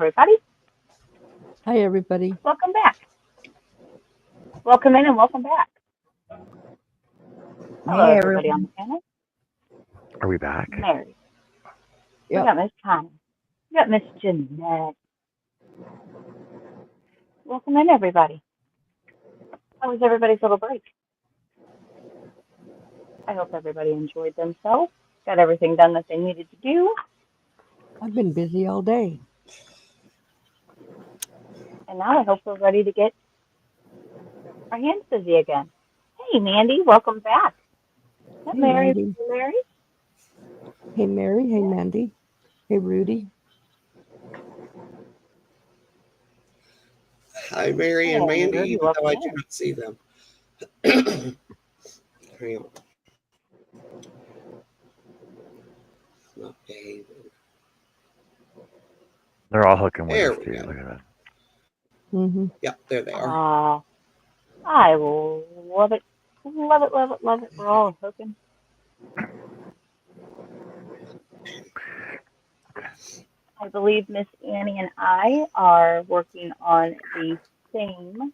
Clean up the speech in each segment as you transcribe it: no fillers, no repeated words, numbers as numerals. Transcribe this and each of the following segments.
everybody. Hi, everybody. Welcome back. Welcome in and welcome back. Hello, Hey, everybody on everyone. the panel. Are we back? Mary. We Yep. got Miss Connie. We got Miss Jeanette. Welcome in, everybody. How was everybody's little break? I hope everybody enjoyed themselves. Got everything done that they needed to do. I've been busy all day. And now I hope we're ready to get our hands busy again. Hey, Mandy. Welcome back. Is that Hey, Mary? Mandy. Mary? Hey, Mary. Hey, Yeah. Mandy. Hey, Rudy. Hi, Mary and And Mandy, Rudy, even welcome though I do in. not see them. Hang on. Not David. They're all hooking with There us we too. go. Look at that. Mm-hmm. Yep, there they are. I love it. Love it, love it, love it. We're all hooking. I believe Miss Annie and I are working on the same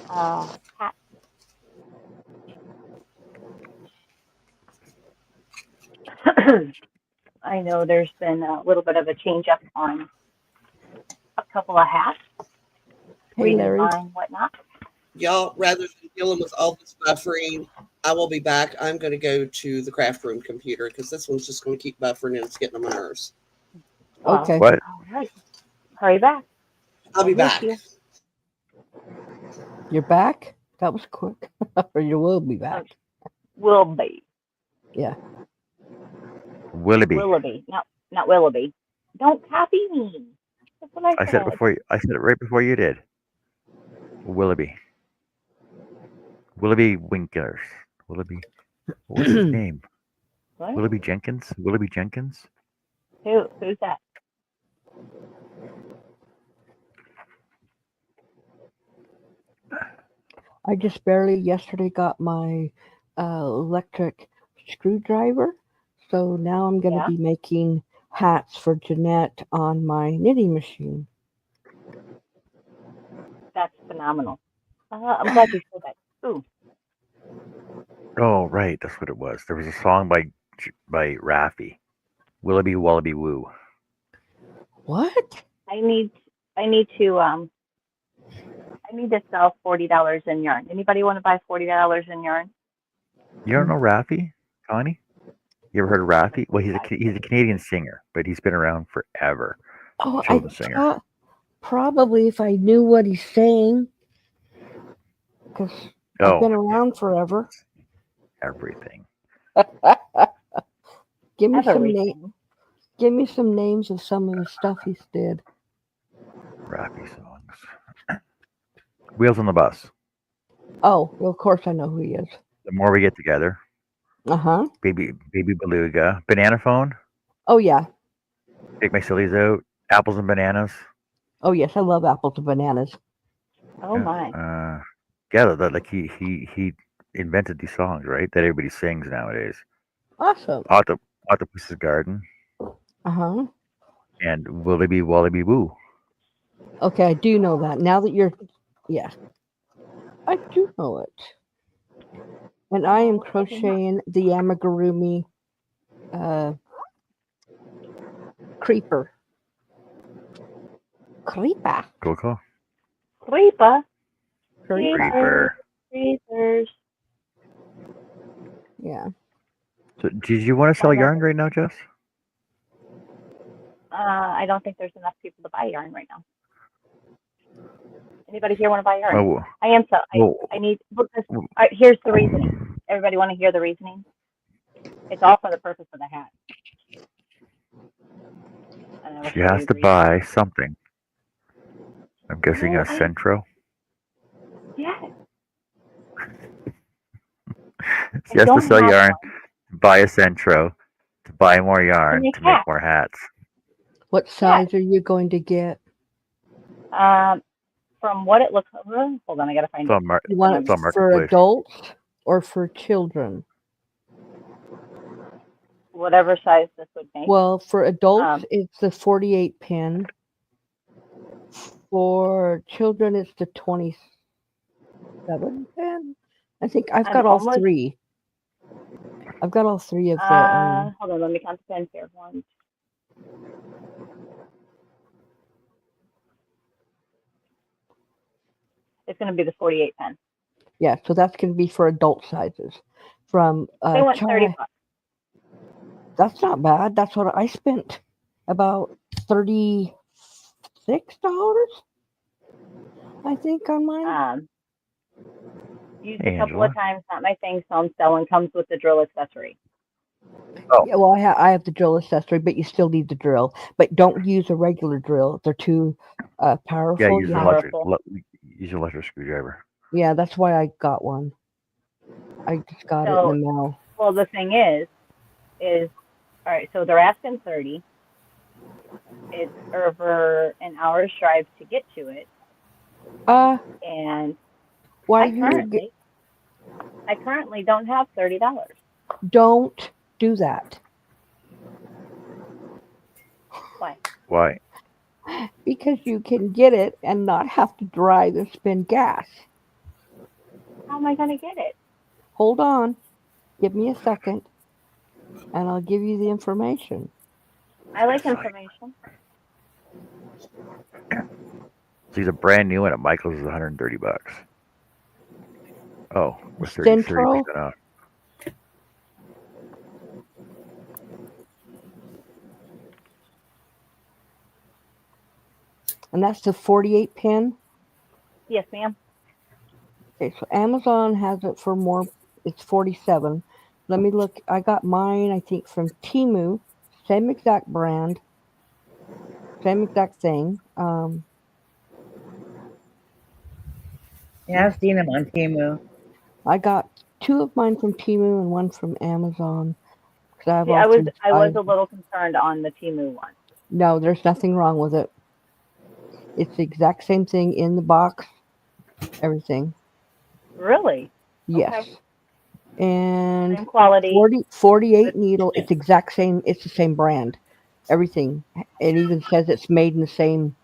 hat. I know there's been a little bit of a change up on a couple of hats, Hey, Larry. redesign, whatnot. Y'all, rather than dealing with all this buffering, I will be back. I'm going to go to the craft room computer because this one's just going to keep buffering and it's getting on my nerves. Well, Okay. What? all right. Hurry back. I'll be We'll miss back. you. You're back? That was quick. Or you will be back. Will be. Yeah. Willoughby. Willoughby. Not Willoughby. Don't copy me. That's what I I said it said. before. I said it right before you did. Willoughby. Willoughby Winkers. Willoughby. What was his name? What? Willoughby Jenkins. Willoughby Jenkins. Who's that? I just barely yesterday got my electric screwdriver. So now I'm going to Yeah, be making hats for Jeanette on my knitting machine. that's phenomenal. I'm glad you said that. Ooh, Oh, right. That's what it was. There was a song by Raffi. Willoughby Wallaby Woo. What? I need I need to sell $40 in yarn. Anybody want to buy $40 in yarn? You don't know Raffi, Connie? You ever heard of Raffi? Well, I, he's a Canadian singer, but he's been around forever. Oh, Children's singer. Probably if I knew what he's saying, because I've been Oh, around forever. everything. Give me some everything. Give me some names of some of the stuff he's did. Raffi songs. Wheels on the Bus. Oh, well, of course I know who he is. The More We Get Together. Uh-huh. Baby Beluga. Banana Phone. Oh, yeah. Take My Sillies Out. Apples and Bananas. Oh, yes, I love apples and bananas. Oh Yeah. my. Yeah, like he invented these songs, right? That everybody sings nowadays. Awesome. Octopus's Garden Uh-huh. and Willoughby Wallaby Woo. Okay, I do know that. Now that you're... Yeah, I do know it. And I am crocheting the amigurumi creeper. Creeper. Cool. Creeper. Creeper. Creepers. Yeah. So, did you want to sell yarn right now, Jess? I don't think there's enough people to buy yarn right now. Anybody here want to buy yarn? Oh, I am so. well, I need. Look, here's the reasoning. Everybody want to hear the reasoning? It's all for the purpose of the hat. And I will she show has you to the buy something. I'm guessing No, a Centro. Yeah. She has to sell yarn, buy a Centro, to buy more yarn, make to make hats. more hats. What size are you going to get? From what it looks like, hold on, I gotta find It's it. on, You want it's on it for Marketplace. adults or for children? Whatever size this would make. Well, for adults, it's the 48 pin. For children, it's the 27 pen. I think I've I'm got all almost. three. I've got all three of the. Hold on, let me count the pens here. One. It's going to be the 48 pen. Yeah, so that's going to be for adult sizes. From They want $30. child. That's not bad. That's what I spent about $36, I think, on mine. Used Hey, a couple Angela. of times, not my thing, so I'm selling. Comes with the drill accessory. Oh. Yeah, well, I have the drill accessory, but you still need the drill. But don't use a regular drill; they're too powerful. Yeah, use You an have- electric screwdriver. yeah, that's why I got one. I just got it in the mail. Well, the thing is all right. So they're asking 30. It's over an hour's drive to get to it, and Why I currently don't have $30. don't do that? Why? Why? Because you can get it and not have to drive and spend gas. How am I going to get it? Hold on. Give me a second, and I'll give you the information. I like information. These are brand new, and at Michael's is $130. Oh, with 30% off. And that's the 48 pin. Yes, ma'am. Okay, so Amazon has it for more. It's 47. Let me look. I got mine, I think, from Temu. Same exact brand. Same exact thing. Yeah, I've seen them on Temu. I got two of mine from Temu and one from Amazon. I was a little concerned on the Temu one. No, there's nothing wrong with it. It's the exact same thing in the box. Everything. Really? Yes. Okay. And same quality. 48 needle. It's exact same. It's the same brand. Everything. It even says it's made in the same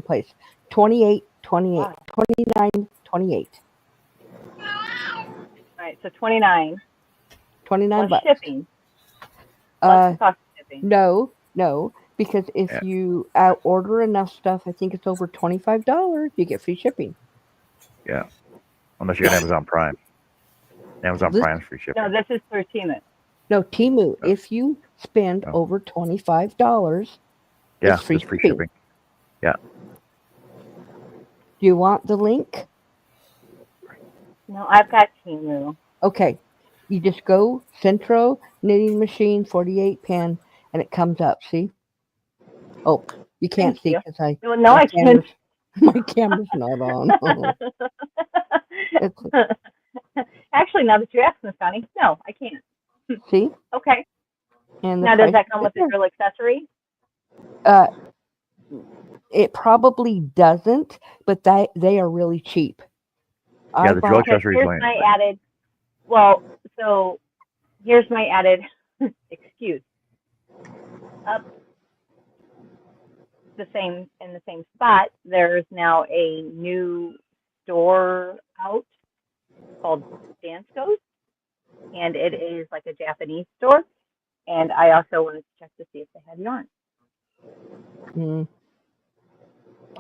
place. 28, 28, Wow. 29, 28. All right, so 29. 29 plus bucks. shipping. Plus the cost of shipping. No, because if you order enough stuff, I think it's over $25, you get free shipping. Yeah. Unless you got Amazon Prime. Amazon Prime's free shipping. No, this is through Temu. No, Temu. If you spend over $25, it's free shipping. Yeah. Do you want the link? No, I've got Temu. Okay. You just go Centro Knitting Machine 48 pin, and it comes up. See? Oh, you can't see because I can't. My camera's not on. Actually, now that you ask, Miss Connie, no, I can't. See? Okay. And now, does that come with the drill accessory? It probably doesn't, but they are really cheap. Yeah, the drill accessory is here's my added. Well, so here's my added excuse. Up in the same spot, there's now a new store out called Dansko's, and it is like a Japanese store. And I also wanted to check to see if they had yarn.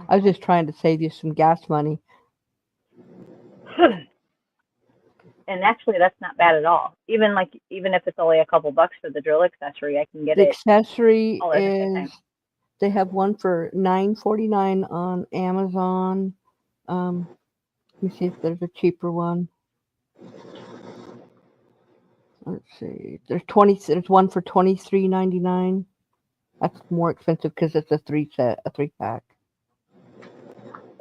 I was just trying to save you some gas money. And actually, that's not bad at all. Even if it's only a couple bucks for the drill accessory, I can get the it. Accessory is they have one for $9.49 on Amazon. Let me see if there's a cheaper one. Let's see. There's one for $23.99. That's more expensive because it's a 3-pack.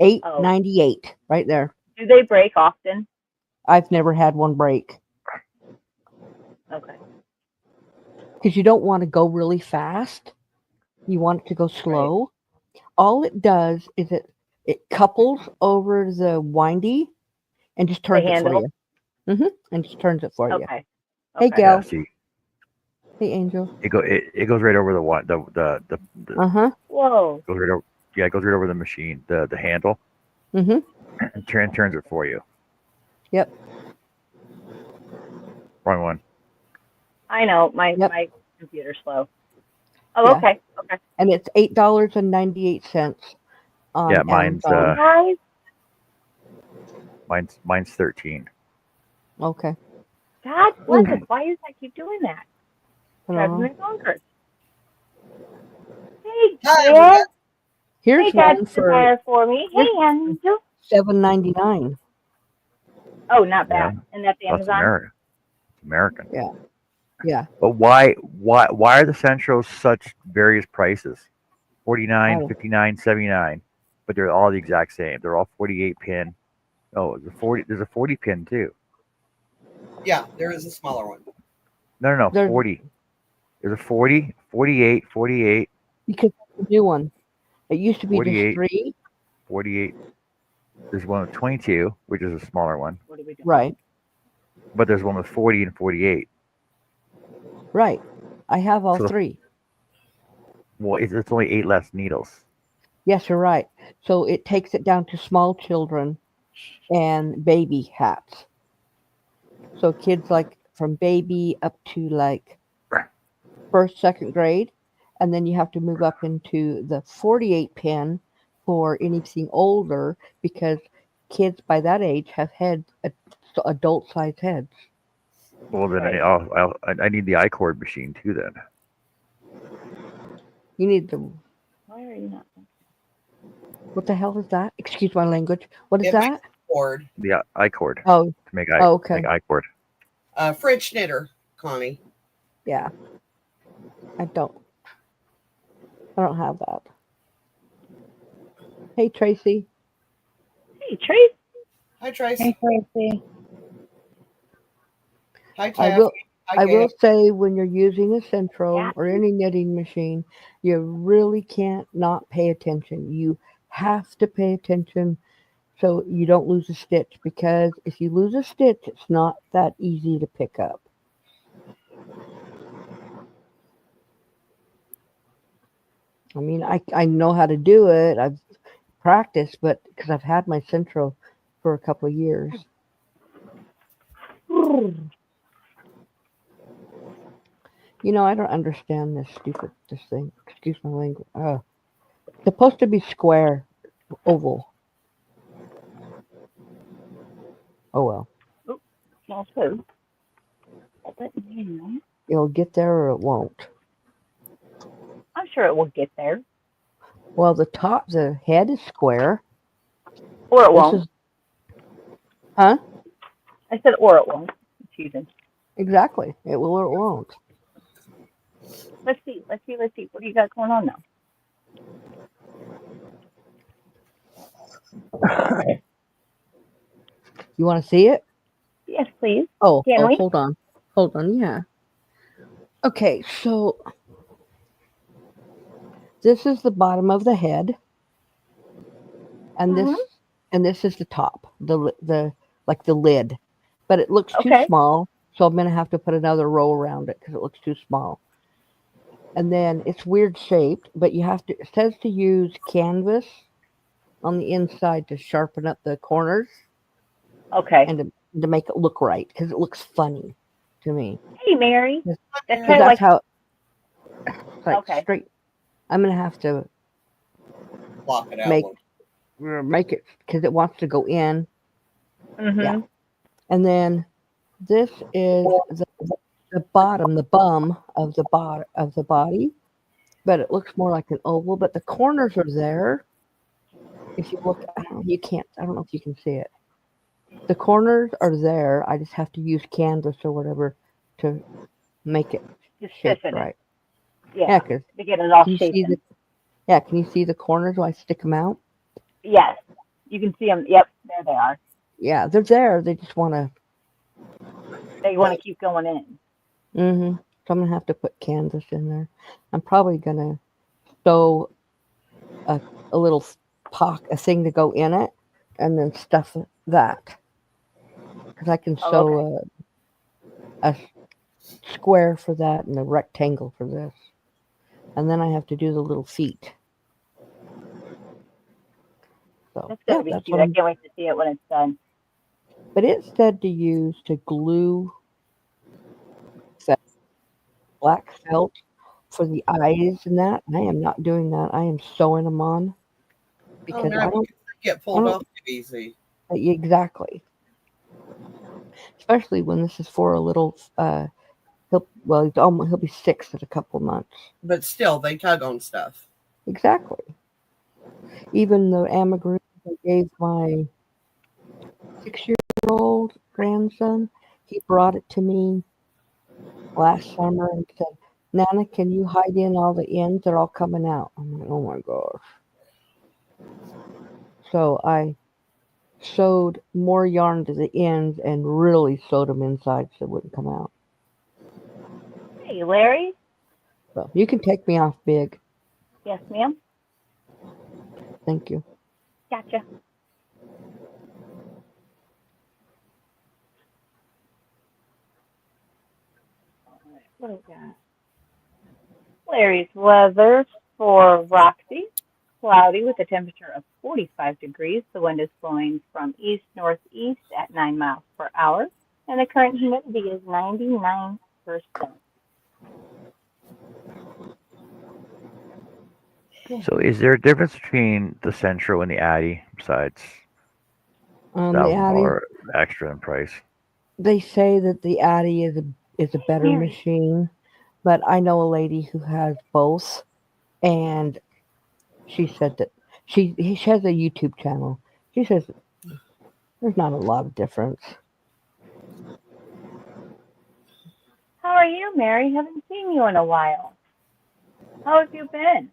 $8.98 right there. Do they break often? I've never had one break. Okay. Because you don't want to go really fast. You want it to go slow. Right. All it does is it couples over the windy and just turns it for you. And just turns it for you. Okay. Hey, Gail. Yeah, hey, Angel. It goes right over the Whoa. Goes right over. Yeah, it goes right over the machine, the handle, Mm-hmm. and turns it for you. Yep. Wrong one. I know Yep. my computer's slow. Oh, Yeah. okay. Okay. And it's $8.98 Yeah, on mine's Amazon. Guys, mine's 13. Okay. God bless us. Why does that keep doing that? I don't Driving know. me bonkers. Hey, Hi, Dad. everybody. Hey, Here's Dad's one for desire for me. here's Hey, Angel. $7.99. Oh, not Yeah, bad. And that's that's Amazon. It's American. Yeah. Yeah. But why are the Centros such various prices? I 49, don't 59, 79, but they're all the exact same. They're all 48 pin. Oh, there's a 40 pin too. Yeah, there is a smaller one. No, there's 40. There's a 40, 48, 48, because it's a new one. It used to be just 48, 3. 48. There's one with 22, which is a smaller one, What are we doing? Right. but there's one with 40 and 48. Right. I have all So 3. well, it's only 8 less needles. Yes, you're right. So it takes it down to small children and baby hats. So kids like from baby up to like first, second grade, and then you have to move up into the 48 pin for anything older because kids by that age have adult sized heads. Well, then Right. I need the iCord machine too. Then You need the Why are you not? what the hell is that? Excuse my language. What is It that? Cord. the iCord Oh, to make okay. iCord. French knitter, Connie. Yeah. I don't have that. Hey Tracy. Hey, Trace. Hi, Trace. Hey, Tracy. Hi, I Taff. will Hi, I will Gabe. say when you're using a Centro Yeah. or any knitting machine, you really can't not pay attention. You have to pay attention so you don't lose a stitch because if you lose a stitch, it's not that easy to pick up. I mean, I know how to do it. I've practiced, but because I've had my Centro for a couple of years. You know, I don't understand this thing. Excuse my language. It's supposed to be square, oval. Oh well. Oh, small toe. But, you know, It'll get there or it won't. I'm sure it will get there. Well, the head is square. Or it This won't. is, huh? I said or it won't. Confusing. Exactly. It will or it won't. Let's see. What do you got going on now? You want to see it? Yes, please. Oh, Can we? hold on. Hold on. Yeah. Okay, so this is the bottom of the head, and Mhm. this is the top, the like the lid, but it looks too Okay. small, so I'm gonna have to put another row around it because it looks too small. And then it's weird shaped, but it says to use canvas on the inside to sharpen up the corners Okay. and to make it look right because it looks funny to me. Hey, Mary. That's Because kind of that's like how it's like okay. straight. I'm gonna have to Block it out. make it because it wants to go in. Mhm. Yeah. And then this is the bottom, the bum of the body, but it looks more like an oval. But the corners are there. If you look, you can't. I don't know if you can see it. The corners are there. I just have to use canvas or whatever to make it Just shaped stiffen it. right. Yeah. Yeah, because To get it all can you see shapen. can you see the corners when I stick them out? Yes. You can see them. Yep. There they are. Yeah, they're there. They just want to. They want to keep going in. So I'm gonna have to put canvas in there. I'm probably gonna sew a little a thing to go in it, and then stuff that because I can Oh, sew a square for that and a rectangle for this, and then I have to do the little feet. So That's yeah, gonna be that's cute. what I I'm. can't wait to see it when it's done. But it said to use to glue fe- black felt for the eyes and that. I am not doing that. I am sewing them on Oh because no, I because don't. they get I pulled don't off too easy. exactly. Especially when this is for a little. He'll be 6 in a couple months. But still, they tug on stuff. Exactly. Even the amigurumi I gave my 6-year-old grandson, he brought it to me last summer and said, Nana, can you hide in all the ends? They're all coming out. I'm like, oh my gosh. So I sewed more yarn to the ends and really sewed them inside so it wouldn't come out. Hey, Larry. So you can take me off, Big. Yes, ma'am. Thank you. Gotcha. What do we got? Larry's weather for Roxy. Cloudy with a temperature of 45 degrees. The wind is blowing from east northeast at 9 miles per hour, and the current humidity is 99%. So, is there a difference between the Centro and the Addy besides The Addy, $1,000 extra in price? they say that the Addy is a better Mary. machine, but I know a lady who has both, and she said that she has a YouTube channel. She says there's not a lot of difference. How are you, Mary? Haven't seen you in a while. How have you been?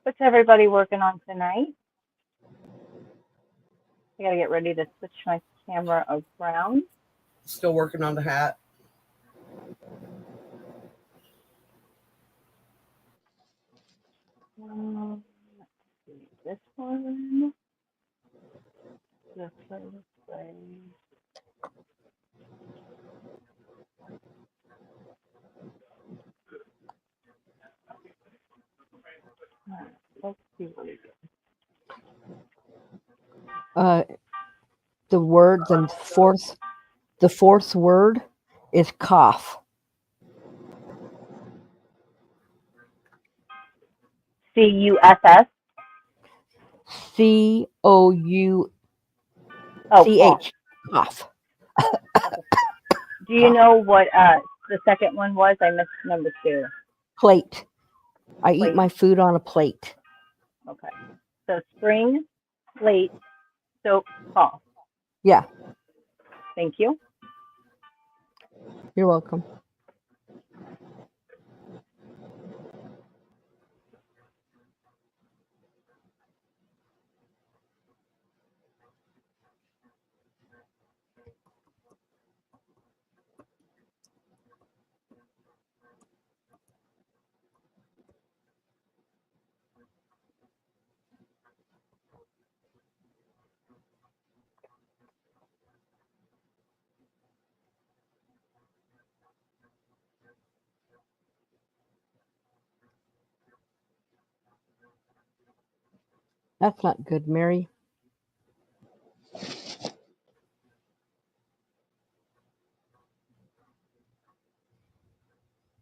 What's everybody working on tonight? I gotta get ready to switch my camera around. Still working on the hat. Let's see, this one. This way. Let's see what we get. The word, the fourth word is cough. CUSS. COUCH. Oh, cough. Cough. Okay. Do you know what the second one was? I missed number 2. Plate. I eat Plate. my food on a plate. Okay. So spring, plate, soap, cough. Yeah, Thank you. you're welcome. That's not good, Mary.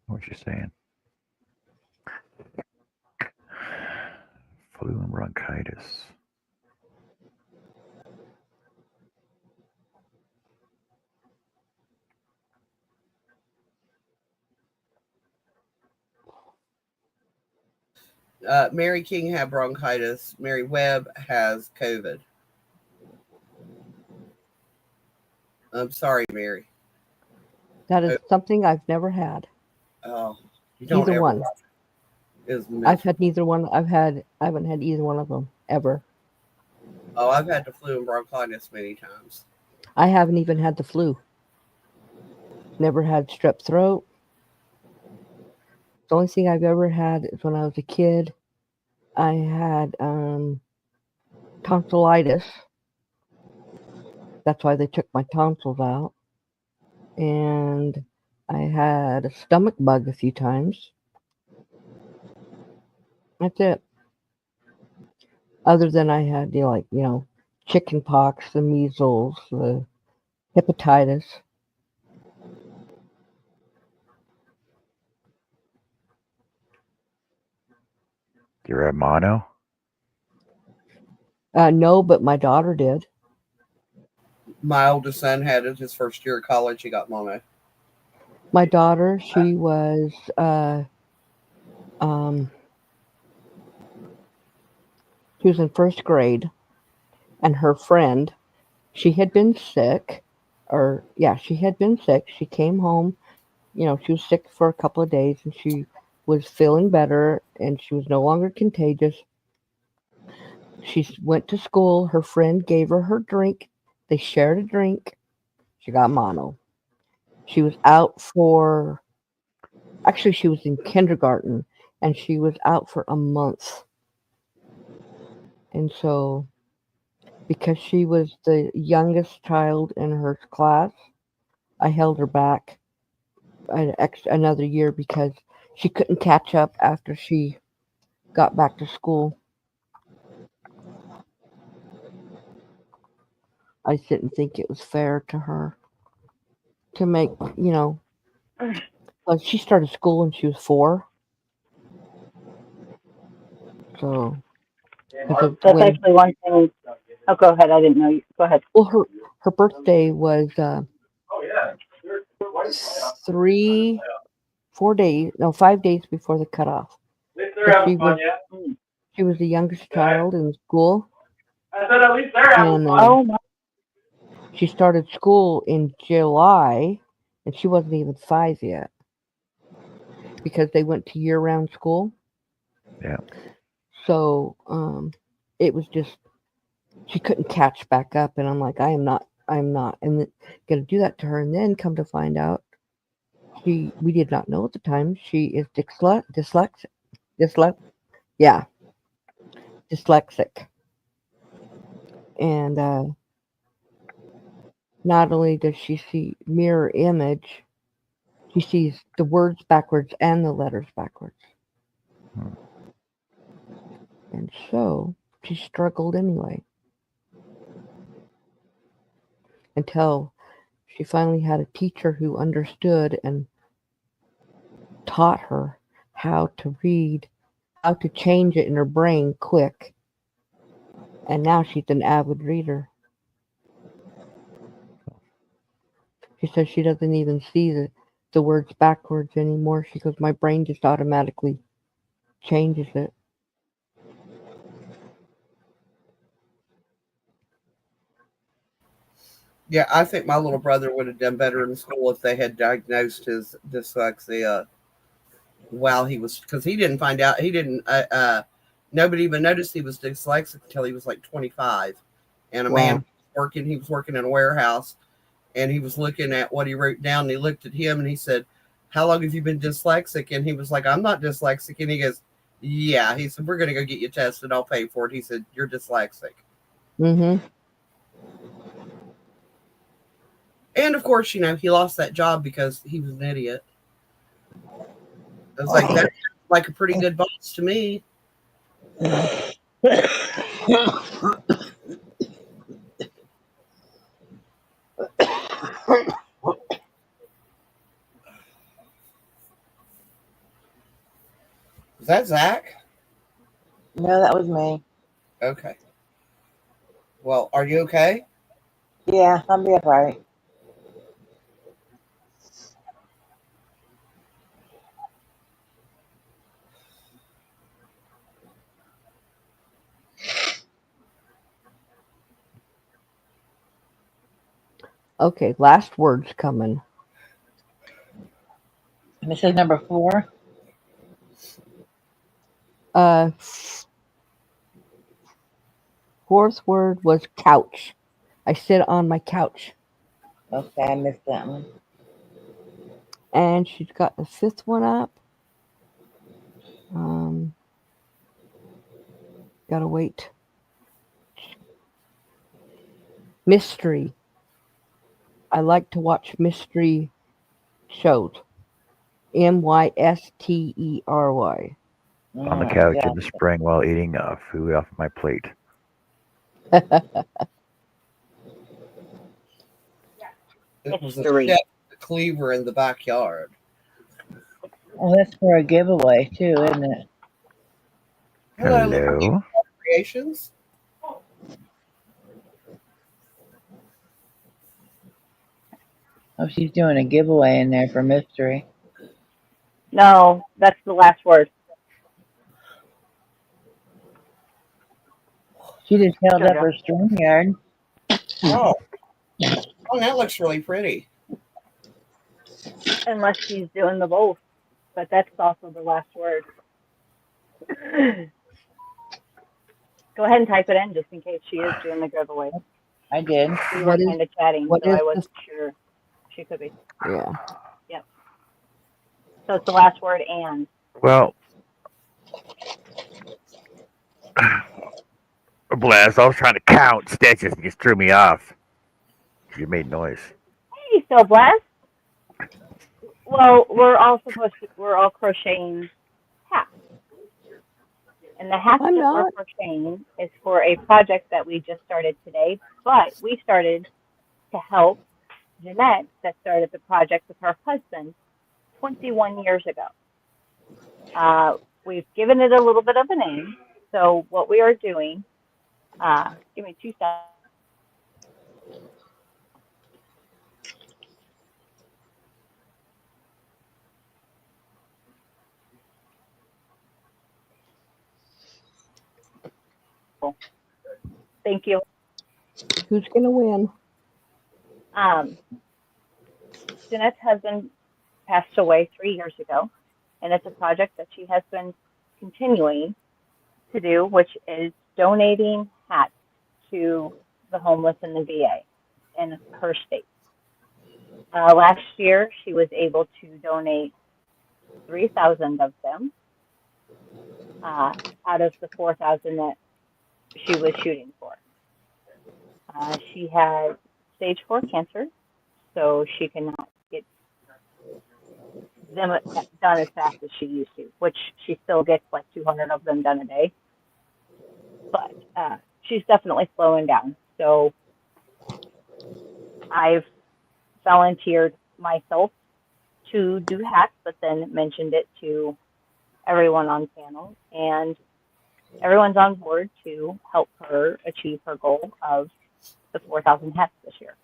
What you saying? Flu and bronchitis. Mary King had bronchitis. Mary Webb has COVID. I'm sorry, Mary. That is something I've never had. Oh, you don't Neither ever one. watch it. It's I've had miserable. neither one. I haven't had either one of them ever. Oh, I've had the flu and bronchitis many times. I haven't even had the flu. Never had strep throat. The only thing I've ever had is when I was a kid. I had tonsillitis. That's why they took my tonsils out. And I had a stomach bug a few times. That's it. Other than I had, chicken pox, the measles, the hepatitis. You're at mono? No, but my daughter did. My oldest son had it his first year of college. He got mono. My daughter, she was um, she was in first grade, and her friend, she had been sick, she had been sick. She came home, she was sick for a couple of days, and she was feeling better, and she was no longer contagious. She went to school. Her friend gave her drink. They shared a drink. She got mono. She was out for, actually, she was in kindergarten, and she was out for a month. And so, because she was the youngest child in her class, I held her back another year because she couldn't catch up after she got back to school. I didn't think it was fair to her to make, like she started school when she was 4. So, because That's actually one thing. Oh, go ahead. I didn't know you. Go ahead. well, her birthday was 3, 4 days, no, 5 days before the cutoff. So she was the youngest child in school, and Oh my. she started school in July, and she wasn't even 5 yet because they went to year-round school. Yeah. So it was just she couldn't catch back up, and I'm like, I'm not, and gonna do that to her. And then come to find out, we did not know at the time she is dyslexic, yeah, dyslexic, and not only does she see mirror image, she sees the words backwards and the letters backwards. Hmm. And so she struggled anyway until she finally had a teacher who understood and taught her how to read, how to change it in her brain quick. And now she's an avid reader. She says she doesn't even see the words backwards anymore. She goes, my brain just automatically changes it. Yeah, I think my little brother would have done better in school if they had diagnosed his dyslexia while he was, because he didn't find out. He didn't. Nobody even noticed he was dyslexic until he was like 25. And a man Wow. working, he was working in a warehouse, and he was looking at what he wrote down. And he looked at him and he said, "How long have you been dyslexic?" And he was like, "I'm not dyslexic." And he goes, "Yeah." He said, "We're going to go get you tested. I'll pay for it." He said, "You're dyslexic." Mm-hmm. And of course, he lost that job because he was an idiot. I was like, that's like a pretty good boss to me. Is that Zach? No, that was me. Okay. Well, are you okay? Yeah, I'll be all right. Okay, last words coming. This is number 4. Uh, fourth word was couch. I sit on my couch. Okay, I missed that one. And she's got the fifth one up. Um, Gotta wait. Mystery. I like to watch mystery shows. Mystery. On the couch Yeah. in the spring while eating food off my plate. It was a Mystery. chef cleaver in the backyard. Well, that's for a giveaway too, isn't it? Hello, Lady Hello. Creations. Oh, she's doing a giveaway in there for mystery. No, that's the last word. She just held up Jojo. her string yard. Oh, oh, that looks really pretty. Unless she's doing the both, but that's also the last word. Go ahead and type it in just in case she is doing the giveaway. I did. We were What is kind of chatting, what so is I the wasn't sure. She could be. yeah? Yep. So it's the last word and. Well, bless. I was trying to count stitches and you just threw me off. You made noise. Hey, so blessed. Well, we're all crocheting hats. And the hats I'm that we're not. crocheting is for a project that we just started today, but we started to help Jeanette that started the project with her husband 21 years ago. We've given it a little bit of a name. So what we are doing, give me 2 seconds. Thank you. Who's gonna win? Um, Jeanette's husband passed away 3 years ago, and it's a project that she has been continuing to do, which is donating hats to the homeless in the VA in her state. Last year, she was able to donate 3,000 of them out of the 4,000 that she was shooting for. She had stage 4 cancer, so she cannot get them done as fast as she used to, which she still gets like 200 of them done a day. But she's definitely slowing down. So I've volunteered myself to do hats, but then mentioned it to everyone on panel, and everyone's on board to help her achieve her goal of the 4,000 hats this year.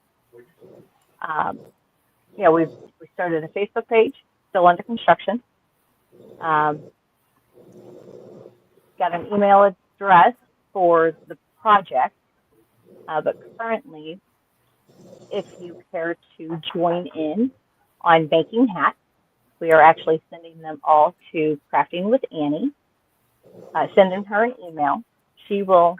Yeah, we started a Facebook page, still under construction. Got an email address for the project, but currently, if you care to join in on making hats, we are actually sending them all to Crafting with Annie. Sending her an email. She will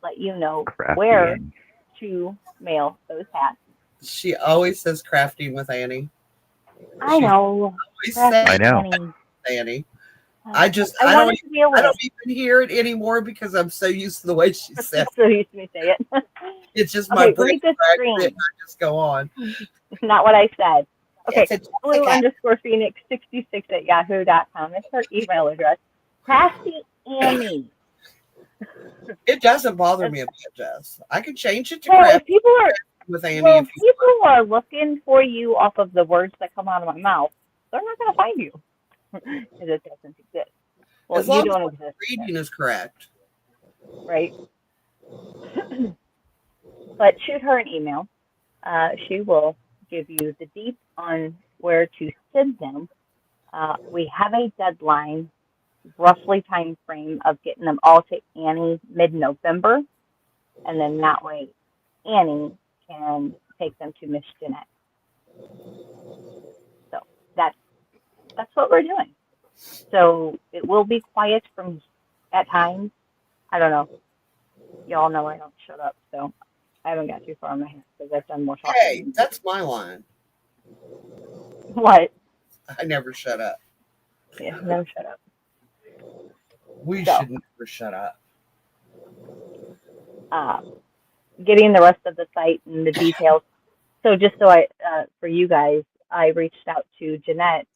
let you know where Crafty. to mail those hats. She always says crafting with Annie. I know. Always Crafting say I with know. Annie. Annie. I I wanted to be a don't witch. even hear it anymore because I'm so used to the way she says it. So used to me say it. It's just my Okay, brain read the cracks screen. it and I just go on. Not what I said. Okay, It's a blue Jessica. _ Phoenix 66 at yahoo.com. It's her email address. Crafty Annie. It doesn't bother me a bit, Jess. I can change it to Well, craft if people are with Annie well, if if you people are looking for you off of the words that come out of my mouth, they're not going to find you because it doesn't exist. Well, as you long as don't what exist, the reading is correct. right? But shoot her an email. She will give you the deep on where to send them. We have a deadline, roughly time frame of getting them all to Annie mid-November, and then that way Annie can take them to Miss Jeanette. So that's what we're doing. So it will be quiet from at times. I don't know. Y'all know I don't shut up, so I haven't got too far on my hands because I've done more talking. Hey, that's my line. What? I never shut up. Yeah, never shut up. We So. should never shut up. uh, getting the rest of the site and the details. So just so for you guys, I reached out to Jeanette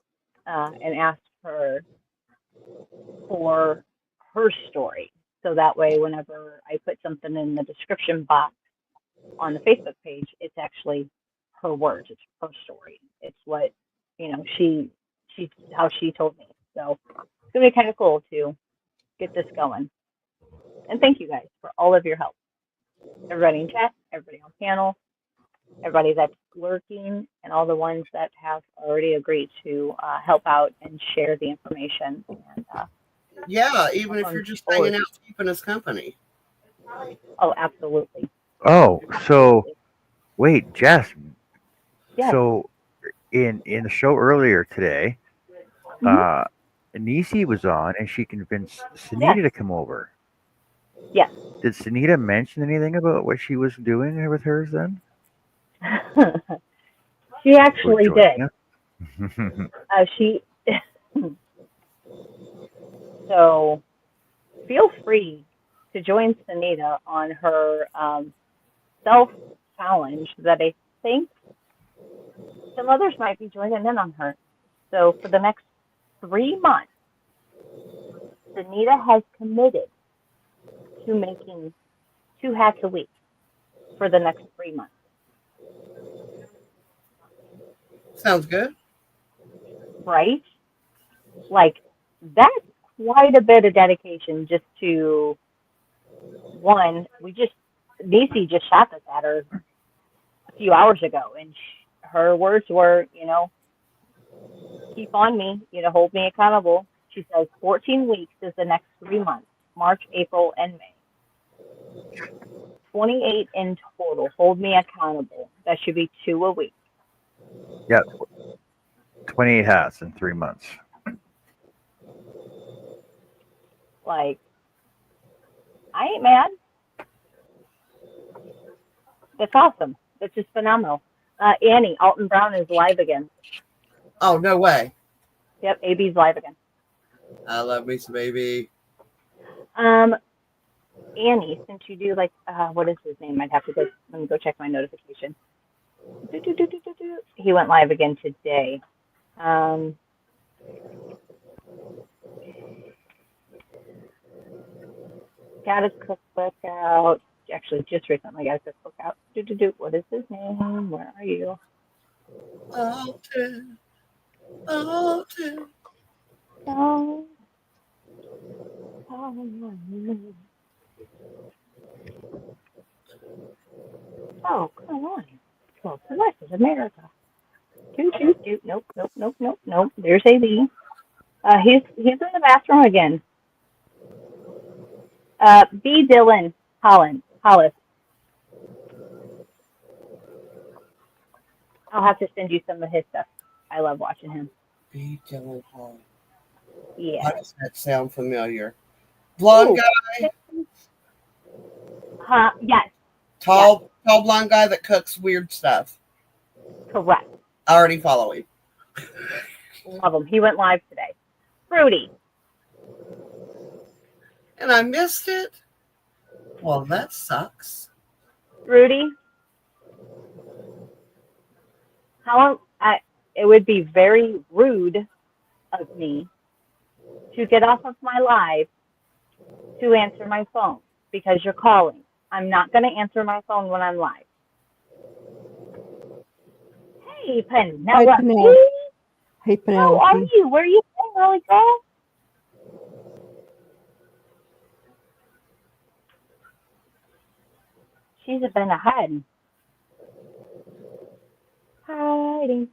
and asked her for her story. So that way, whenever I put something in the description box on the Facebook page, it's actually her words. It's her story. It's what, she's how she told me. So it's gonna be kind of cool to get this going. And thank you guys for all of your help. Everybody in chat, everybody on panel, everybody that's lurking, and all the ones that have already agreed to help out and share the information. And Yeah, even if you're just hanging out, keeping us company. Oh, absolutely. Oh, so wait, Jess. Yes. So in the show earlier today, Nisi was on and she convinced Sunita to come over. Yes. Did Sunita mention anything about what she was doing with hers then? She actually did. She. So feel free to join Sunita on her self challenge that I think some others might be joining in on her. So for the next 3 months, Sunita has committed to making 2 hats a week for the next 3 months. Sounds good. Right? Like, that's quite a bit of dedication just to one. Nisi just shot this at her a few hours ago, and her words were, keep on me, hold me accountable. She says 14 weeks is the next 3 months, March, April, and May. 28 in total. Hold me accountable. That should be 2 a week. Yeah, 28 hats in 3 months. Like, I ain't mad. That's awesome. That's just phenomenal. Annie, Alton Brown is live again. Oh, no way. Yep, AB's live again. I love me some AB. Annie, since you do what is his name? I'd have to let me go check my notification. He went live again today. Got his cookbook out. Actually, just recently got his cookbook out. What is his name? Where are you? Alton. Oh, come on. Well, this is America. Nope. There's AB. He's in the bathroom again. B. Dylan Hollis. I'll have to send you some of his stuff. I love watching him. B. Dylan Hall. Yeah. Why does that sound familiar? Blonde guy? Yes. Tall blonde guy that cooks weird stuff. Correct. I already follow him. Love him. He went live today. Fruity. And I missed it? Well, that sucks. Rudy, it would be very rude of me to get off of my live to answer my phone because you're calling. I'm not going to answer my phone when I'm live. Hey, Penelope. Hey, Penelope. How are you? Where are you going, really, girl? She's been hiding. Hiding.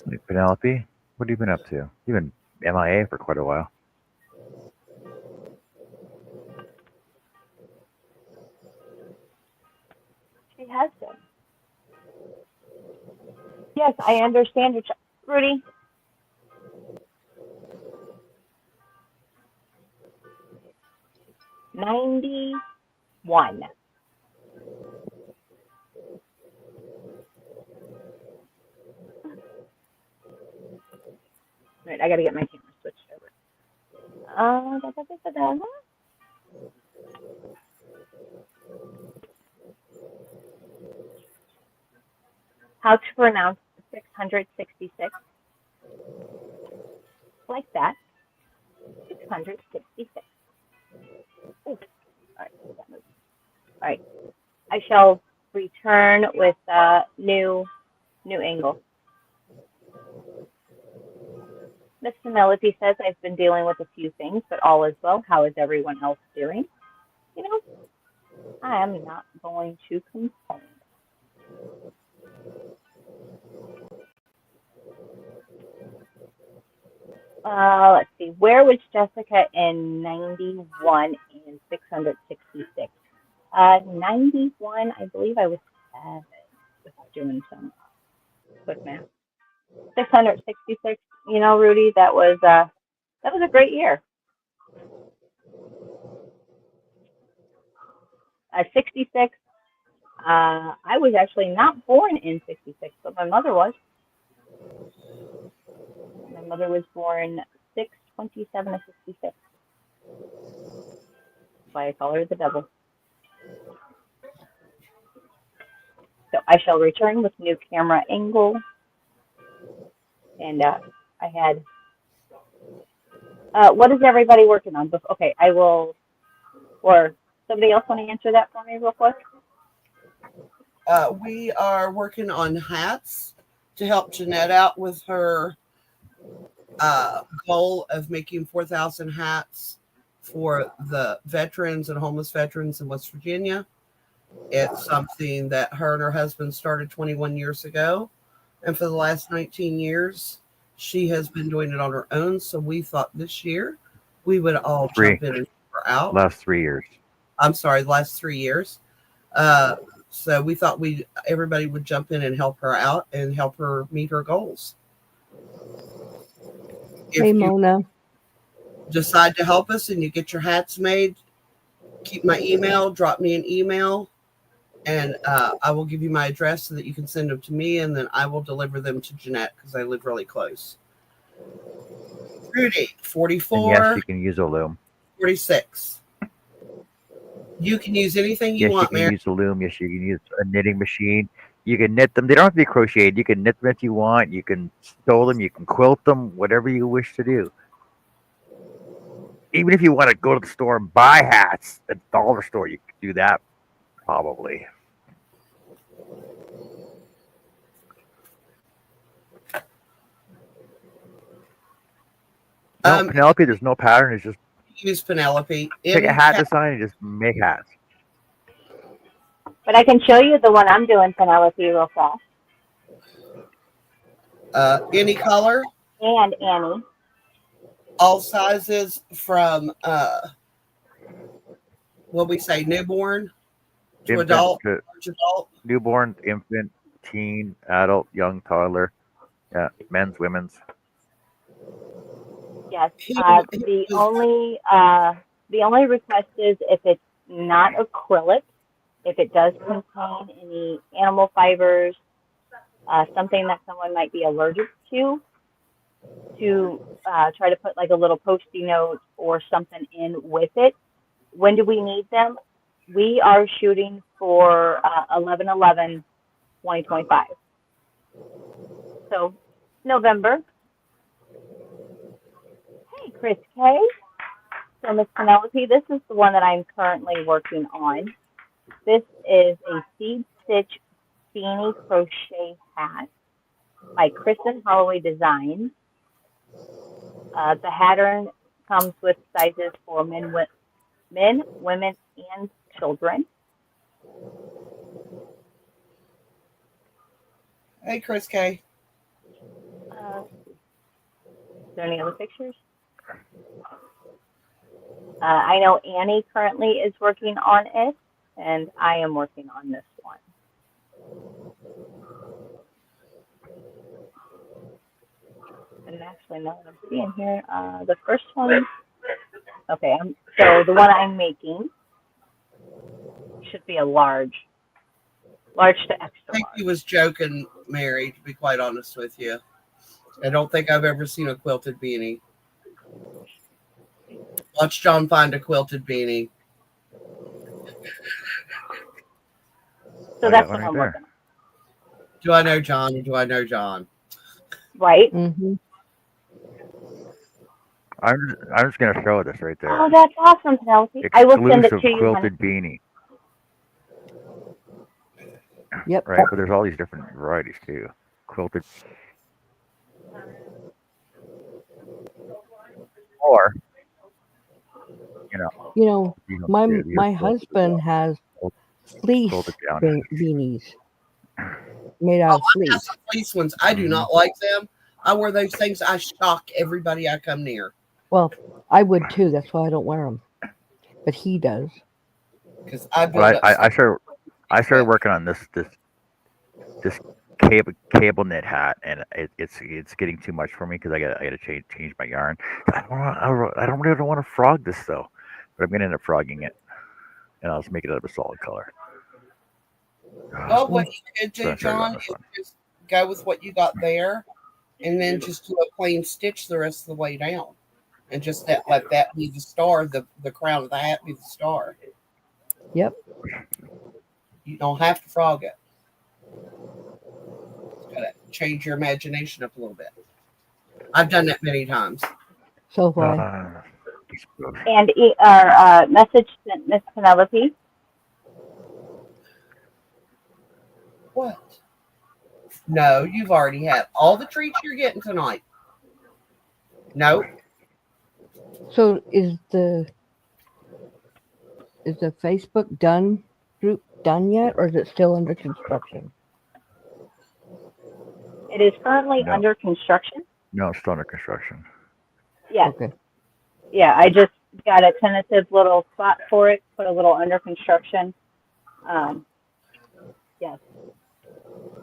Hey, Penelope, what have you been up to? You've been MIA for quite a while. She has been. Yes, I understand your Rudy. $91. Right, I gotta get my camera switched over. how to pronounce 666. Like that. 666. Ooh. All right. All right. I shall return with new angle. Miss Penelope says, I've been dealing with a few things, but all is well. How is everyone else doing? You know, I am not going to complain. Let's see. Where was Jessica in 91 and 666? 91, I believe I was 7. Just doing some quick math. 666. You know, Rudy, that was a great year. 66. I was actually not born in 66, but my mother was. My mother was born 6/27 of 66. That's why I call her the devil. So I shall return with new camera angle. And I had, what is everybody working on? Okay, I will, or somebody else want to answer that for me real quick? We are working on hats to help Jeanette out with her goal of making 4,000 hats for the veterans and homeless veterans in West Virginia. It's something that her and her husband started 21 years ago. And for the last 19 years, she has been doing it on her own. So we thought this year we would all jump in and help her out. Last 3 years. I'm sorry, the last 3 years. So we thought everybody would jump in and help her out and help her meet her goals. Hey, Mona. Decide to help us and you get your hats made, keep my email, drop me an email, and I will give you my address so that you can send them to me, and then I will deliver them to Jeanette because I live really close. Rudy, 44. And yes, you can use a loom. 46. You can use anything you want, Yes, you can use a loom. Yes, you can use a knitting machine. You can knit them. They don't have to be crocheted. You can knit them if you want. You can sew them. You can quilt them. Whatever you wish to do. Even if you want to go to the store and buy hats at the dollar store, you can do that probably. No, Penelope, there's no pattern. It's just use Penelope. Pick a hat design and just make hats. But I can show you the one I'm doing, Penelope, real fast. Any color? And Annie. All sizes from, what we say, newborn to Infant adult, to adult? Newborn, infant, teen, adult, young, toddler. Yeah, men's, women's. Yes. The only request is if it's not acrylic, if it does contain any animal fibers, something that someone might be allergic to try to put like a little post-it note or something in with it. When do we need them? We are shooting for 11/11/2025. So November. Hey, Chris K. So Miss Penelope, this is the one that I'm currently working on. This is a seed stitch beanie crochet hat by Kristen Holloway Designs. The pattern comes with sizes for men, women, and children. Hey, Chris K. Is there any other pictures? I know Annie currently is working on it, and I am working on this one. And actually, now that I'm seeing here, the first one, okay, so the one I'm making should be a large to extra large. I think he was joking, Mary, to be quite honest with you. I don't think I've ever seen a quilted beanie. Watch John find a quilted beanie. So that's what I'm working on. Do I know John or do I know John? Right? Mm-hmm. I'm just gonna show this right there. Oh, that's awesome, Penelope. I will send it Exclusive to you, honey. quilted beanie. Yep. Right, but there's all these different varieties too. Quilted, or you know, You know, you know, my these are my quilted as husband well. has Quilted fleece down. beanies made out Oh, of I got fleece. some fleece ones. I do not like them. I wear those things. I shock everybody I come near Well, I would too. That's why I don't wear them. But he does. because I build Well, up. I started working on this cable knit hat, and it's getting too much for me because I got to change my yarn. I don't really want to frog this though, but I'm gonna end up frogging it, and I'll just make it out of a solid color. Well, what you could So do, I started on John, this is one. just go with what you got there, and then just do a plain stitch the rest of the way down, and just let that be the star. The crown of the hat be the star. Yep. You don't have to frog it. Just gotta change your imagination up a little bit. I've done that many times. So why? And message sent Miss Penelope. What? No, you've already had all the treats you're getting tonight. No, So is the Facebook group done yet, or is it still under construction? It is currently No. under construction. No, it's still under construction. Yes. Okay. Yeah, I just got a tentative little spot for it, put a little under construction. Yes.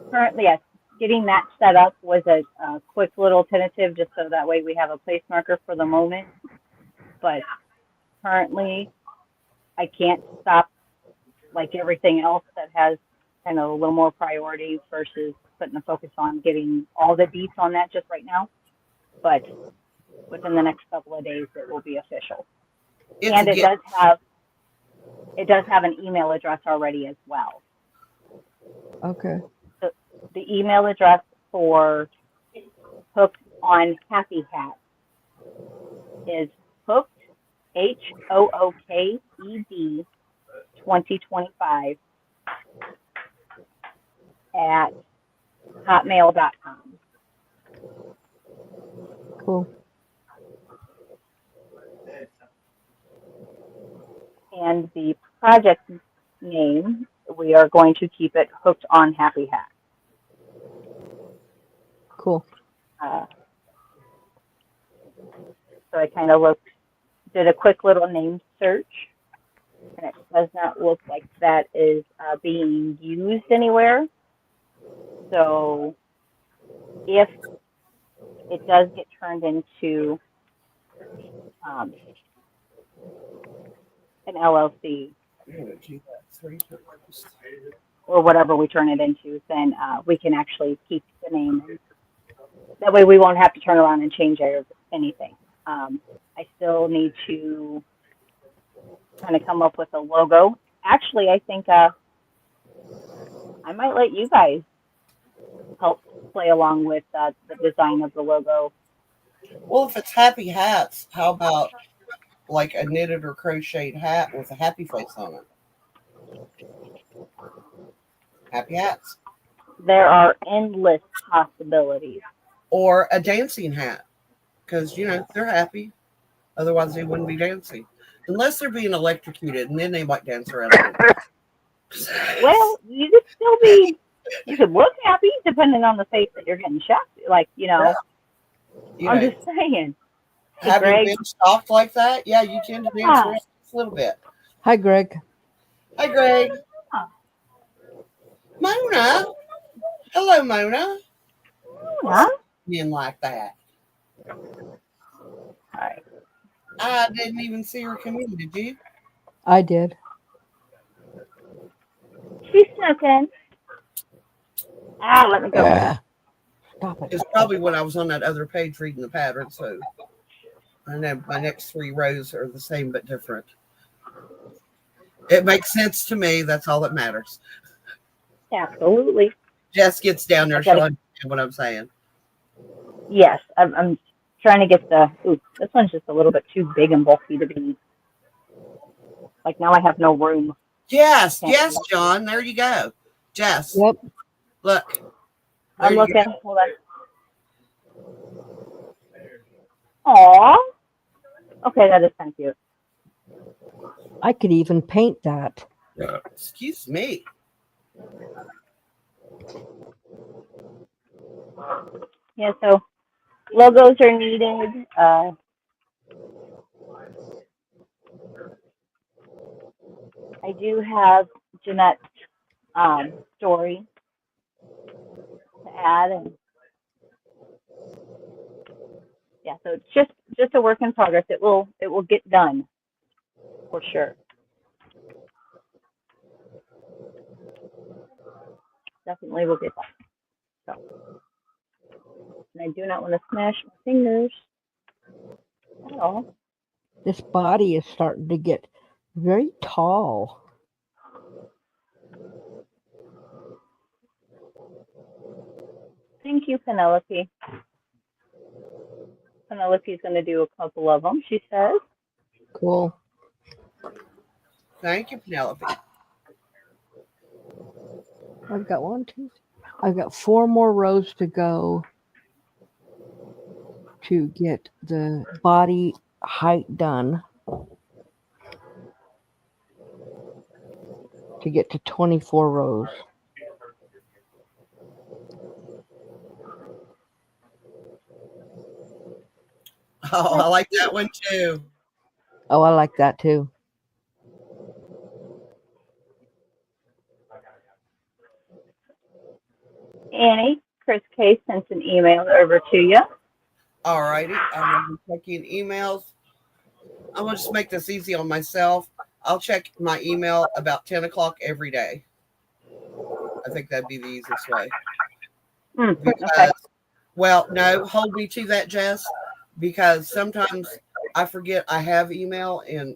Currently, yes. Getting that set up was a quick little tentative just so that way we have a place marker for the moment. But currently, I can't stop like everything else that has kind of a little more priority versus putting the focus on getting all the beats on that just right now. But within the next couple of days, it will be official. And it does have an email address already as well. Okay. So the email address for Hooked on Happy Hat is hooked, HOOKED 2025 at hotmail.com. Cool. And the project name, we are going to keep it Hooked on Happy Hat. Cool. So I kind of did a quick little name search, and it does not look like that is being used anywhere. So if it does get turned into an LLC or whatever we turn it into, then we can actually keep the name. That way we won't have to turn around and change anything. I still need to kind of come up with a logo. Actually, I think I might let you guys help play along with the design of the logo. well, if it's happy hats, how about like a knitted or crocheted hat with a happy face on it? Happy hats. There are endless possibilities. Or a dancing hat, because they're happy. Otherwise, they wouldn't be dancing, unless they're being electrocuted, and then they might dance around. Well, you could still be. You could look happy depending on the face that you're getting shocked. Like I'm just saying. Hey, having Greg. been shocked like that, yeah, you tend to dance around a little bit. Hi, Greg. Hi, Greg. Mona. Hello, Mona. Huh? Being like that. All right. I didn't even see her come in, did you? I did. She snuck in. Let me go. Stop it. It's probably when I was on that other page reading the pattern, so I know my next 3 rows are the same but different. It makes sense to me. That's all that matters. Absolutely. Jess gets down there, I gotta, she'll understand what I'm saying. yes, I'm trying to get the. Ooh, this one's just a little bit too big and bulky to be. Like now, I have no room. Yes, Can't yes, John. There you go. Jess, Yep. look. There I'm you looking. go. Hold on. Aw. Okay, that is kind of cute. I could even paint that. Excuse me. Yeah, so logos are needed. I do have Jeanette's story to add, and yeah, so it's just a work in progress. It will get done for sure. Definitely will get done. So, and I do not want to smash my fingers at all. This body is starting to get very tall. Thank you, Penelope. Penelope's going to do a couple of them, she says. Cool. Thank you, Penelope. I've got 1, 2. I've got 4 more rows to go to get the body height done. To get to 24 rows. Oh, I like that one too. Oh, I like that too. Annie, Chris K sent an email over to you. All righty. I'm going to be checking emails. I'm going to just make this easy on myself. I'll check my email about 10 o'clock every day. I think that'd be the easiest way. Because, Okay. well, no, hold me to that, Jess, because sometimes I forget I have email and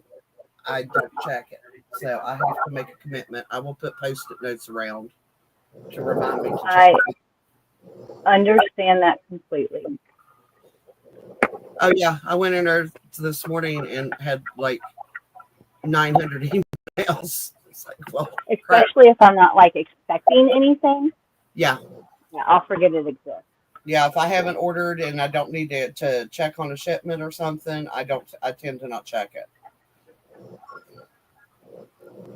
I don't check it. So I have to make a commitment. I will put Post-it notes around to remind me to check I understand that completely. Oh, yeah. I went in there this morning and had like 900 emails. It's like, well, crap. Especially if I'm not like expecting anything. Yeah. Yeah, I'll forget it exists. Yeah. If I haven't ordered and I don't need to check on a shipment or something, I tend to not check it.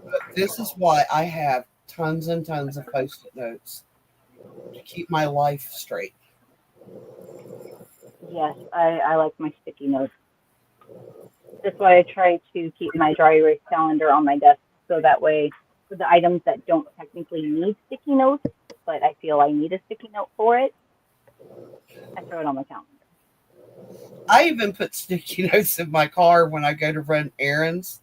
But this is why I have tons and tons of Post-it notes to keep my life straight. Yes, I like my sticky notes. That's why I try to keep my dry erase calendar on my desk so that way for the items that don't technically need sticky notes, but I feel I need a sticky note for it, I throw it on my calendar. I even put sticky notes in my car when I go to run errands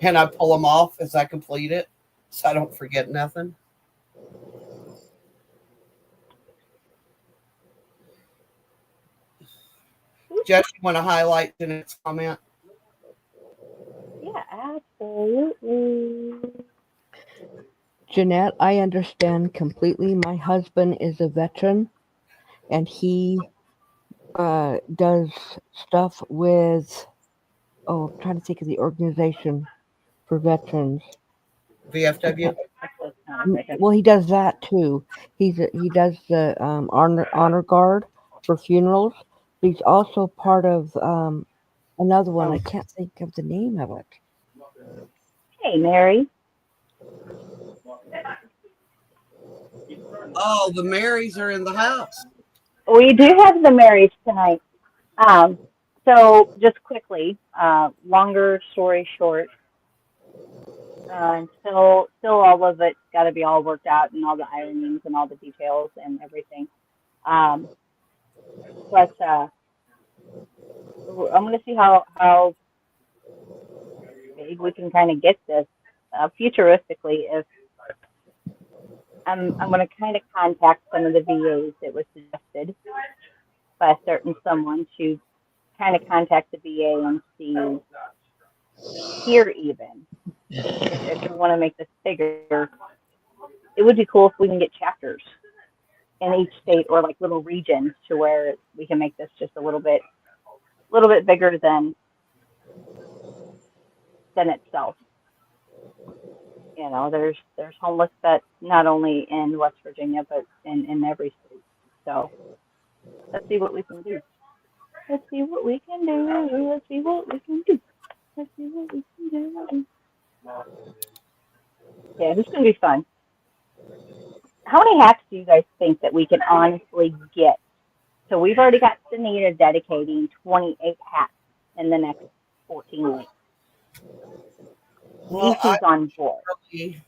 and I pull them off as I complete it so I don't forget nothing. Jess, you want to highlight the next comment? Yeah, absolutely. Jeanette, I understand completely. My husband is a veteran and he does stuff with, I'm trying to think of the organization for veterans. VFW? Well, he does that too. He does the honor guard for funerals. He's also part of another one. I can't think of the name of it. Hey, Mary. Oh, the Marys are in the house. We do have the Marys tonight. So just quickly, longer story short, still all of it's got to be all worked out and all the ironings and all the details and everything. But I'm going to see how big we can kind of get this futuristically. If I'm going to kind of contact some of the VAs. It was suggested by a certain someone to kind of contact the VA and see here even if we want to make this bigger. It would be cool if we can get chapters in each state or like little regions to where we can make this just a little bit bigger than itself. You know, there's homeless vets not only in West Virginia but in every state. So let's see what we can do. Let's see what we can do. Let's see what we can do. Let's see what we can do. Yeah, this is gonna be fun. How many hats do you guys think that we can honestly get? So we've already got Sunita dedicating 28 hats in the next 14 weeks. Well, I Nisi's on board. really,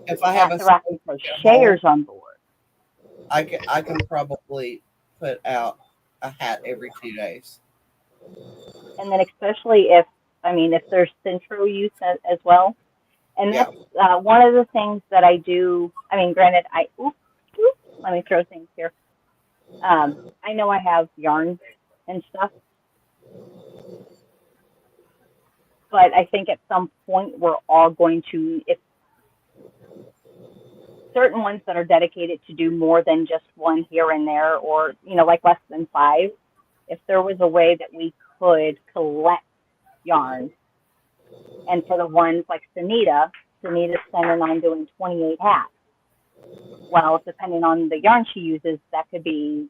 if I have a Atharaki hole, Crocheters on board. I can probably put out a hat every 2 days. And then especially if there's Centro use as well. And Yeah. that's one of the things that I do. I mean, granted, let me throw things here. I know I have yarn and stuff, but I think at some point we're all going to, if certain ones that are dedicated to do more than just one here and there, or like less than 5, if there was a way that we could collect yarn, and for the ones like Sunita's planning on doing 28 hats. Well, depending on the yarn she uses, that could be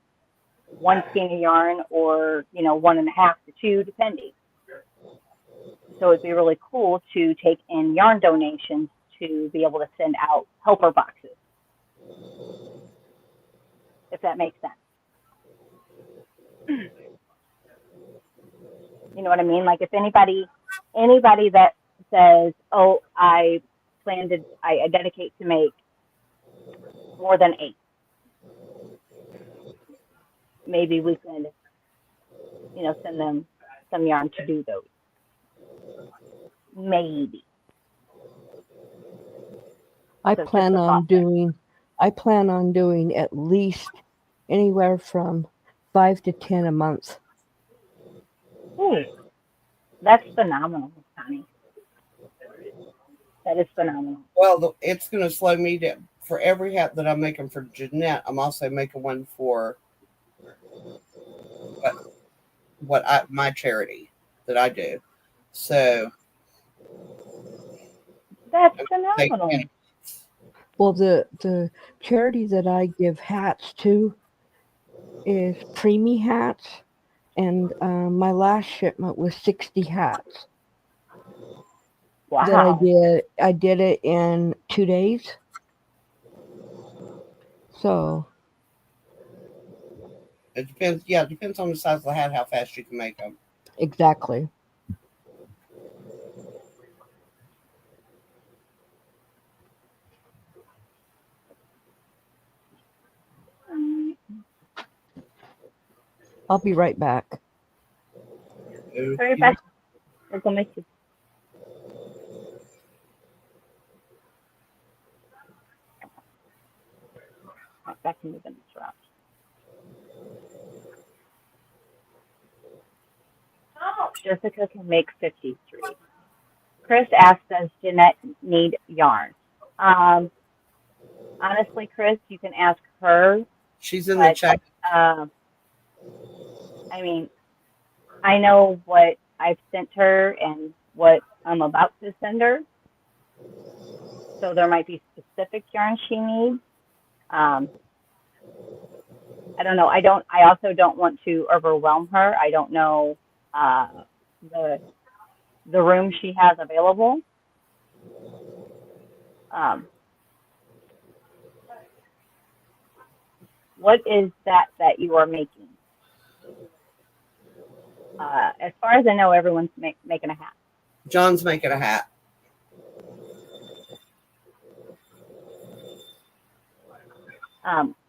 1 skein of yarn or 1.5 to 2, depending. So it'd be really cool to take in yarn donations to be able to send out helper boxes, if that makes sense. You know what I mean? Like if anybody that says, "Oh, I dedicate to make more than 8," maybe we can, send them some yarn to do those. Maybe. I So just plan a on thought there. doing at least anywhere from 5 to 10 a month. Ooh, that's phenomenal, Connie. That is phenomenal. Well, it's going to slow me down. For every hat that I'm making for Jeanette, I'm also making one for my charity that I do. So That's I'm phenomenal. taking, Well, the charity that I give hats to is Preemie Hats, and my last shipment was 60 hats that I Wow. did. I did it in 2 days. So it depends. Yeah, it depends on the size of the hat, how fast you can make them. exactly. I'll be right back. Sorry, Beth. We're going to miss you. Back into the next round. Jessica can make 53. Chris asked, does Jeanette need yarn? Honestly, Chris, you can ask her, She's in the but chat. I mean, I know what I've sent her and what I'm about to send her. So there might be specific yarn she needs. I don't know. I also don't want to overwhelm her. I don't know the room she has available. What is that you are making? As far as I know, everyone's making a hat. John's making a hat.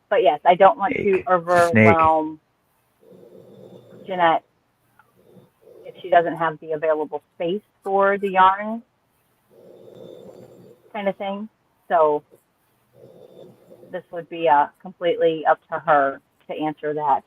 But yes, I don't want to overwhelm Jeanette if she doesn't have the available space for the yarn kind of thing. So this would be completely up to her to answer that.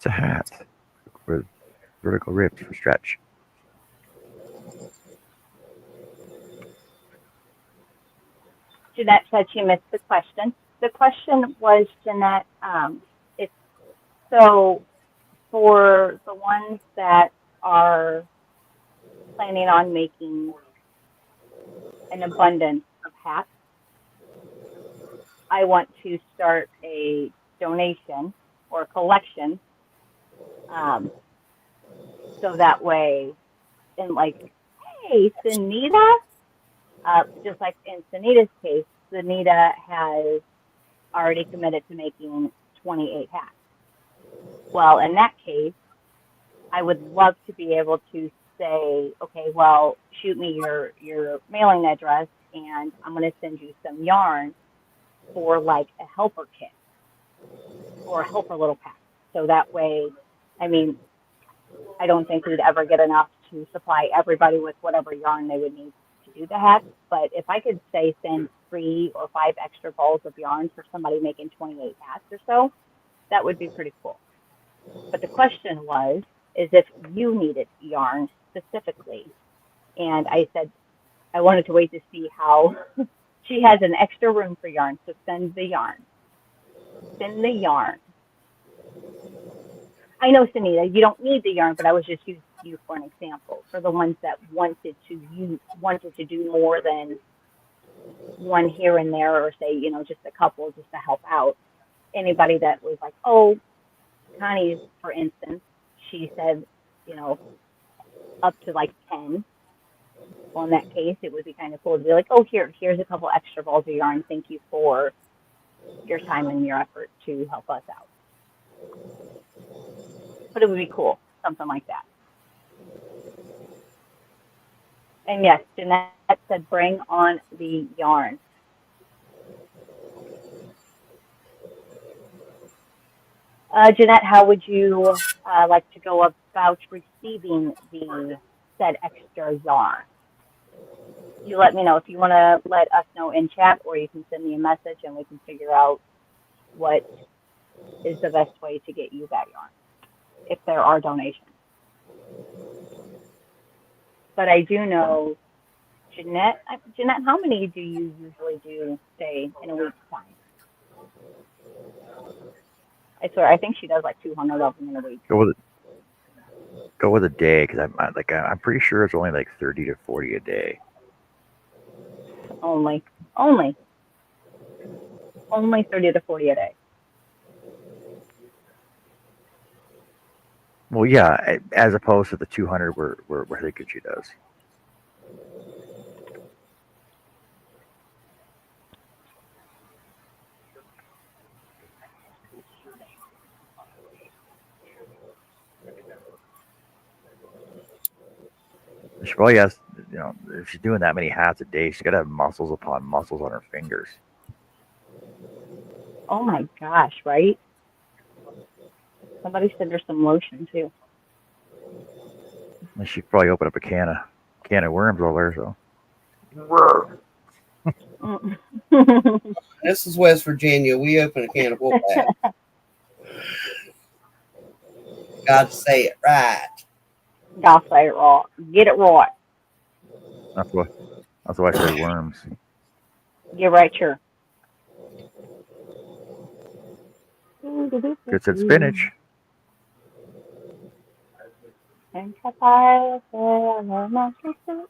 It's a hat with vertical ribs for stretch. Jeanette said she missed the question. The question was, Jeanette, it's so for the ones that are planning on making an abundance of hats, I want to start a donation or a collection, um, so that way, and like, hey, Sunita, just like in Sunita's case, Sunita has already committed to making 28 hats. Well, in that case, I would love to be able to say, okay, well, shoot me your mailing address, and I'm going to send you some yarn for like a helper kit or a helper little pack. So that way, I mean, I don't think we'd ever get enough to supply everybody with whatever yarn they would need to do the hats. But if I could say send 3 or 5 extra balls of yarn for somebody making 28 hats or so, that would be pretty cool. But the question was, is if you needed yarn specifically. And I said, I wanted to wait to see how she has an extra room for yarn. So send the yarn. Send the yarn. I know, Sunita, you don't need the yarn, but I was just using you for an example for the ones that wanted to do more than one here and there, or say, just a couple just to help out. Anybody that was like, oh, Connie, for instance, she said, up to like 10. Well, in that case, it would be kind of cool to be like, oh, here's a couple extra balls of yarn. Thank you for your time and your effort to help us out. But it would be cool, something like that. And yes, Jeanette said, bring on the yarn. Jeanette, how would you like to go about receiving the said extra yarn? You let me know if you want to let us know in chat, or you can send me a message and we can figure out what is the best way to get you that yarn, if there are donations. But I do know, Jeanette, how many do you usually do, say, in a week's time? I swear, I think she does like 200 of them in a week. Go with a day, because I'm pretty sure it's only like 30 to 40 a day. Only 30 to 40 a day. Well, yeah, as opposed to the 200 where Higuchi does. She probably has, if she's doing that many hats a day, she's got to have muscles upon muscles on her fingers. Oh my gosh, right? Somebody send her some lotion too. And she'd probably open up a can of worms over there. So. This is West Virginia. We open a can of bullbat. Got to say it right. Gotta say it right. Get it right. That's why I said worms. Get right, sure. Good said spinach. And papaya, monster soup.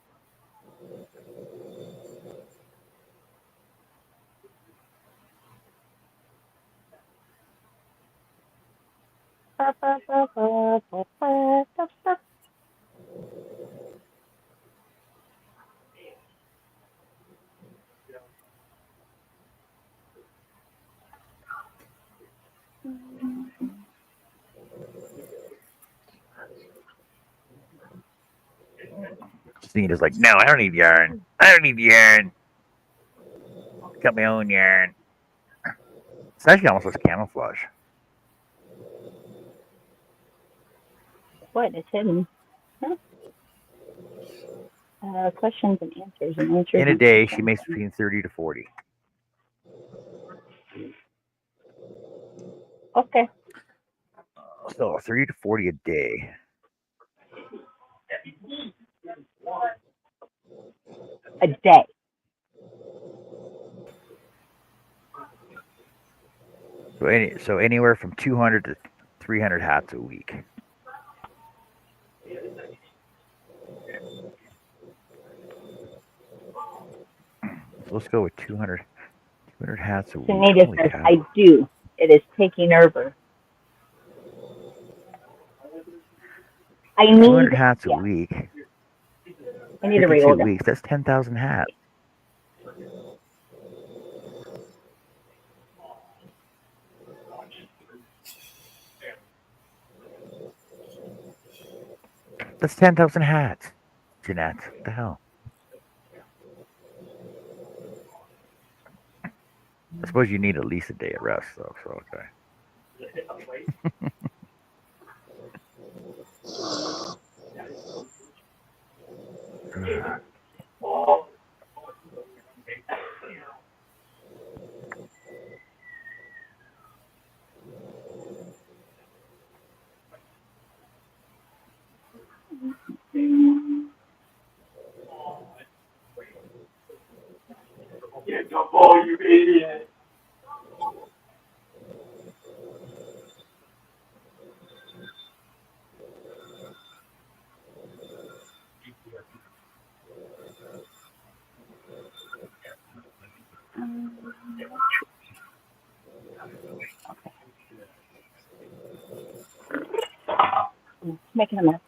Christina's like, no, I don't need yarn. I don't need yarn. Got my own yarn. It's actually almost looks camouflage. What? It's hidden. Huh? Questions and answers. In a day, she makes between 30 to 40. Okay. So 30 to 40 a day. A day. So anywhere from 200 to 300 hats a week. So let's go with 200 hats a week. Sunita Holy says, cow. I do. It is taking over. I 200 need, hats a yeah, week. I need to 52 reload it. weeks. That's 10,000 hats. That's 10,000 hats. Jeanette, what the hell? I suppose you need at least a day of rest, though. So okay. You idiot. Making a mess.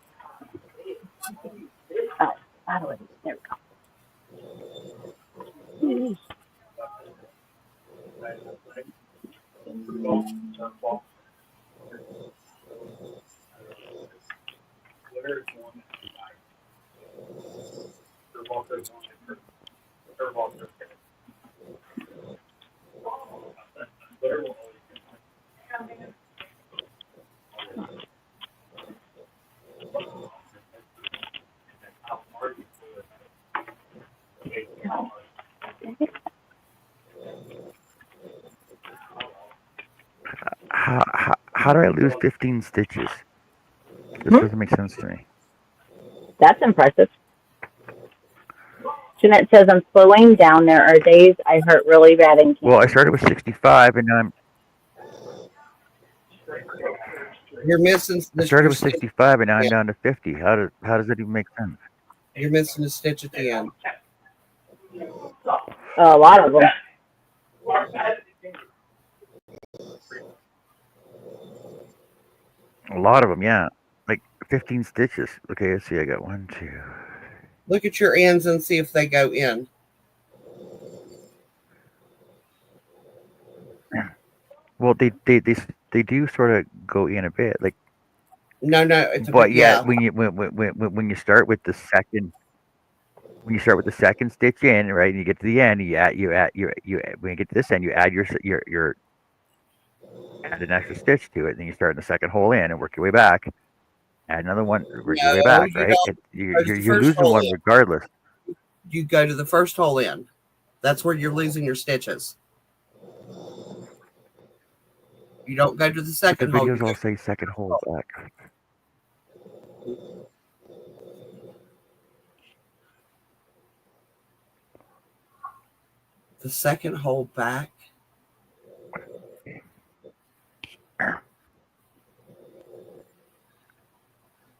Oh, out of it. There we go. How do I lose 15 stitches? This doesn't make sense to me. That's impressive. Jeanette says, I'm slowing down. There are days I hurt really bad and can't. Well, I started with 65, and now I'm. You're missing. I started with 65, and now I'm down to 50. How does that even make sense? You're missing a stitch at the end. A lot of them. A lot of them, yeah. Like 15 stitches. Okay, let's see. I got 1, 2. Look at your ends and see if they go in. Well, they do sort of go in a bit, like. No, it's a But bit, yeah, yeah. when you start with the second. When you start with the second stitch in, right, and you get to the end, you add when you get to this end, you add your add an extra stitch to it, then you start in the second hole in and work your way back. Add another one, work your way back, you right? don't. You're losing one regardless. You go to the first hole in. That's where you're losing your stitches. You don't go to the But the second hole. videos all say second hole back. The second hole back.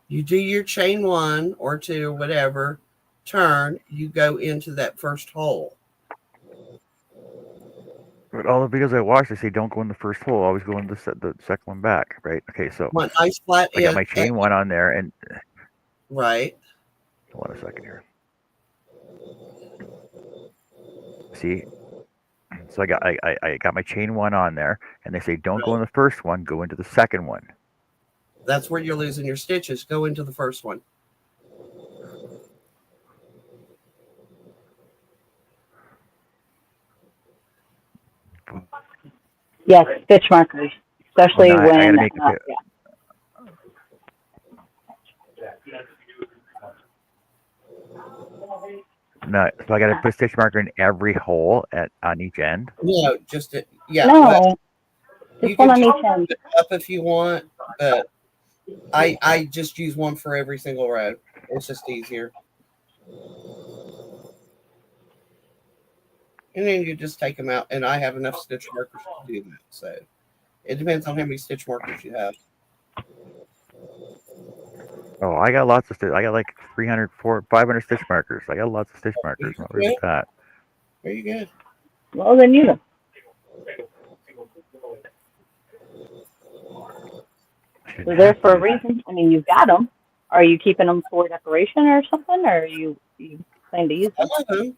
You do your chain 1 or 2, whatever, turn, you go into that first hole. But all the videos I watch, they say don't go in the first hole, always go in the second one back, right? Okay, so One nice flat I got my chain 1 on there, and right. hold on a second here. See, so I got my chain 1 on there, and they say don't go in the first one, go into the second one. That's where you're losing your stitches. Go into the first one. Yes, stitch markers, especially I when. gotta make it. No, so I got to put a stitch marker in every hole on each end. No, just yeah. No, well, just one on each end. Up if you want. but I just use one for every single row. It's just easier. And then you just take them out, and I have enough stitch markers to do that. So it depends on how many stitch markers you have. Oh, I got lots of I got like 300, 500 stitch markers. I got lots of stitch markers. Not worried about that. Very good. Well, then use them. They're there for a reason. I mean, you've got them. Are you keeping them for decoration or something, or are you plan to use them? Some of them.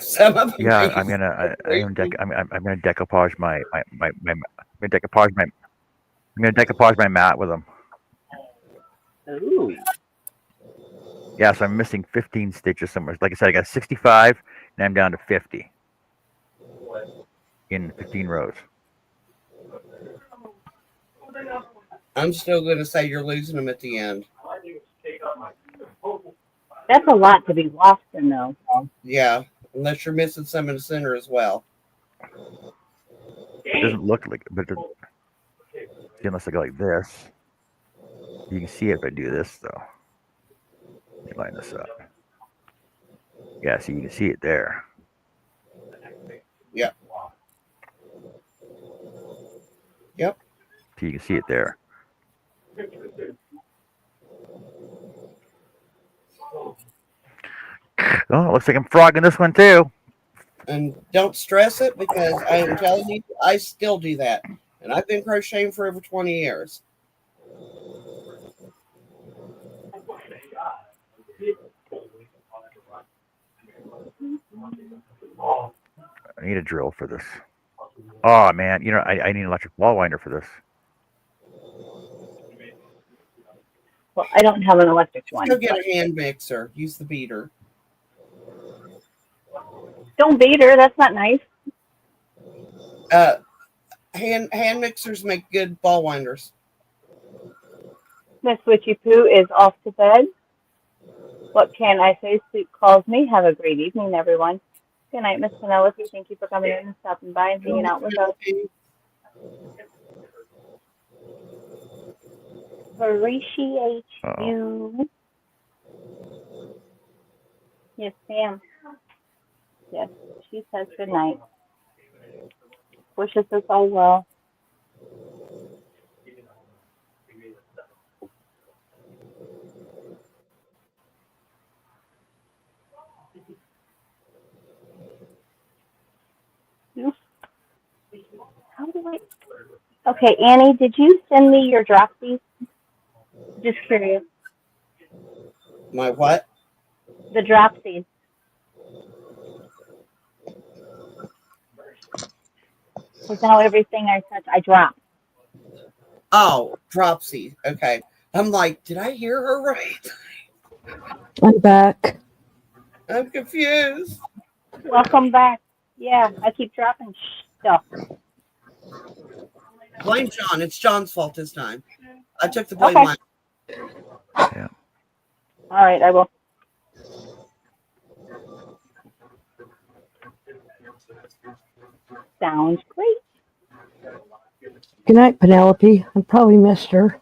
Some of them. Yeah, I'm gonna I'm gonna decoupage I'm gonna decoupage my mat with them. Ooh. Yeah, so I'm missing 15 stitches somewhere. Like I said, I got 65, and I'm down to 50 in 15 rows. I'm still going to say you're losing them at the end. That's a lot to be lost in, though. Yeah, unless you're missing some in the center as well. It doesn't look like, but unless I go like this, you can see it if I do this though. Let me line this up. Yeah, so you can see it there. Yep. Yep. So you can see it there. Oh, it looks like I'm frogging this one too. And don't stress it, because I am telling you, I still do that. And I've been crocheting for over 20 years. I need a drill for this. Oh man, you know I need an electric ball winder for this. Well, I don't have an electric one. Go get a hand mixer. Use the beater. Don't beat her. That's not nice. Hand mixers make good ball winders. Miss Witchy Poo is off to bed. What can I say? Sleep calls me. Have a great evening, everyone. Good night, Miss Penelope. Thank you for coming in and stopping by and hanging out with us. Appreciate you. Yes, ma'am. Yes, she says good night. Wishes us all well. How do I? Okay, Annie, did you send me your dropsies? Just curious. My what? The dropsies. Because now everything I touch, I drop. Oh, dropsy. Okay. I'm like, did I hear her right? I'm back. I'm confused. Welcome back. Yeah, I keep dropping stuff. Blame John. It's John's fault this time. I took the blame. Okay. Yeah. All right, I will. Sounds great. Good night, Penelope. I probably missed her.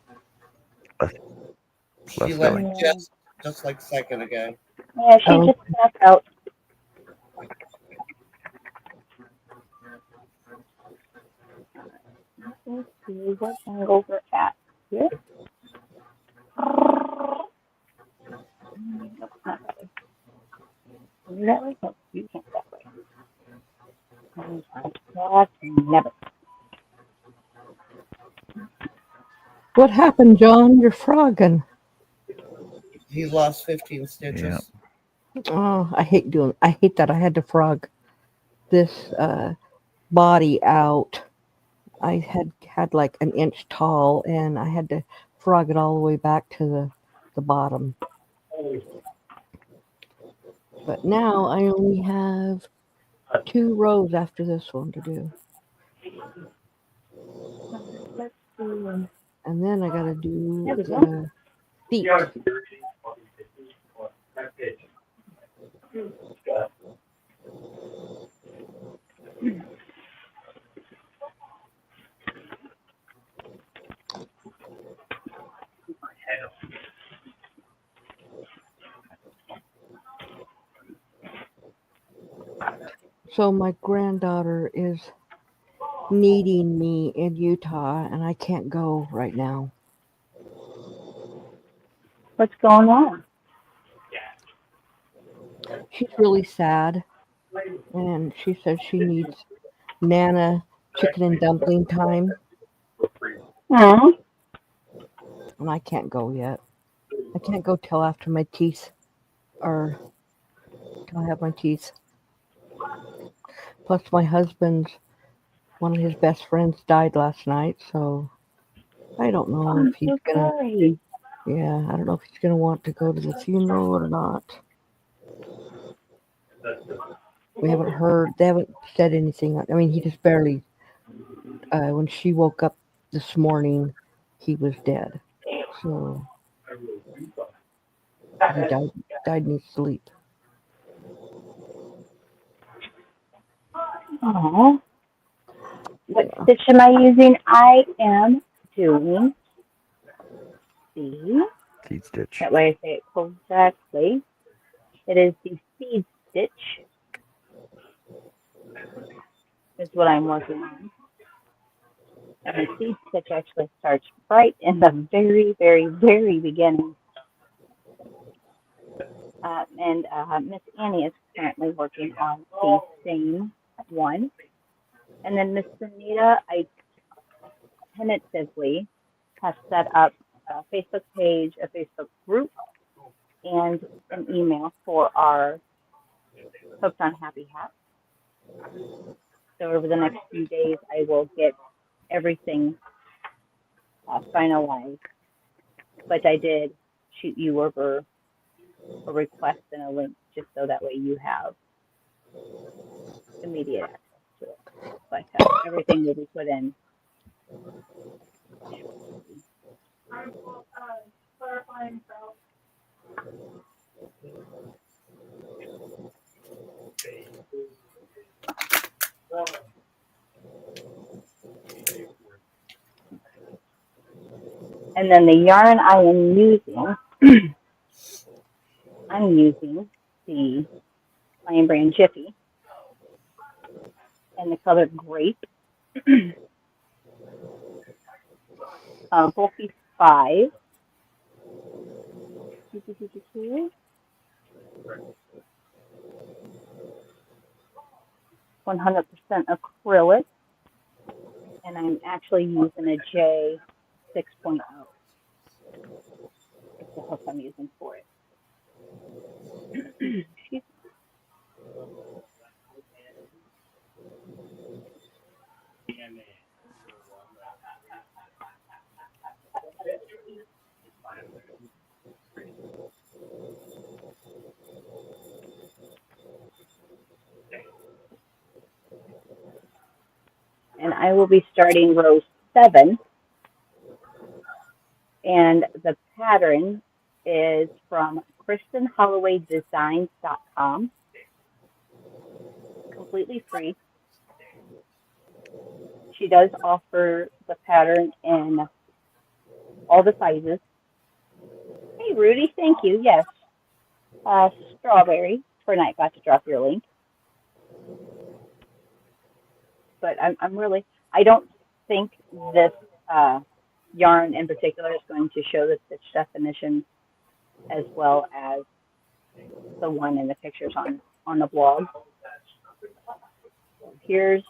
She left me just like a second ago. Yeah, she just stepped out. Let's see what angle we're at here. Nope, not that way. Is that way? No, you can't that way. That's never. What happened, John? You're frogging. He lost 15 stitches. Yeah. Oh, I hate that I had to frog this body out. I had like an inch tall, and I had to frog it all the way back to the bottom. But now I only have 2 rows after this one to do. And then I got to do the feet. So my granddaughter is needing me in Utah, and I can't go right now. What's going on? She's really sad, and she says she needs Nana chicken and dumpling time, Hmm. and I can't go yet. I can't go till after my teeth are, till I have my teeth. Plus, my husband's, one of his best friends died last night, so I don't know if I'm he's so gonna, sorry. yeah, I don't know if he's gonna want to go to the funeral or not. We haven't heard, they haven't said anything. I mean, he just barely, when she woke up this morning, he was dead. So he died in his sleep. Oh, what Yeah. stitch am I using? I am doing the, Seed stitch. that way I say it correctly. It is the seed stitch, is what I'm working on. And the seed stitch actually starts right in the very, very, very beginning. And Miss Annie is currently working on the same one. And then Miss Anita, I tentatively have set up a Facebook page, a Facebook group, and an email for our Hooked on Happy Hat. So over the next few days, I will get everything finalized. But I did shoot you over a request and a link just so that way you have immediate access to it. But everything will be put in shortly. And then the yarn I am using, I'm using the Lion Brand Jiffy in the color grape, bulky 5, 100% acrylic, and I'm actually using a J 6.0. It's the hook I'm using for it. Excuse And I will be starting row 7, and the pattern is from KristenHollowayDesigns.com, completely free. She does offer the pattern in all the sizes. Hey, Rudy, thank you. Yes, strawberry. Fortnite got to drop your link, but I'm really, I don't think this yarn in particular is going to show the stitch definition as well as the one in the pictures on the blog. Here's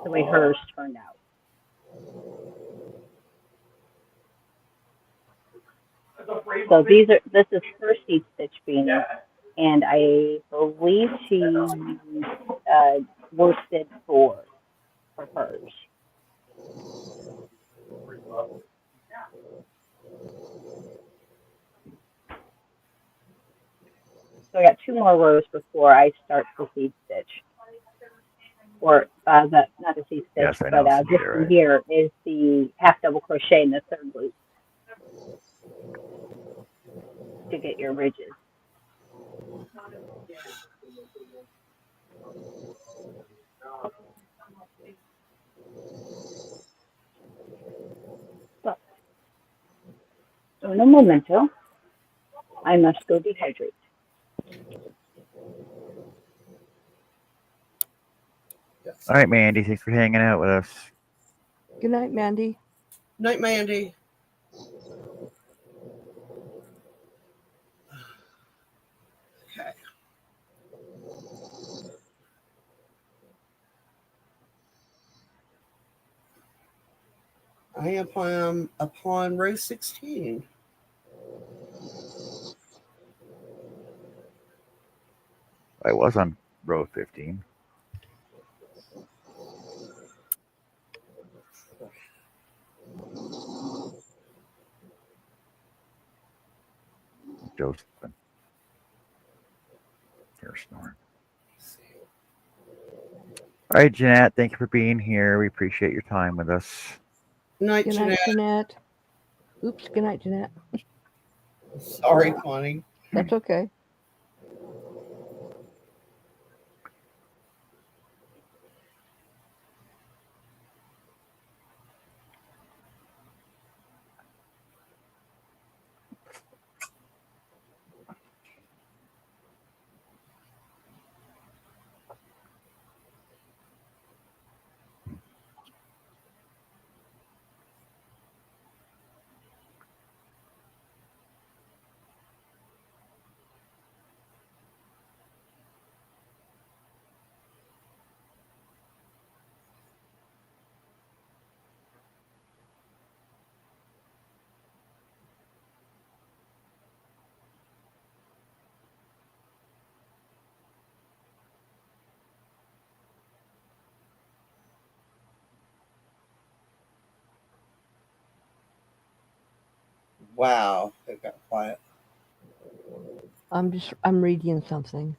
the way hers turned out. So this is her seed stitch beanie, and I believe she worsted for hers. So I got 2 more rows before I start the seed stitch, or not the seed stitch, Yes, I know. but this one here is the half double crochet in the 3rd loop to get your ridges. But un momento, I must go dehydrate. Yes. All right, Mandy. Thanks for hanging out with us. Good night, Mandy. Night, Mandy. Okay. I am upon row 16. I was on row 15. Joe's sleeping. You're snoring. All right, Jeanette. Thank you for being here. We appreciate your time with us. Night, Good Jeanette. night, Jeanette. Oops, good night, Jeanette. Sorry, Connie. That's okay. Wow, it got quiet. I'm reading something.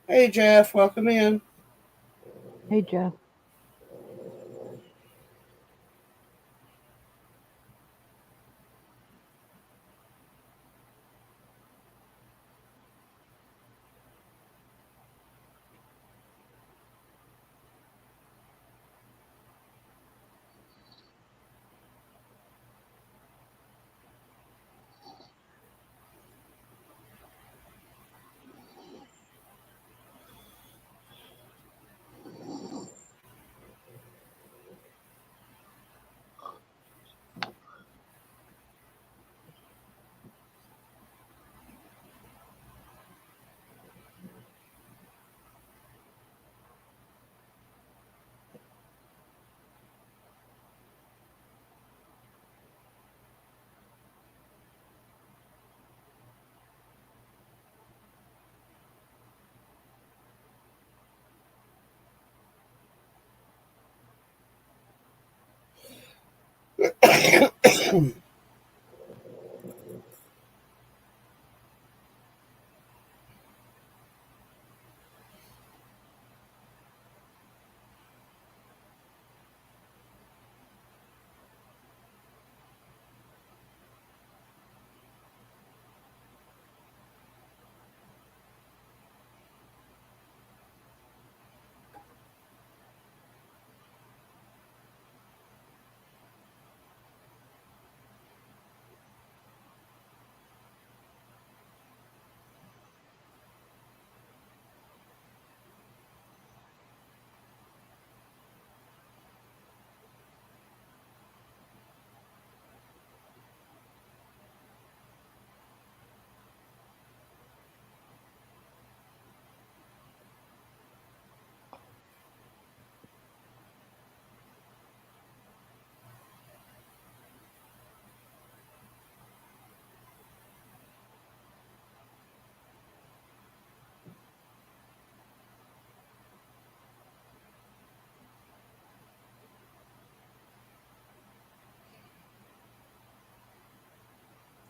Hey, Jeff, welcome in. Hey, Jeff.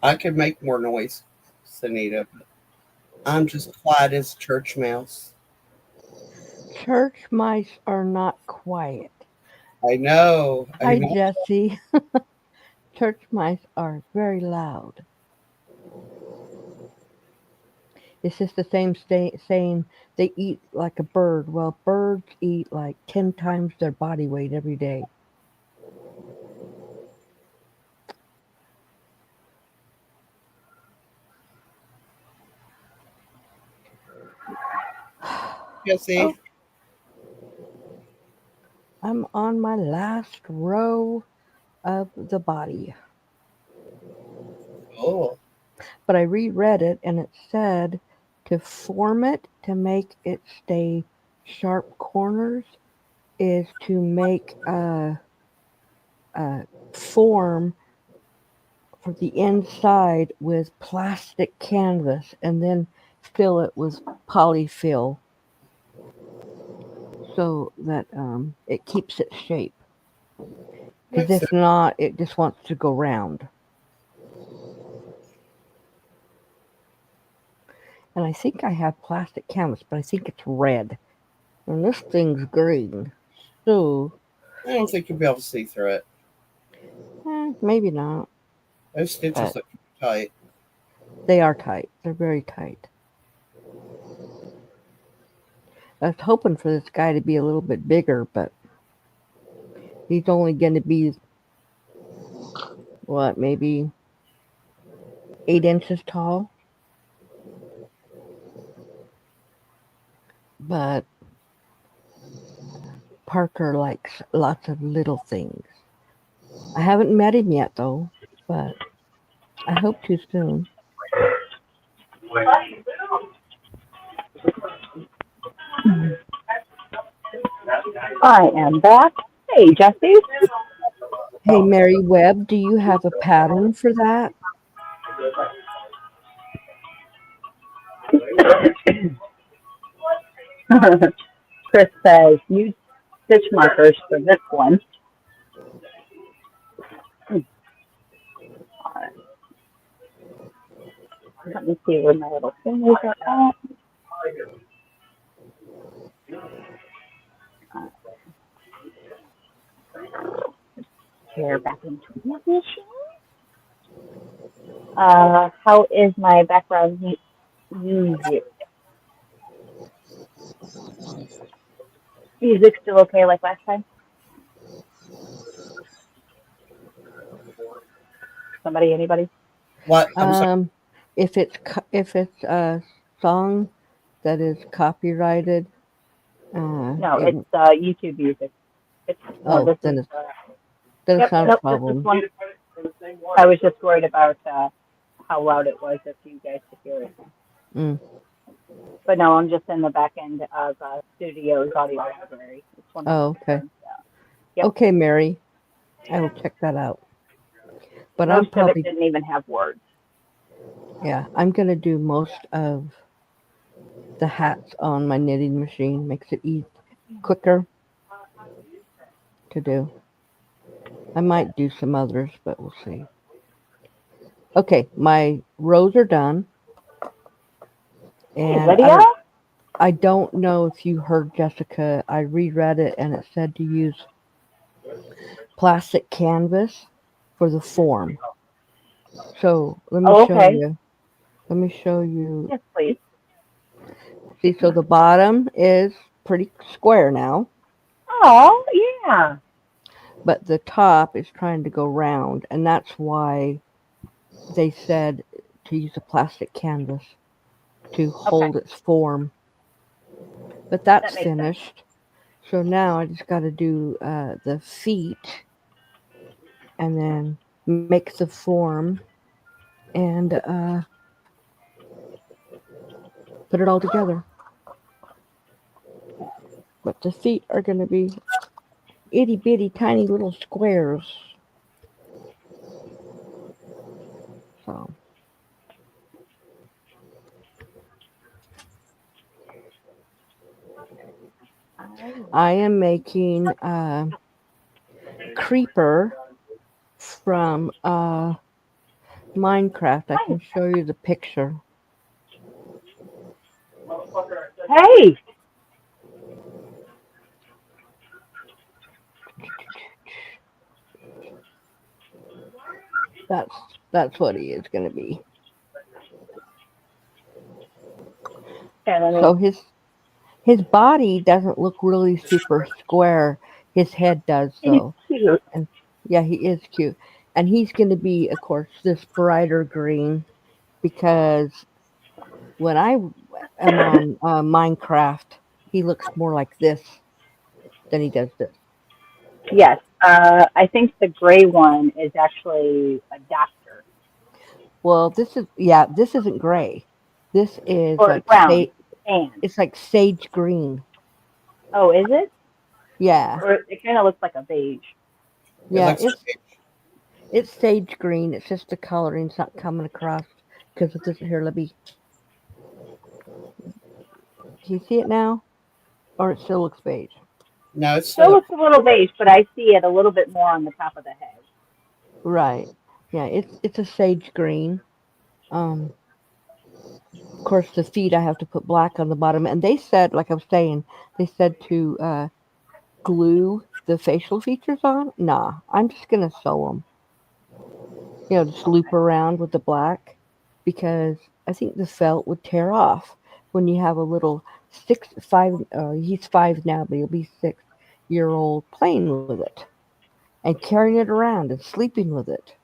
I could make more noise, Sanita. I'm just quiet as a church mouse. Church mice are not quiet. I know. I Hi, know. Jessie. Church mice are very loud. It's just the same saying they eat like a bird. Well, birds eat like 10 times their body weight every day. Jesse. Oh, I'm on my last row of the body. Oh, But I reread it and it said to form it to make it stay sharp corners is to make a form for the inside with plastic canvas and then fill it with polyfill so that it keeps its shape. Because makes sense. if not, it just wants to go round. And I think I have plastic canvas, but I think it's red. And this thing's green. So, I don't think you'll be able to see through it. maybe not. Those stitches But look tight. they are tight. They're very tight. I was hoping for this guy to be a little bit bigger, but he's only going to be, what, maybe 8 inches tall. But Parker likes lots of little things. I haven't met him yet, though, but I hope to soon. I am back. Hey, Jesse. Hey, Mary Webb, do you have a pattern for that? Chris says, use stitch markers for this one. Let me see where my little fingers are at. Here, back into position. How is my background music? Music still okay like last time? Somebody, anybody? What? I'm sorry. If it's a song that is copyrighted, No, it, it's YouTube music. It's no, oh, this is then it's yep, not a nope, this is problem. one. I was just worried about how loud it was if you guys could hear it. Mm. But no, I'm just in the back end of Studio's audio library. It's one of Oh, the okay. Yep. Okay, Mary, I will check that out. But Most of it didn't even have words. I'm gonna do most of the hats on my knitting machine. Makes it quicker to do. I might do some others, but we'll see. Okay, my rows are done, Hey, and Lydia. I don't know if you heard Jessica. I reread it, and it said to use plastic canvas for the form. So let me show Okay. you. Let me show you. Yes, please. See, so the bottom is pretty square now, Oh, yeah. but the top is trying to go round, and that's why they said to use a plastic canvas to hold its form. But that's That makes sense. finished. So now I just got to do the feet and then make the form and put it all together. But the feet are going to be itty bitty tiny little squares. So I am making Creeper from Minecraft. I can show you the picture. Hey, That's what he is going to be. okay, let So me. his body doesn't look really super square. His head does He's though. cute. And yeah, he is cute. And he's going to be, of course, this brighter green because when I am on Minecraft, he looks more like this than he does this. Yes, I think the gray one is actually a doctor Well, this isn't gray. This is or like brown. And it's like sage green. oh, is it? Yeah, Or it kind of looks like a beige. It yeah, looks like it's sage green. It's just the coloring's not coming across because of this. Here, let me. Can you see it now, or it still looks beige? no, it's Still still looks a little beige, but I see it a little bit more on the top of the head. Right. Yeah, it's a sage green. Of course, the feet I have to put black on the bottom, and they said, like I was saying, they said to glue the facial features on. Nah, I'm just gonna sew them. Just loop around with the black because I think the felt would tear off when you have a little 5. He's 5 now, but he'll be 6-year old playing with it and carrying it around and sleeping with it.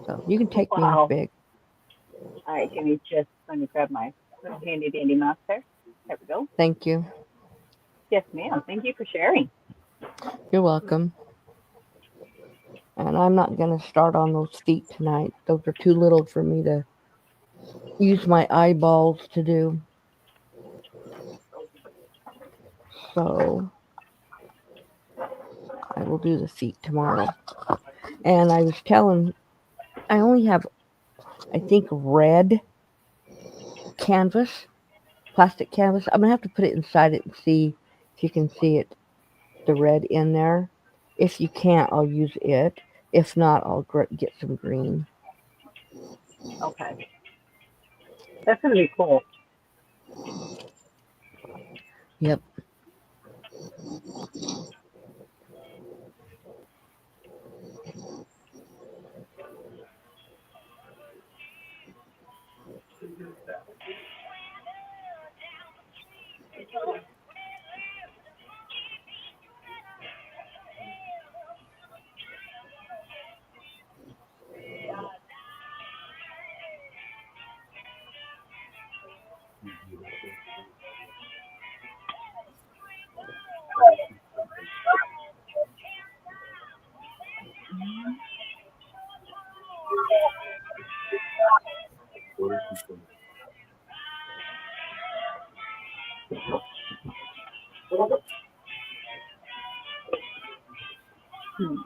So you can take me off Wow. big. All right, give me just let me grab my little handy dandy mouse there. There we go. Thank you. Yes, ma'am. Thank you for sharing. You're welcome. And I'm not going to start on those feet tonight. Those are too little for me to use my eyeballs to do. So I will do the feet tomorrow. And I was telling, I only have, I think, red canvas, plastic canvas. I'm going to have to put it inside it and see if you can see it, the red in there. If you can't, I'll use it. If not, I'll get some green. Okay, that's gonna be cool. Yep. Hmm.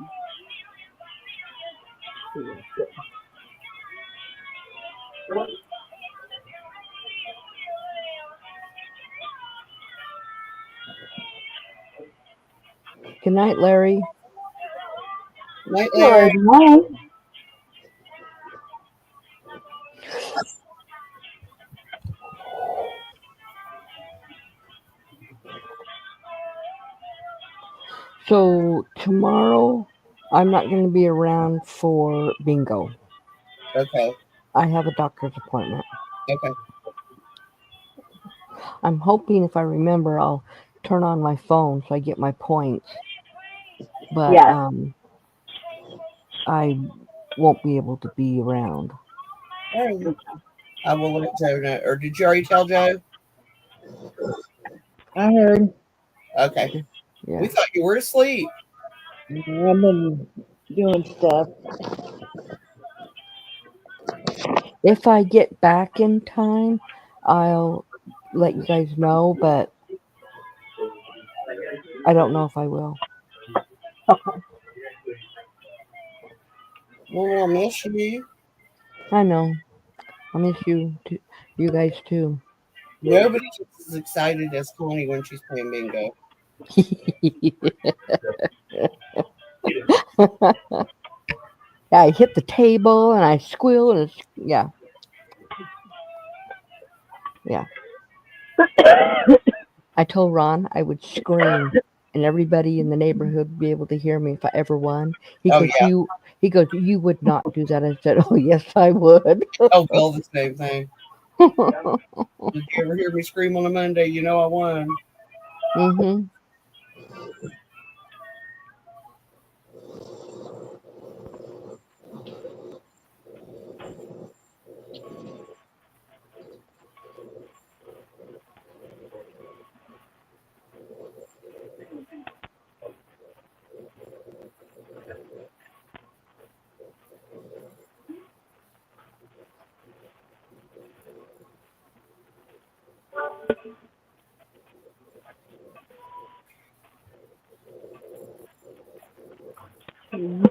Good night, Larry. Night, Larry. Good night. So tomorrow, I'm not going to be around for bingo. Okay. I have a doctor's appointment. Okay. I'm hoping if I remember, I'll turn on my phone so I get my points. But Yes. I won't be able to be around. All right. I will let Joe know. Or did you already tell Joe? I heard. Okay. Yeah. We thought you were asleep. I've been doing stuff. If I get back in time, I'll let you guys know, but I don't know if I will. Okay. Well, we'll miss you. I know. I miss you guys too. Nobody gets as excited as Connie when she's playing bingo. I hit the table and I squeal and yeah. I told Ron I would scream and everybody in the neighborhood would be able to hear me if I ever won. He Oh goes, yeah. you would not do that. I said, oh yes, I would. Oh, Bill, the same thing. Did you ever hear me scream on a Monday? You know I won. hmm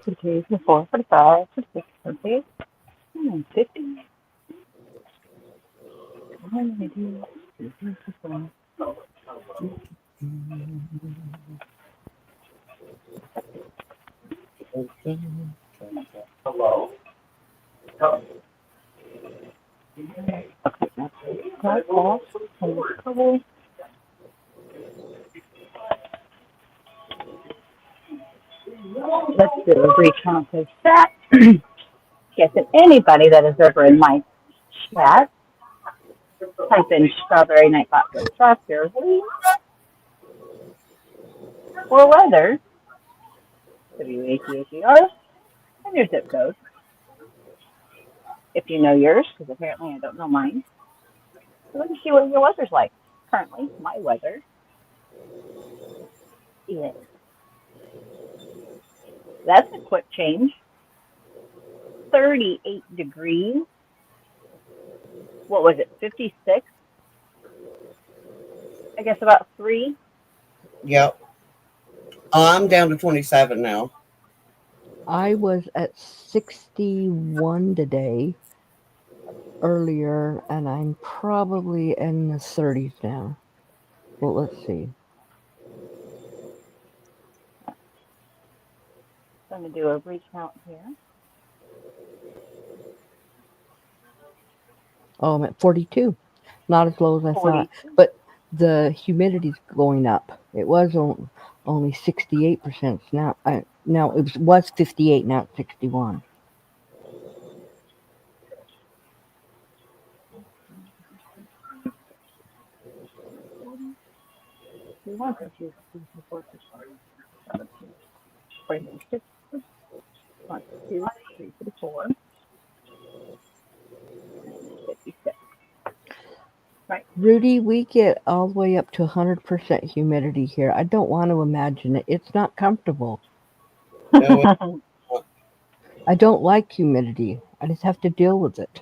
Two, 3, 4, 45, 46, 48, 50. Hello? Cut off. Cover. Let's do a recount of that. Yes, and anybody that is ever in my chat, type in strawberry night bot with strawberry or weather, WATHER, and your zip code. If you know yours, because apparently I don't know mine. So let me see what your weather's like. Currently, my weather is, that's a quick change, 38 degrees. What was it, 56? I guess about 3. Yep. I'm down to 27 now. I was at 61 today earlier, and I'm probably in the 30s now. Well, let's see. I'm going to do a recount here. Oh, I'm at 42. Not as low as I thought, 42. but the humidity's going up. It was only 68% now. Now it was 58. Now it's 61. One, two, 3, 4, 5, 46, 1, 2, 3, 4, 56. Right. Rudy, we get all the way up to 100% humidity here. I don't want to imagine it. It's not comfortable. No, I don't like humidity. I just have to deal with it.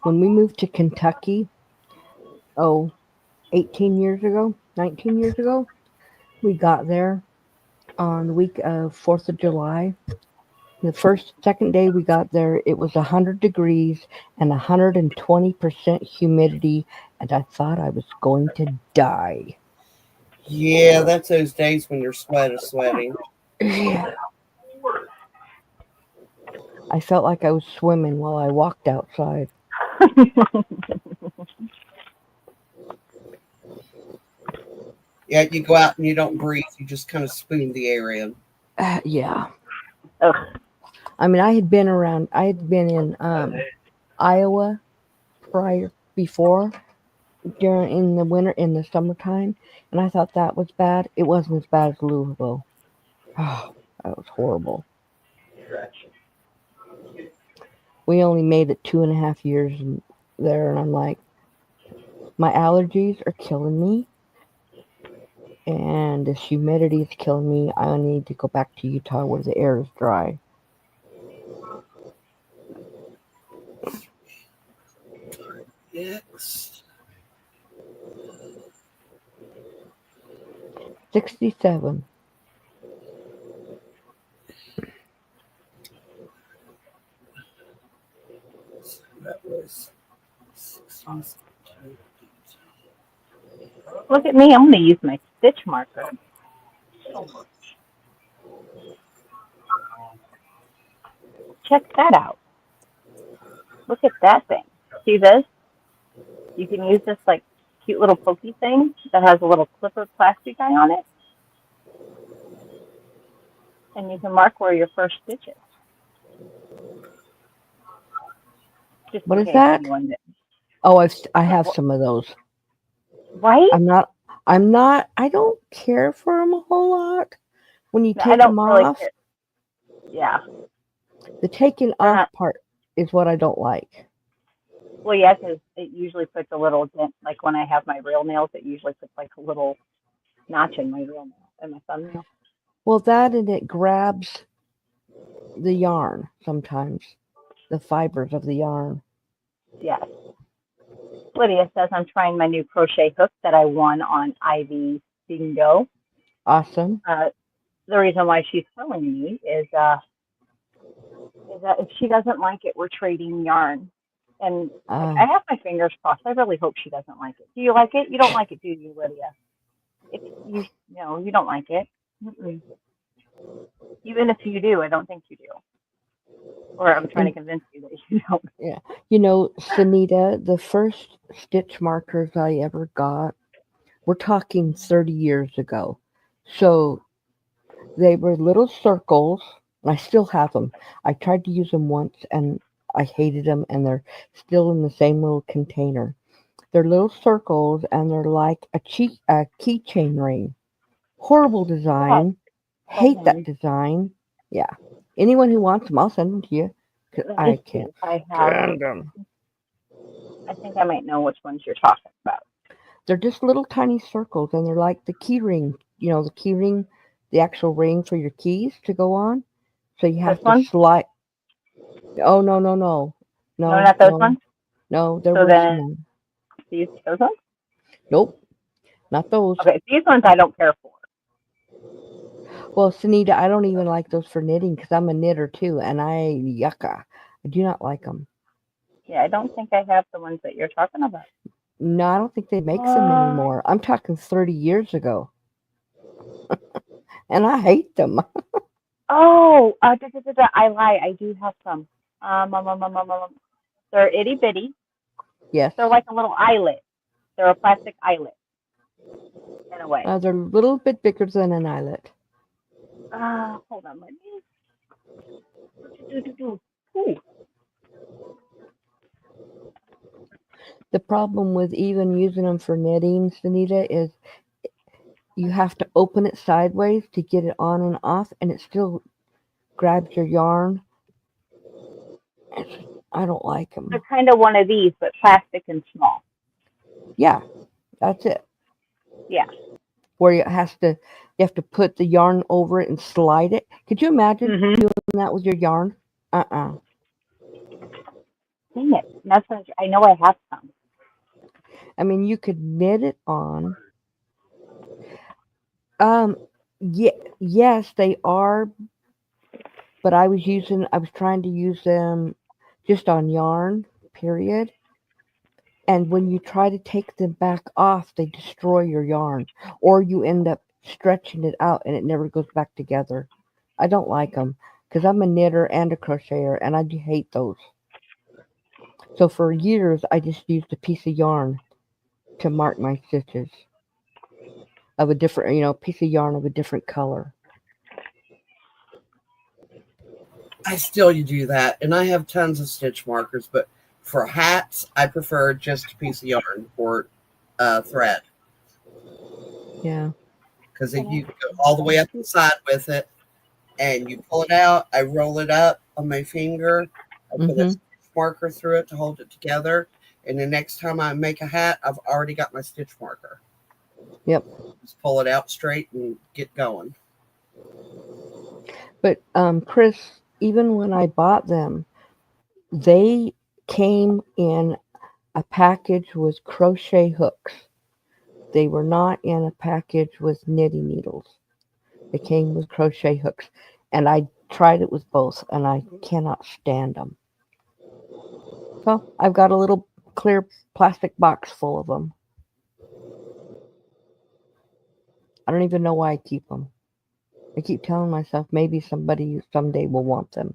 When we moved to Kentucky, oh, 18 years ago, 19 years ago, we got there on the week of 4th of July. The second day we got there, it was 100 degrees and 120% humidity, and I thought I was going to die. yeah, that's those days when your sweat is sweating. Yeah. I felt like I was swimming while I walked outside. Yeah, you go out and you don't breathe. You just kind of spoon the air in. Yeah. Ugh. I mean, I had been in Iowa before in the winter, in the summertime, and I thought that was bad. It wasn't as bad as Louisville. Oh, that was horrible. We only made it 2.5 years there, and I'm like, my allergies are killing me, and this humidity is killing me. I need to go back to Utah where the air is dry. Yes. 67. That was Look at me. I'm going to use my stitch marker. check that out. Look at that thing. See this? You can use this like cute little pokey thing that has a little clipper plastic guy on it. And you can mark where your first stitch is. Just What in is case that? anyone did. Oh, I have some of those. Right? I don't care for them a whole lot. When you No, I take don't them really off, care. Yeah. the taking They're off not, part is what I don't like. well, yeah, because it usually puts a little dent. Like when I have my real nails, it usually puts like a little notch in my real nail and my thumbnail. Well, that and it grabs the yarn sometimes, the fibers of the yarn. Yes. Lydia says I'm trying my new crochet hook that I won on Ivy Bingo. Awesome. The reason why she's telling me is that if she doesn't like it, we're trading yarn. And I have my fingers crossed. I really hope she doesn't like it. Do you like it? You don't like it, do you, Lydia? If you no, you don't like it. Mm-mm. Even if you do, I don't think you do. Or I'm trying to convince you that you don't. Yeah. You know, Sunita, the first stitch markers I ever got, we're talking 30 years ago. So they were little circles, and I still have them. I tried to use them once and I hated them, and they're still in the same little container. They're little circles, and they're like a keychain ring. Horrible design. Hate that design. Yeah. Anyone who wants them, I'll send them to you. 'Cause Let I me see can't if I have. stand them. I think I might know which ones you're talking about. They're just little tiny circles, and they're like the key ring. You know, the key ring, the actual ring for your keys to go on. So you have This to one? slide. Oh no, No, not those ones. no! There So was then one. those ones. Nope, not those. Okay, these ones I don't care for. Well, Sunita, I don't even like those for knitting because I'm a knitter too, and yucca, I do not like them. Yeah, I don't think I have the ones that you're talking about. No, I don't think they make them anymore. I'm talking 30 years ago, and I hate them. Oh, I lie. I do have some. They're itty bitty. Yes, They're like a little eyelet. They're a plastic eyelet in a way. they're a little bit bigger than an eyelet. Hold on, let me. Ooh. The problem with even using them for knitting, Sunita, is you have to open it sideways to get it on and off, and it still grabs your yarn. I don't like them. They're kind of one of these, but plastic and small. Yeah, that's it. Yeah. Where you have to put the yarn over it and slide it. Could you imagine doing that with your yarn? Dang it. That's what I know. I have some. I mean, you could knit it on. Yes, they are, but I was trying to use them just on yarn, period. And when you try to take them back off, they destroy your yarn, or you end up stretching it out and it never goes back together. I don't like them because I'm a knitter and a crocheter, and I do hate those. So for years, I just used a piece of yarn to mark my stitches of a different, piece of yarn of a different color. I still do that, and I have tons of stitch markers, but for hats, I prefer just a piece of yarn or thread. Yeah. Because if you go all the way up the side with it, and you pull it out, I roll it up on my finger, I put a stitch marker through it to hold it together, and the next time I make a hat, I've already got my stitch marker. Yep. Just pull it out straight and get going. But Chris, even when I bought them, they came in a package with crochet hooks. They were not in a package with knitting needles. They came with crochet hooks. And I tried it with both, and I cannot stand them. So I've got a little clear plastic box full of them. I don't even know why I keep them. I keep telling myself maybe somebody someday will want them.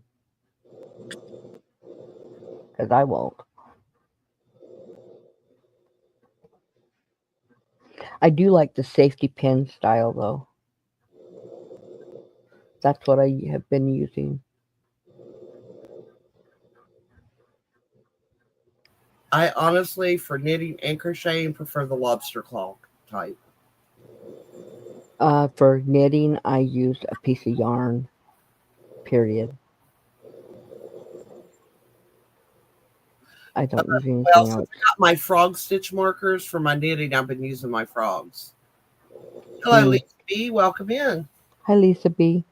because I won't. I do like the safety pin style though. That's what I have been using. I honestly, for knitting and crocheting, prefer the lobster claw type. For knitting, I use a piece of yarn. Period. I don't use Well, anything since else. I got my frog stitch markers for my knitting, I've been using my frogs. Hello, Lisa B. Welcome in. Hi, Lisa B.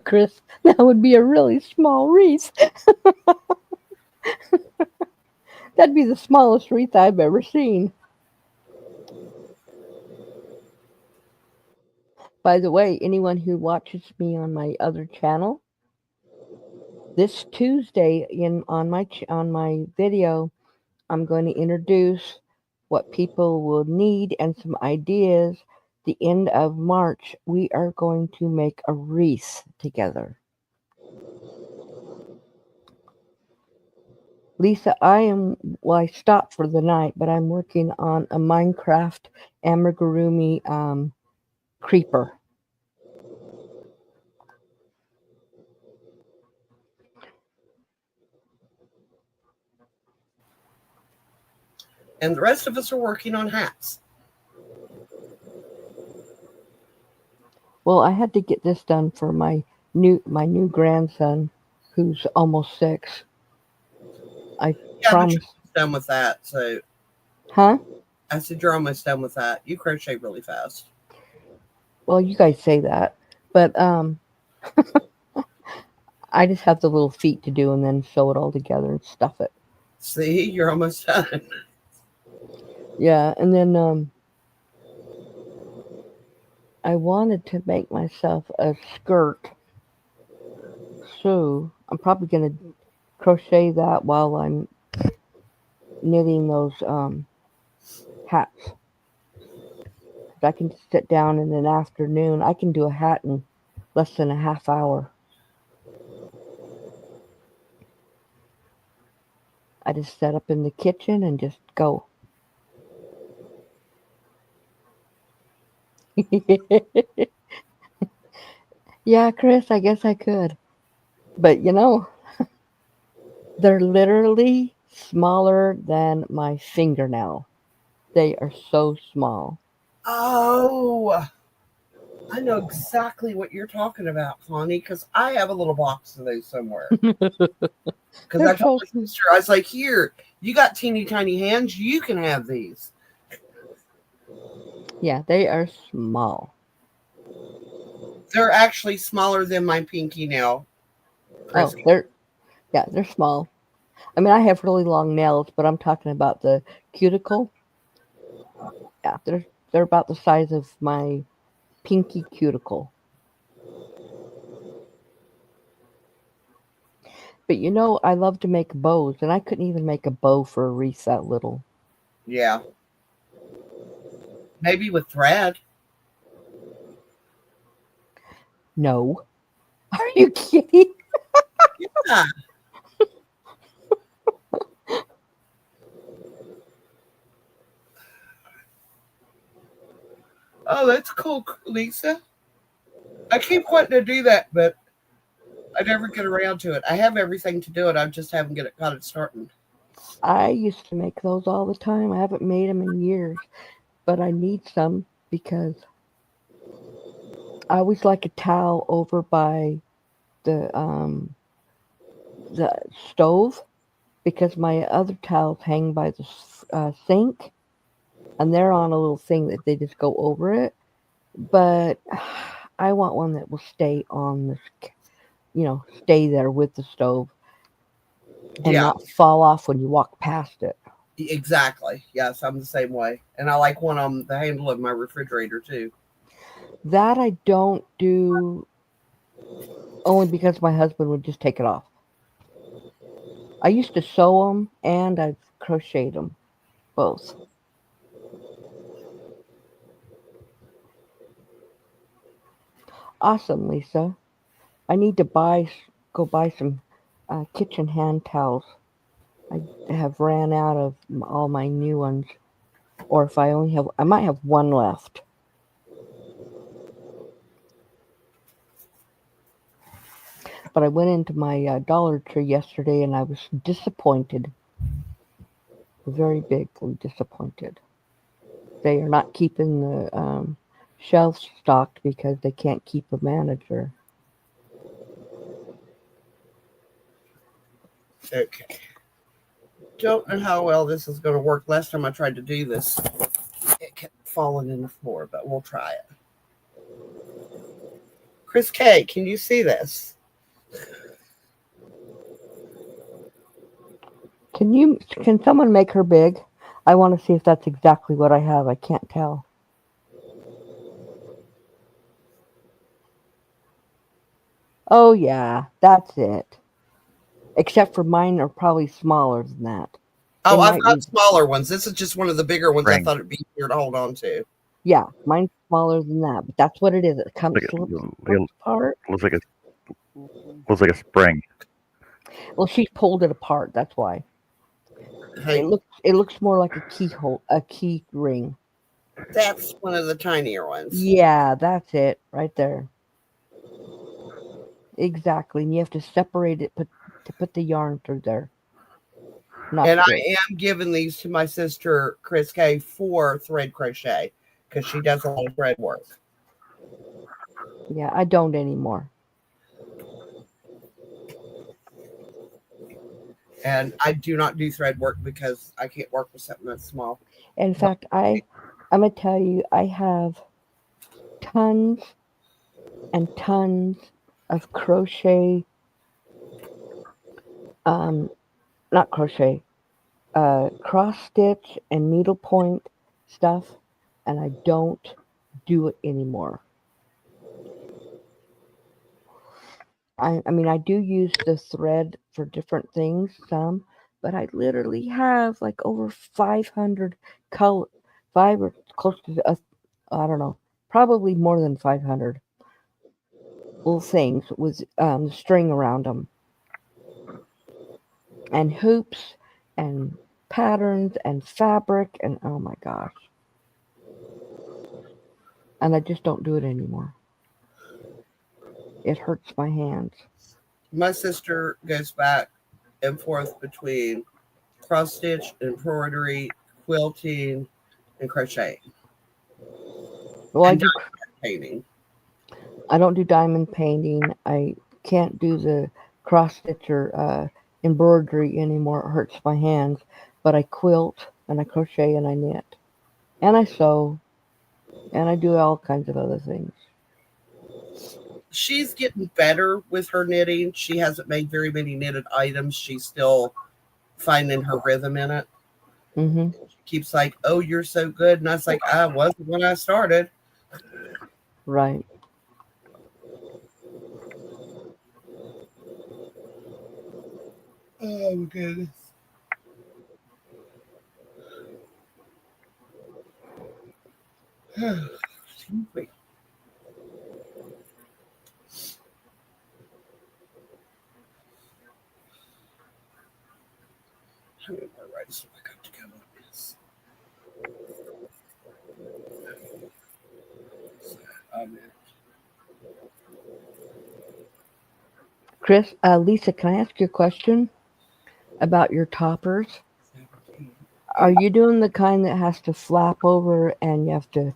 Chris, that would be a really small wreath. That'd be the smallest wreath I've ever seen. By the way, anyone who watches me on my other channel, this Tuesday on my video, I'm going to introduce what people will need and some ideas. The end of March, we are going to make a wreath together. Lisa, I stopped for the night, but I'm working on a Minecraft amigurumi creeper. And the rest of us are working on hats. Well, I had to get this done for my new grandson, who's almost 6. I Yeah, but you're promised. almost done with that. So Huh? I said you're almost done with that. You crochet really fast. Well, you guys say that, but I just have the little feet to do and then sew it all together and stuff it. See, you're almost done. Yeah, and then I wanted to make myself a skirt, so I'm probably gonna crochet that while I'm knitting those hats. 'Cause I can sit down in an afternoon. I can do a hat in less than a half hour. I just set up in the kitchen and just go. Yeah, Chris, I guess I could. But they're literally smaller than my fingernail. They are so small. Oh, I know exactly what you're talking about, Connie, because I have a little box of those somewhere. Because I They're told so my sister, I was like, here, you got teeny tiny hands, you can have these. Yeah, they are small. They're actually smaller than my pinky nail. Oh, Christy. they're small. I mean, I have really long nails, but I'm talking about the cuticle. Yeah, they're about the size of my pinky cuticle. But I love to make bows, and I couldn't even make a bow for a wreath that little. Yeah. Maybe with thread. No. Are you kidding? Yeah. Oh, that's cool, Lisa. I keep wanting to do that, but I never get around to it. I have everything to do it. I just haven't got it started. I used to make those all the time. I haven't made them in years, but I need some because I always like a towel over by the the stove because my other towels hang by the sink, and they're on a little thing that they just go over it. But I want one that will stay on stay there with the stove and Yeah, not fall off when you walk past it. exactly. Yes, I'm the same way. And I like one on the handle of my refrigerator, too. That I don't do only because my husband would just take it off. I used to sew them and I've crocheted them both. Awesome, Lisa. I need to go buy some kitchen hand towels. I have ran out of all my new ones, or if I might have one left. But I went into my Dollar Tree yesterday and I was disappointed, very bigly disappointed. They are not keeping the shelves stocked because they can't keep a manager. Okay. Don't know how well this is going to work. Last time I tried to do this, it kept falling in the floor, but we'll try it. Chris K, can you see this? Can someone make her big? I want to see if that's exactly what I have. I can't tell. Oh yeah, that's it. Except for mine are probably smaller than that. Oh, I've got smaller ones. This is just one of the bigger ones. I thought it'd be easier to hold on to. Yeah, mine's smaller than that, but that's what it is. It comes slips apart. Looks like a spring. Well, she pulled it apart. That's why. Hey, It looks more like a keyhole, a key ring. That's one of the tinier ones. Yeah, that's it right there. Exactly, and you have to separate it to put the yarn through there. And I am giving these to my sister Chris K for thread crochet because she does a lot of thread work. Yeah, I don't anymore. And I do not do thread work because I can't work with something that's small. In fact, I'm gonna tell you, I have tons and tons of crochet, not crochet, cross stitch and needlepoint stuff, and I don't do it anymore. I mean, I do use the thread for different things, some, but I literally have like over 500 color, five or close to, I don't know, probably more than 500 little things with string around them, and hoops, and patterns, and fabric, and oh my gosh. And I just don't do it anymore. It hurts my hands. My sister goes back and forth between cross stitch, embroidery, quilting, and crocheting. Well, and I do painting. I don't do diamond painting. I can't do the cross stitch or embroidery anymore. It hurts my hands. But I quilt and I crochet and I knit and I sew and I do all kinds of other things. She's getting better with her knitting. She hasn't made very many knitted items. She's still finding her rhythm in it. Mm-hmm. She keeps like, "Oh, you're so good," and I was like, "I wasn't when I started." Right. Oh my goodness. Excuse me. How many more rights have I got to go on this? Chris, Lisa, can I ask you a question about your toppers? Are you doing the kind that has to flap over and you have to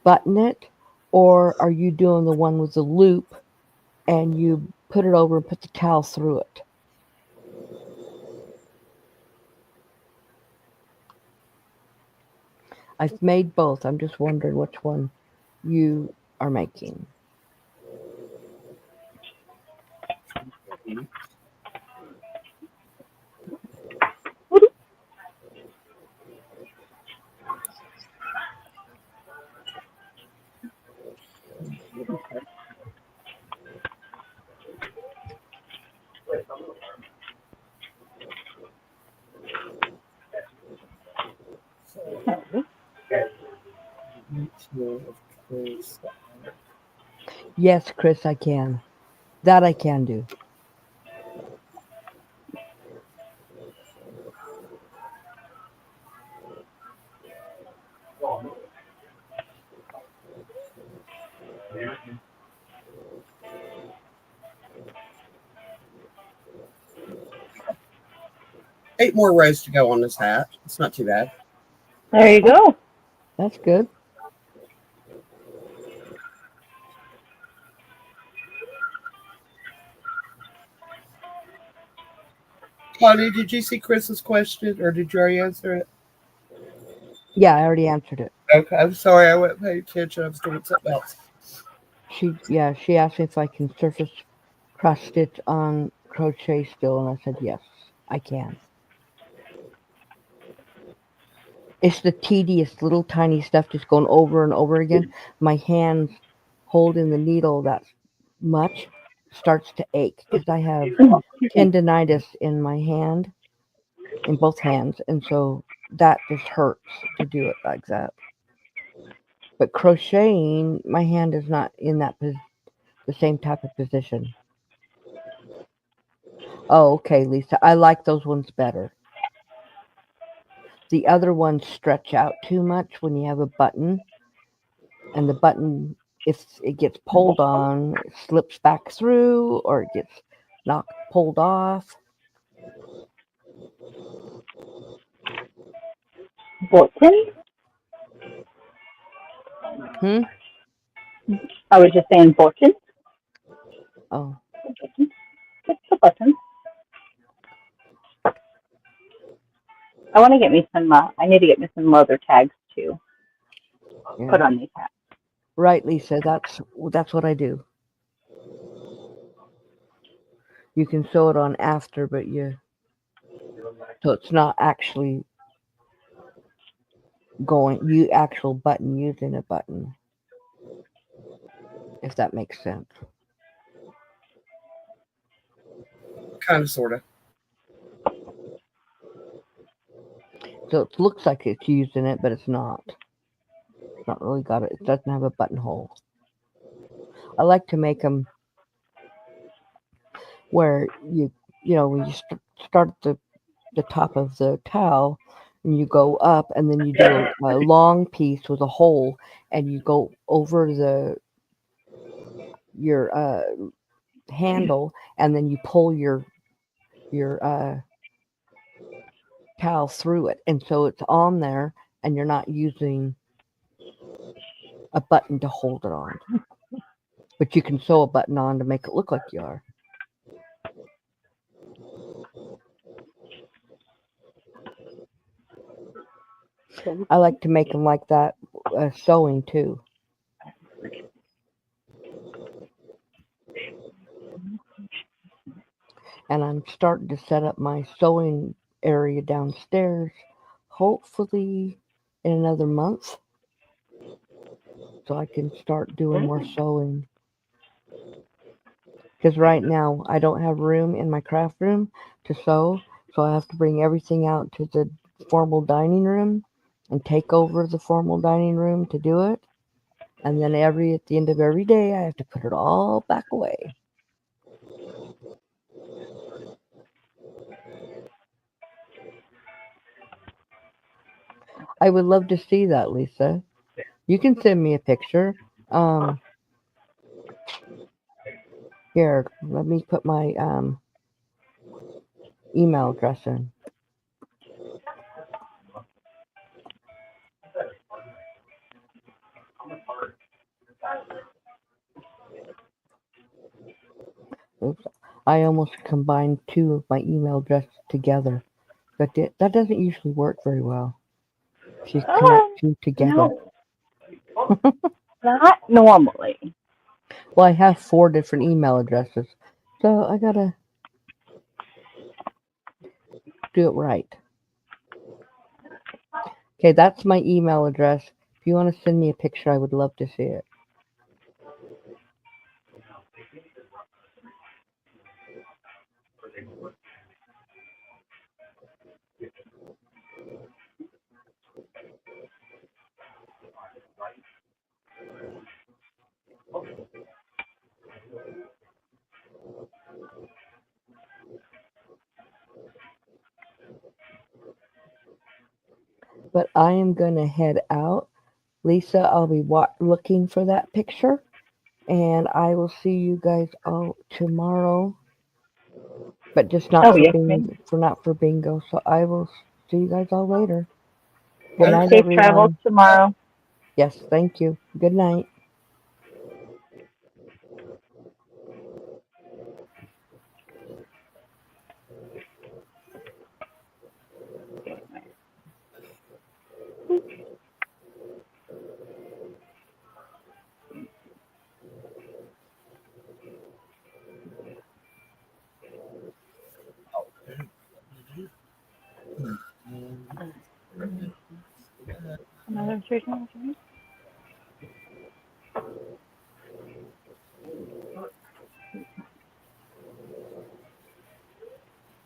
button it? Or are you doing the one with the loop and you put it over and put the towel through it? I've made both. I'm just wondering which one you are making. Yes, Chris, I can. That I can do. Eight more rows to go on this hat. It's not too bad. There you go. That's good. Connie, did you see Chris's question or did you already answer it? Yeah, I already answered it. Okay, I'm sorry, I wasn't paying attention. I was doing something else. She asked me if I can surface cross stitch on crochet still, and I said yes, I can. It's the tedious little tiny stuff just going over and over again. My hands holding the needle that much starts to ache because I have tendonitis in my hand, in both hands, and so that just hurts to do it like that. But crocheting, my hand is not in the same type of position. Oh, okay, Lisa. I like those ones better. The other ones stretch out too much when you have a button, and the button, if it gets pulled on, it slips back through or it gets pulled off. Borton? Hmm? I was just saying Borton. Oh, Just the button. I want to get me some. I need to get me some leather tags too. yeah. Put on these hats. Right, Lisa. That's what I do. You can sew it on after, but so it's not actually actual button using a button, if that makes sense. Kind of, sort of. So it looks like it's using it, but it's not. It's not really got it. It doesn't have a buttonhole. I like to make them where when you start at the top of the towel and you go up and then you do a long piece with a hole and you go over your handle and then you pull your towel through it, and so it's on there and you're not using a button to hold it on, but you can sew a button on to make it look like you are. I like to make them like that sewing too. And I'm starting to set up my sewing area downstairs, hopefully in another month, so I can start doing more sewing. Because right now I don't have room in my craft room to sew, so I have to bring everything out to the formal dining room and take over the formal dining room to do it. And then at the end of every day, I have to put it all back away. I would love to see that, Lisa. You can send me a picture. Here, let me put my email address in. Oops. I almost combined two of my email addresses together. That doesn't usually work very well. If you connect two together. No, not normally. Well, I have 4 different email addresses, so I gotta do it right. Okay, that's my email address. If you want to send me a picture, I would love to see it. but I am going to head out. Lisa, I'll be looking for that picture, and I will see you guys all tomorrow, but just not Oh, for yes, ma'am. bingo. So I will see you guys all later. Good Have night, safe travels everyone. tomorrow. Yes, thank you. Good night. Another treatment.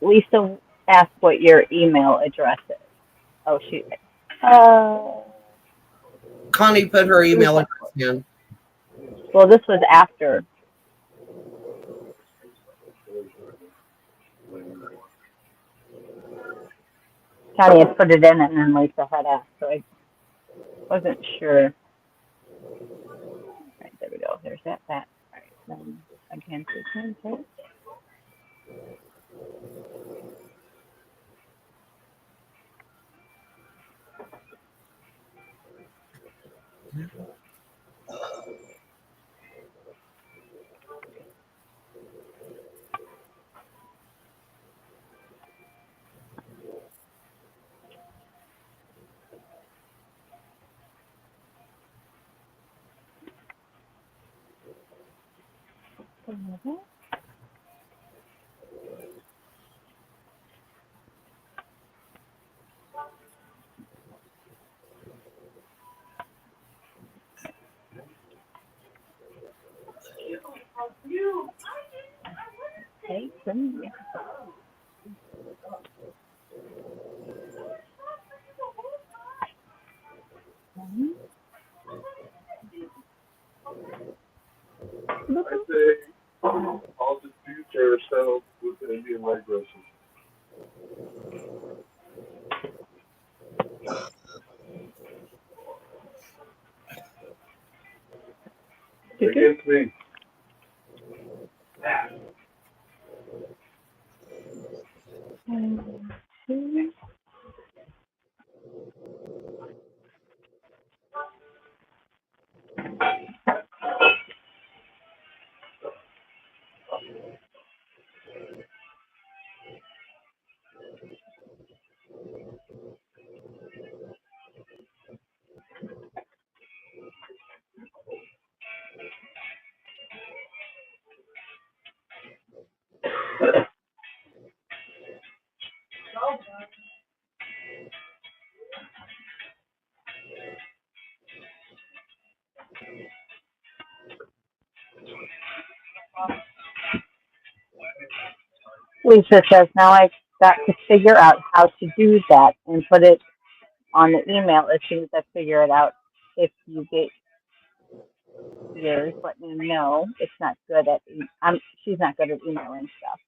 Lisa asked what your email address is. Oh, shoot. Connie put her It was, email address in. well, this was after. Connie had put it in, and then Lisa had asked, so I wasn't sure. All right, there we go. There's that. All right, then again, sequence. Okay, I say all the future ourselves with the Indian leg brushes. Against me. Lisa says, now I've got to figure out how to do that and put it on the email as soon as I figure it out. If you get yours, let me know. It's not good at, she's not good at emailing stuff.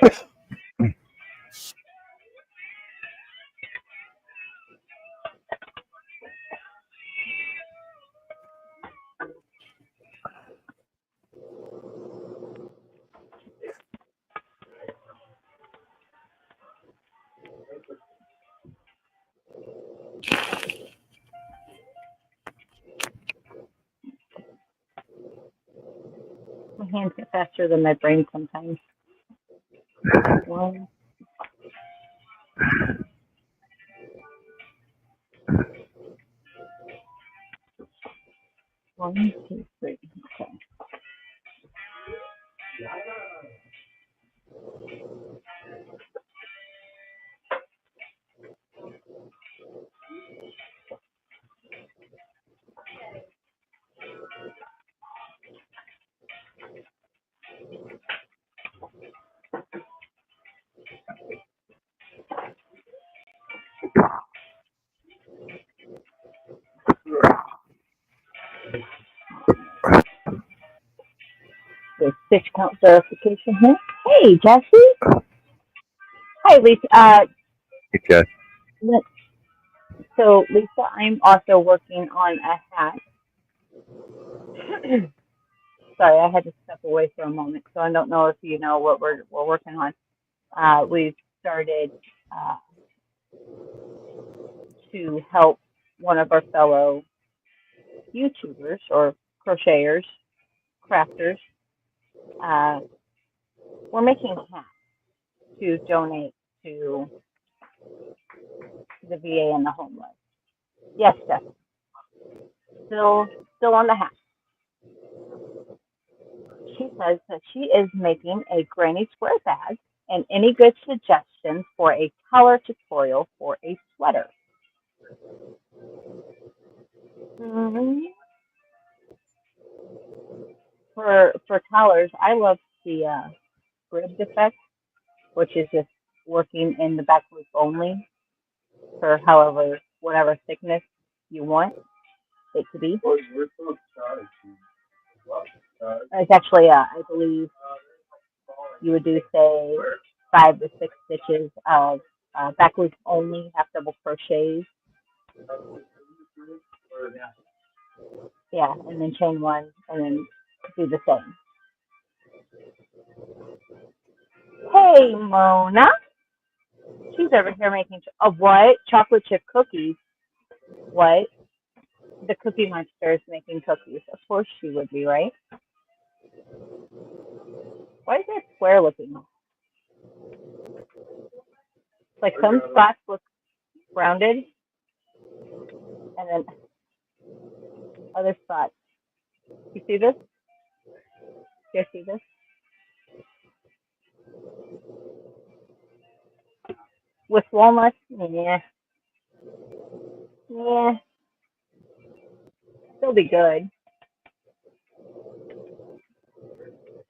My hands get faster than my brain sometimes. One, one, two, three. Okay. The stitch count verification here. Hey, Jesse. Hi, Lisa. Hey, Jess. So, Lisa, I'm also working on a hat. Sorry, I had to step away for a moment, so I don't know if you know what we're working on. We've started to help one of our fellow YouTubers or crocheters, crafters. We're making hats to donate to the VA and the homeless. Yes, Steph. Still on the hat. She says that she is making a granny square bag and any good suggestions for a color tutorial for a sweater. For colors, I love the ribbed effect, which is just working in the back loop only for whatever thickness you want it to be. It's actually, I believe you would do, say, 5 to 6 stitches of back loop only, half double crochets. Yeah, and then chain 1, and then do the same. Hey, Mona. She's over here making what? Chocolate chip cookies. What? The Cookie Monster is making cookies. Of course she would be, right? Why is that square looking? Like some spots look rounded, and then other spots. You see this? You see this? With walnuts? Yeah. Yeah. Still be good.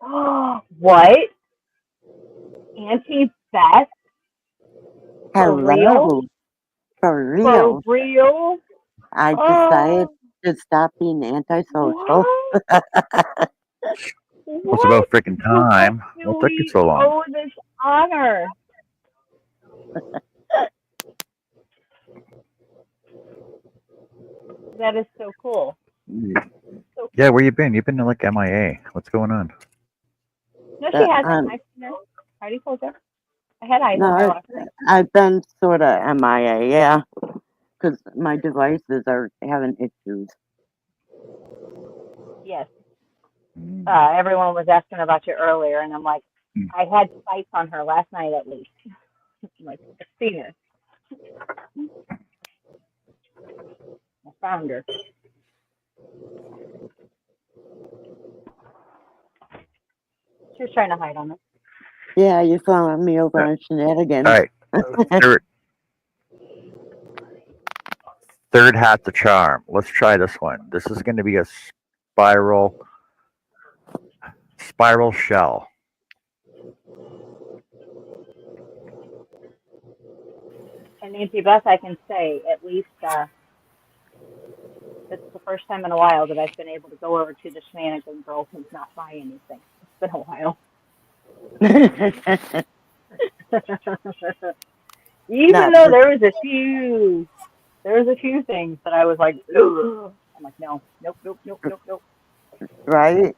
Oh, what? Auntie Beth? For real? Hello. For For real. real? I decided Oh, to stop being antisocial. what? Well, it's about freaking time. Do What took you we so long? owe this honor? That is so cool. So Yeah, where you been? You've been like MIA. What's going on? no, she hasn't. I've seen her. I already told her. I had eyes on her No, last night. I've been sort of MIA, yeah, because my devices are having issues. Yes. Everyone was asking about you earlier, and I'm like, I had sights on her last night at least. I'm like, I've seen her. I found her. She was trying to hide on us. Yeah, you following me over on shenanigans. All right. Third hat the charm. Let's try this one. This is going to be a spiral shell. And Nancy Beth, I can say at least it's the first time in a while that I've been able to go over to the Shenanigans girls and not buy anything. It's been a while. Even Not though for, there was a few things that I was like, ugh. I'm like, no, nope, nope, nope, nope, nope. right?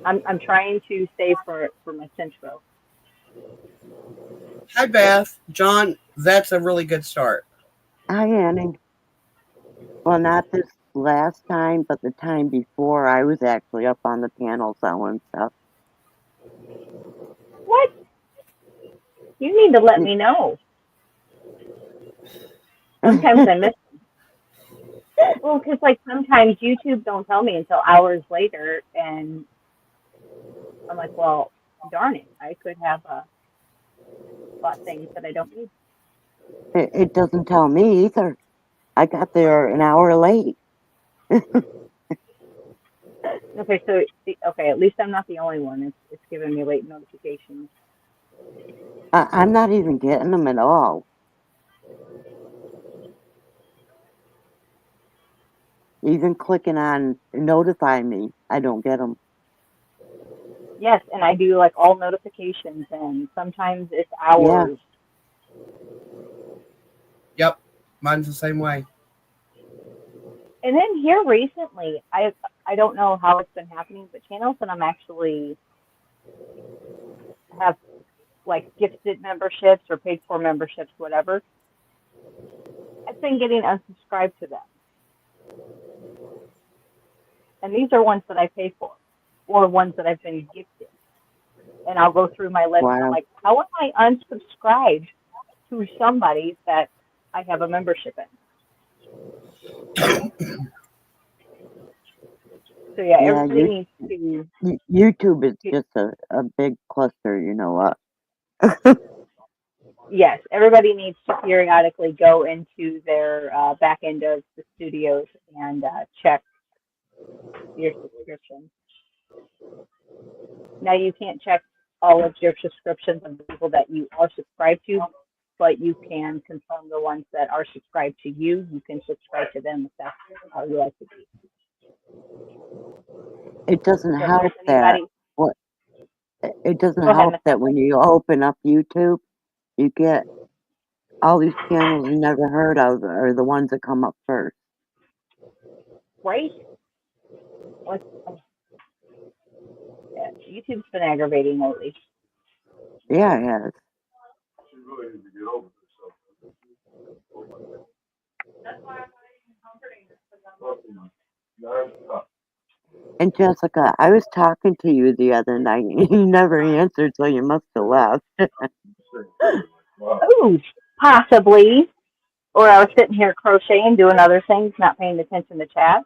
I'm trying to save for my Centro. Hi, Beth. John, that's a really good start. Hi, Annie. Well, not this last time, but the time before, I was actually up on the panel selling stuff. What? You need to let me know. Sometimes I miss. Well, because like sometimes YouTube don't tell me until hours later, and I'm like, well, darn it, I could have bought things that I don't need. It doesn't tell me either. I got there an hour late. Okay, so okay, at least I'm not the only one. It's giving me late notifications. I'm not even getting them at all. Even clicking on notify me, I don't get them. Yes, and I do like all notifications, and sometimes it's Yeah, hours. Yep, mine's the same way. And then here recently, I don't know how it's been happening, but channels that I'm actually have like gifted memberships or paid for memberships, whatever, I've been getting unsubscribed to them. And these are ones that I pay for or ones that I've been gifted. And I'll go through my list and I'm wow. like, how am I unsubscribed to somebody that I have a membership in? So yeah, Yeah, everybody needs YouTube is to just a big cluster, you know what? yes, everybody needs to periodically go into their back end of the studios and check your subscription. Now you can't check all of your subscriptions of the people that you are subscribed to, but you can confirm the ones that are subscribed to you. You can subscribe to them if that's how you like to be. It doesn't So if help there's that anybody, what it doesn't go ahead, help Miss that Emily. when you open up YouTube, you get all these channels you never heard of are the ones that come up first. Right? Like, yeah, YouTube's been aggravating lately. Yeah, it has. She really needs to get over herself. Non-stop. And Jessica, I was talking to you the other night. You never answered, so you must have left. Wow. Oh, possibly. Or I was sitting here crocheting, doing other things, not paying attention to chat.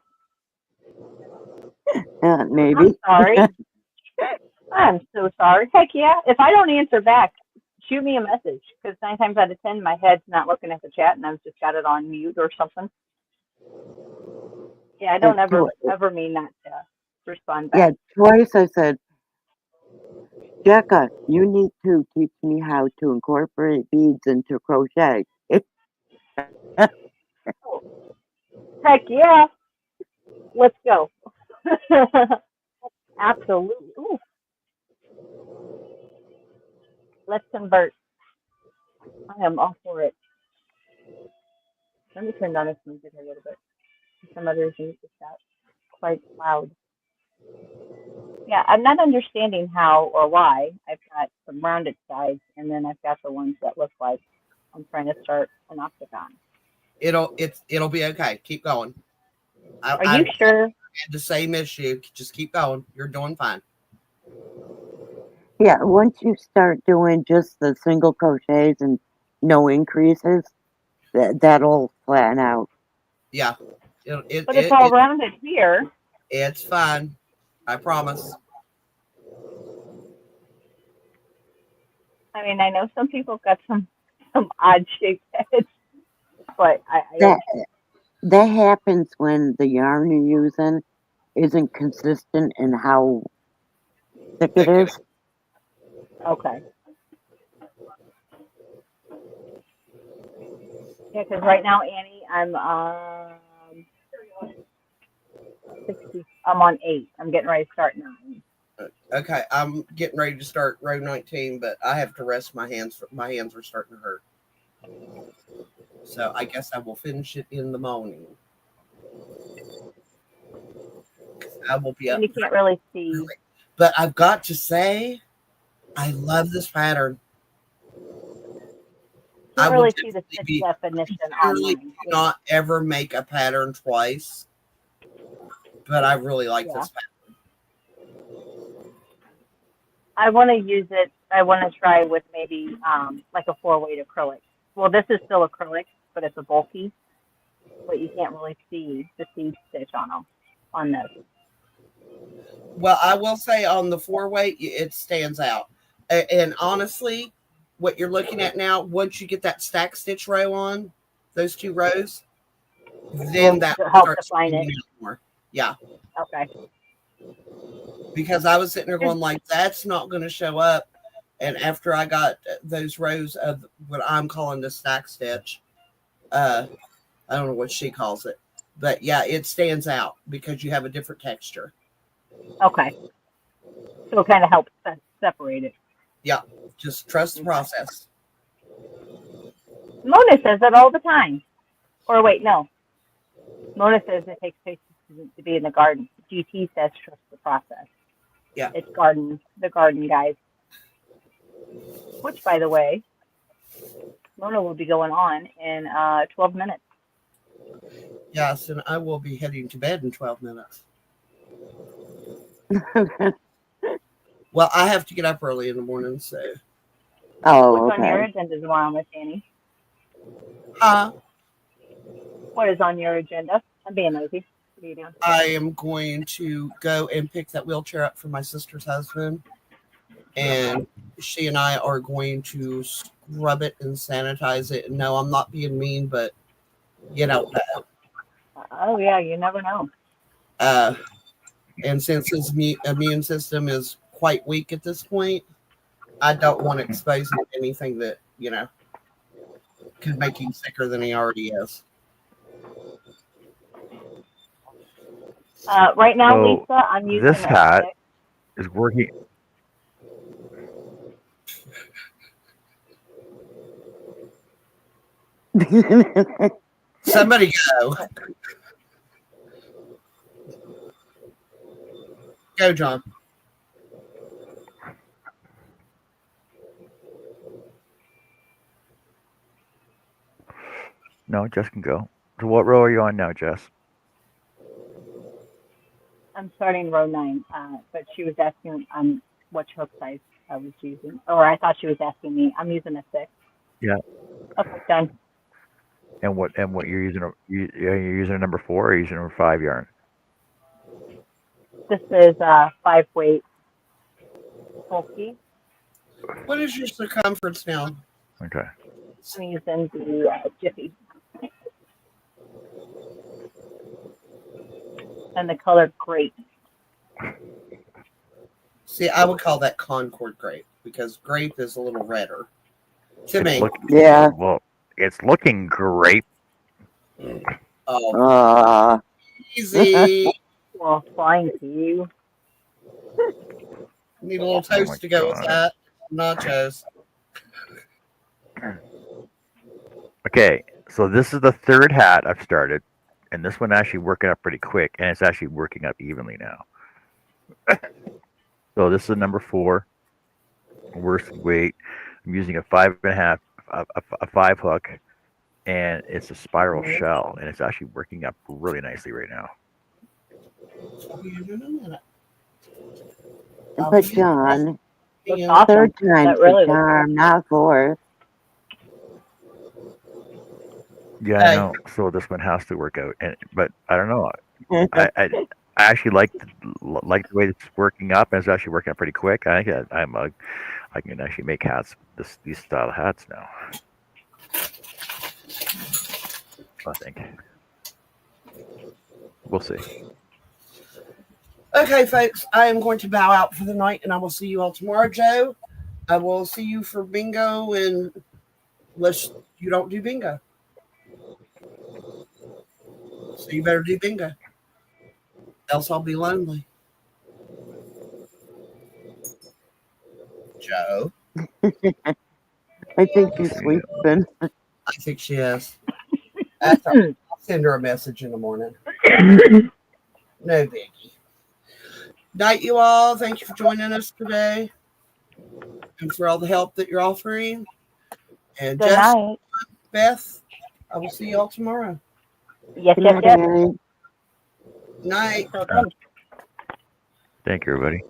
I'm Maybe. sorry. I'm so sorry. Heck yeah. If I don't answer back, shoot me a message because 9 times out of 10, my head's not looking at the chat and I've just got it on mute or something. Yeah, I don't ever mean not to respond Yeah, back. twice I said, Jessica, you need to teach me how to incorporate beads into crochet. Heck yeah. Let's go. Absolutely. Ooh, let's convert. I am all for it. Let me turn down this music a little bit. Some other things just got quite loud. Yeah, I'm not understanding how or why I've got some rounded sides and then I've got the ones that look like I'm trying to start an octagon. It'll be okay. Keep going. Are I've you sure? had the same issue. Just keep going. You're doing fine. Yeah, once you start doing just the single crochets and no increases, that'll flatten out. Yeah. But it's all rounded here. It's fine. I promise. I mean, I know some people got some odd shaped heads, but I That that happens when the yarn you're using isn't consistent in how thick it Thick. is. okay. Yeah, because right now, Annie, I'm 60. I'm on 8. I'm getting ready to start 9. Okay, I'm getting ready to start row 19, but I have to rest my hands. My hands are starting to hurt. So I guess I will finish it in the morning. I will be up. And you can't really see. Early. But I've got to say, I love this pattern. Can't I will really see the definitely stitch be definition generally online. not ever make a pattern twice, but I really like Yeah. this pattern. I want to use it. I want to try with maybe like a 4-weight acrylic. Well, this is still acrylic, but it's a bulky. But you can't really see the seed stitch on them on this. Well, I will say on the 4-weight, it stands out. And honestly, what you're looking at now, once you get that stack stitch row on, those 2 rows, then Will that help starts define standing it. out more. Yeah. Okay. Because I was sitting there going like, that's not going to show up. And after I got those rows of what I'm calling the stack stitch, I don't know what she calls it, but yeah, it stands out because you have a different texture. Okay. So it kind of helps separate it. Yeah, just trust the process. Mona says that all the time. Or wait, no. Mona says it takes patience to be in the garden. GT says trust the process. Yeah. It's the garden guys. Which, by the way, Mona will be going on in 12 minutes. Yes, and I will be heading to bed in 12 minutes. Well, I have to get up early in the morning, so. Oh, What's on your okay. agenda tomorrow, Miss Annie? What is on your agenda? I'm being nosy. What are you doing? I am going to go and pick that wheelchair up for my sister's husband, and she and I are going to scrub it and sanitize it. And no, I'm not being mean, but you know. Oh, yeah, you never know. And since his immune system is quite weak at this point, I don't want to expose him to anything that, could make him sicker than he already is. Right now, So Lisa, I'm using this a hat stick. is working. Somebody go. Go, John. No, Jess can go. So what row are you on now, Jess? I'm starting row 9, but she was asking which hook size I was using. Or I thought she was asking me. I'm using a 6. Yeah. Okay, done. And what you're using? You're using a number 4 or using a number 5 yarn? This is 5-weight bulky. What is your circumference now? Okay. I'm using the Jiffy. And the color grape. See, I would call that Concord grape because grape is a little redder to me. Yeah. Well, it's looking great. Oh, easy. Well, thank you. Need a little toast to go with that. Nachos. Okay, so this is the 3rd hat I've started, and this one actually working up pretty quick, and it's actually working up evenly now. So this is number 4, worst weight. I'm using a 5.5, a 5 hook, and it's a spiral shell, and it's actually working up really nicely right now. But John, That's awesome. 3rd time's That really the looks charm, not 4th. Yeah, I know. So this one has to work out, but I don't know. I actually like the way it's working up, and it's actually working out pretty quick. I think I can actually make hats, these style of hats now. I think we'll see. Okay, folks, I am going to bow out for the night, and I will see you all tomorrow, Joe. I will see you for bingo, and unless you don't do bingo. So you better do bingo. Else I'll be lonely. Joe. I think she's sleeping. I think she is. That's all. I'll send her a message in the morning. No biggie. Night, you all. Thank you for joining us today and for all the help that you're offering. And Good Jess, night. Beth, I will see you all tomorrow. Yes, Good yes, night, yes. Annie. Night. Till then. Thank you, everybody.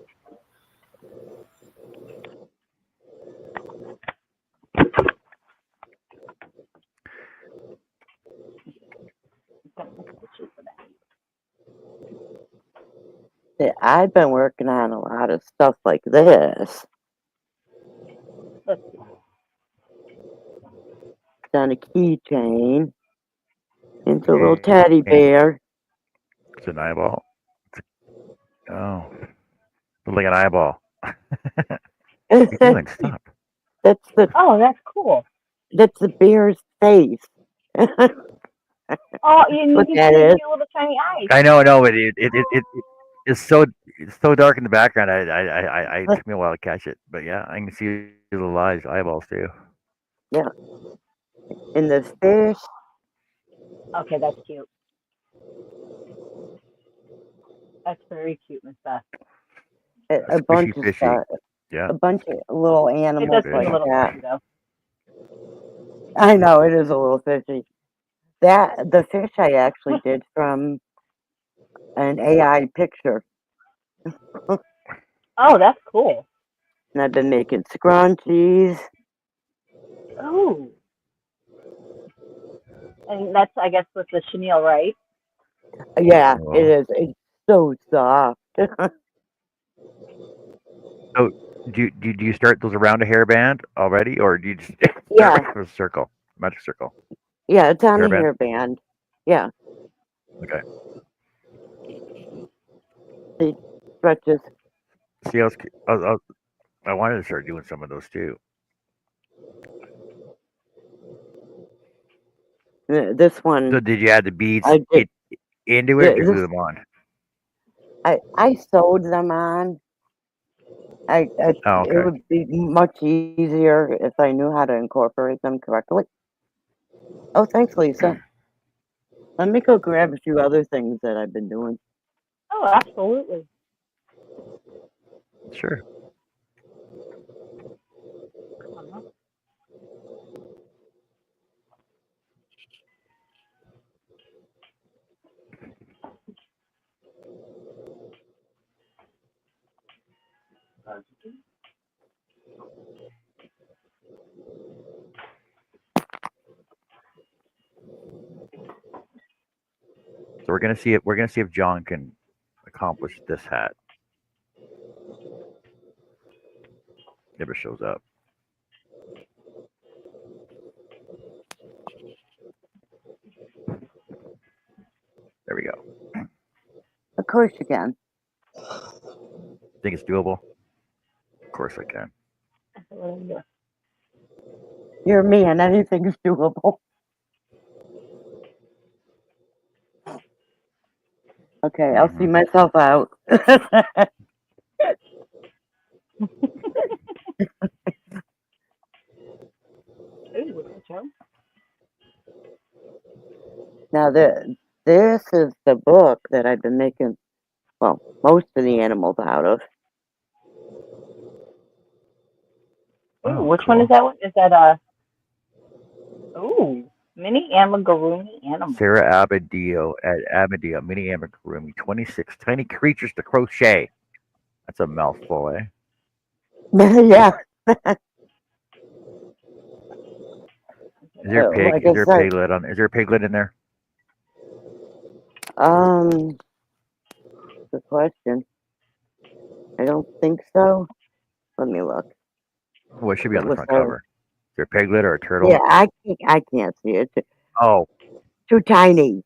See, I've been working on a lot of stuff like this. Let's Done a keychain into a little teddy bear. It's an eyeball. Oh, look like an eyeball. What are you doing? Stop. That's that's cool. the bear's face. Oh, you Look can at see it. your little tiny eyes. I know, but it's so dark in the background. It took me a while to catch it, but yeah, I can see the little eyeballs too. Yeah. And the fish. Okay, that's cute. That's very cute, Miss Beth. A It's bunch of fishy. stuff. Yeah. A bunch of little It animals does like seem a little that. fishy, though. I know it is a little fishy. The fish I actually did from an AI picture, Oh, that's cool. and I've been making scrunchies. Oh. And that's, I guess, with the chenille, right? Yeah, Oh. it is. It's so soft. So do you start those around a hairband already, or do you just Yeah, start with a circle, magic circle, yeah, it's on a hairband? hairband. Yeah, Okay. it stretches. See, I wanted to start doing some of those too. This one, So did you add the beads I did. into it, or did you glue This them on? I sewed them on. Oh, It okay. would be much easier if I knew how to incorporate them correctly. Oh, thanks, Lisa. Let me go grab a few other things that I've been doing. Oh, absolutely. Sure. So we're gonna see if John can accomplish this hat. If it shows up. There we go. Of course you can. Think it's doable? Of course I can. You're me, and anything's doable. Okay, I'll see myself out. Now, this is the book that I've been making, well, most of the animals out of. Ooh, which one is that one? Is that ooh, mini amigurumi animal. Sarah Abadio at Abadio, mini amigurumi, 26 tiny creatures to crochet. That's a mouthful, eh? Yeah. Is there a pig? Like Is I there a said, piglet on? Is there a piglet in there? good question. I don't think so. Let me look. Well, it should be It on the was front cover. Is there a piglet or a turtle? Yeah, I can't see it. It's Oh, too tiny.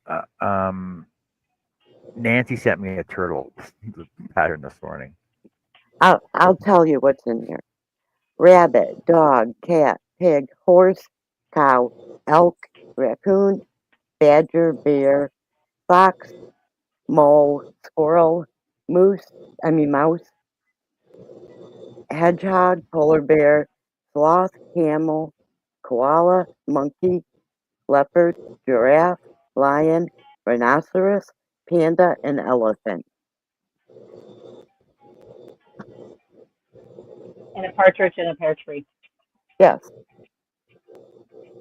Nancy sent me a turtle pattern this morning. I'll tell you what's in here. Rabbit, dog, cat, pig, horse, cow, elk, raccoon, badger, bear, fox, mole, squirrel, mouse, hedgehog, polar bear, sloth, camel, koala, monkey, leopard, giraffe, lion, rhinoceros, panda, and elephant. And a partridge in a pear tree. Yes.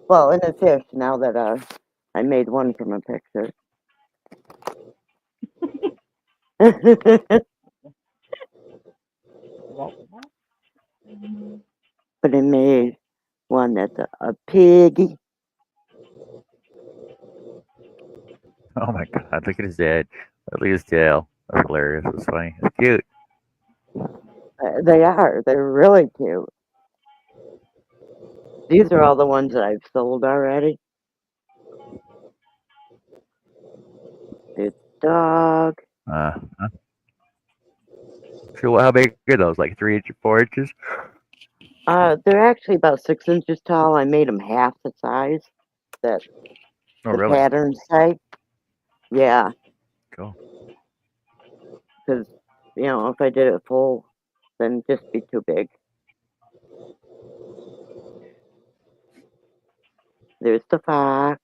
Well, and a fish, now that I made one from a picture. But I made one that's a piggy. Oh my god, look at his head. Look at his tail. That's hilarious. That's funny. It's cute. They are. They're really cute. These are all the ones that I've sold already. This dog. Huh? So how big are those? Like 3 inches, 4 inches? They're actually about 6 inches tall. I made them half the size that Oh, the really? patterns say. Yeah, Cool. because, if I did it full, then it'd just be too big. There's the fox.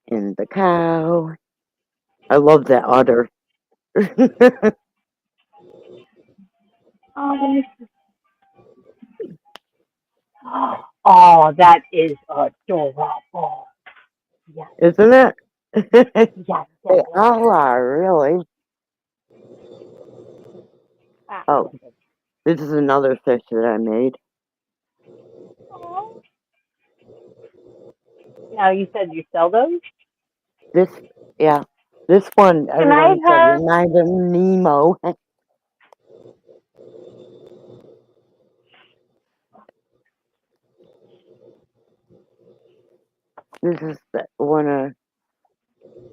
And the cow. I love that udder. Oh, that is adorable. Yes, Isn't it? yes, They yes. all are, really. Oh, this is another fish that I made. Now you said you sell those? This, yeah. This one, Can I everyone said have? reminded Nemo. This is one of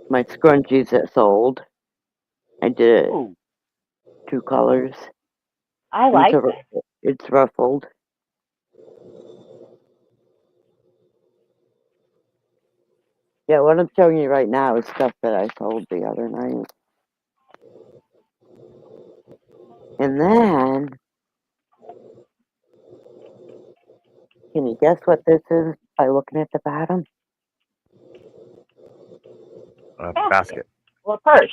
my scrunchies that sold. I did it Ooh, 2 colors. I And like that. it's ruffled. Yeah, what I'm showing you right now is stuff that I sold the other night. And then, can you guess what this is by looking at the bottom? Basket. Well, first.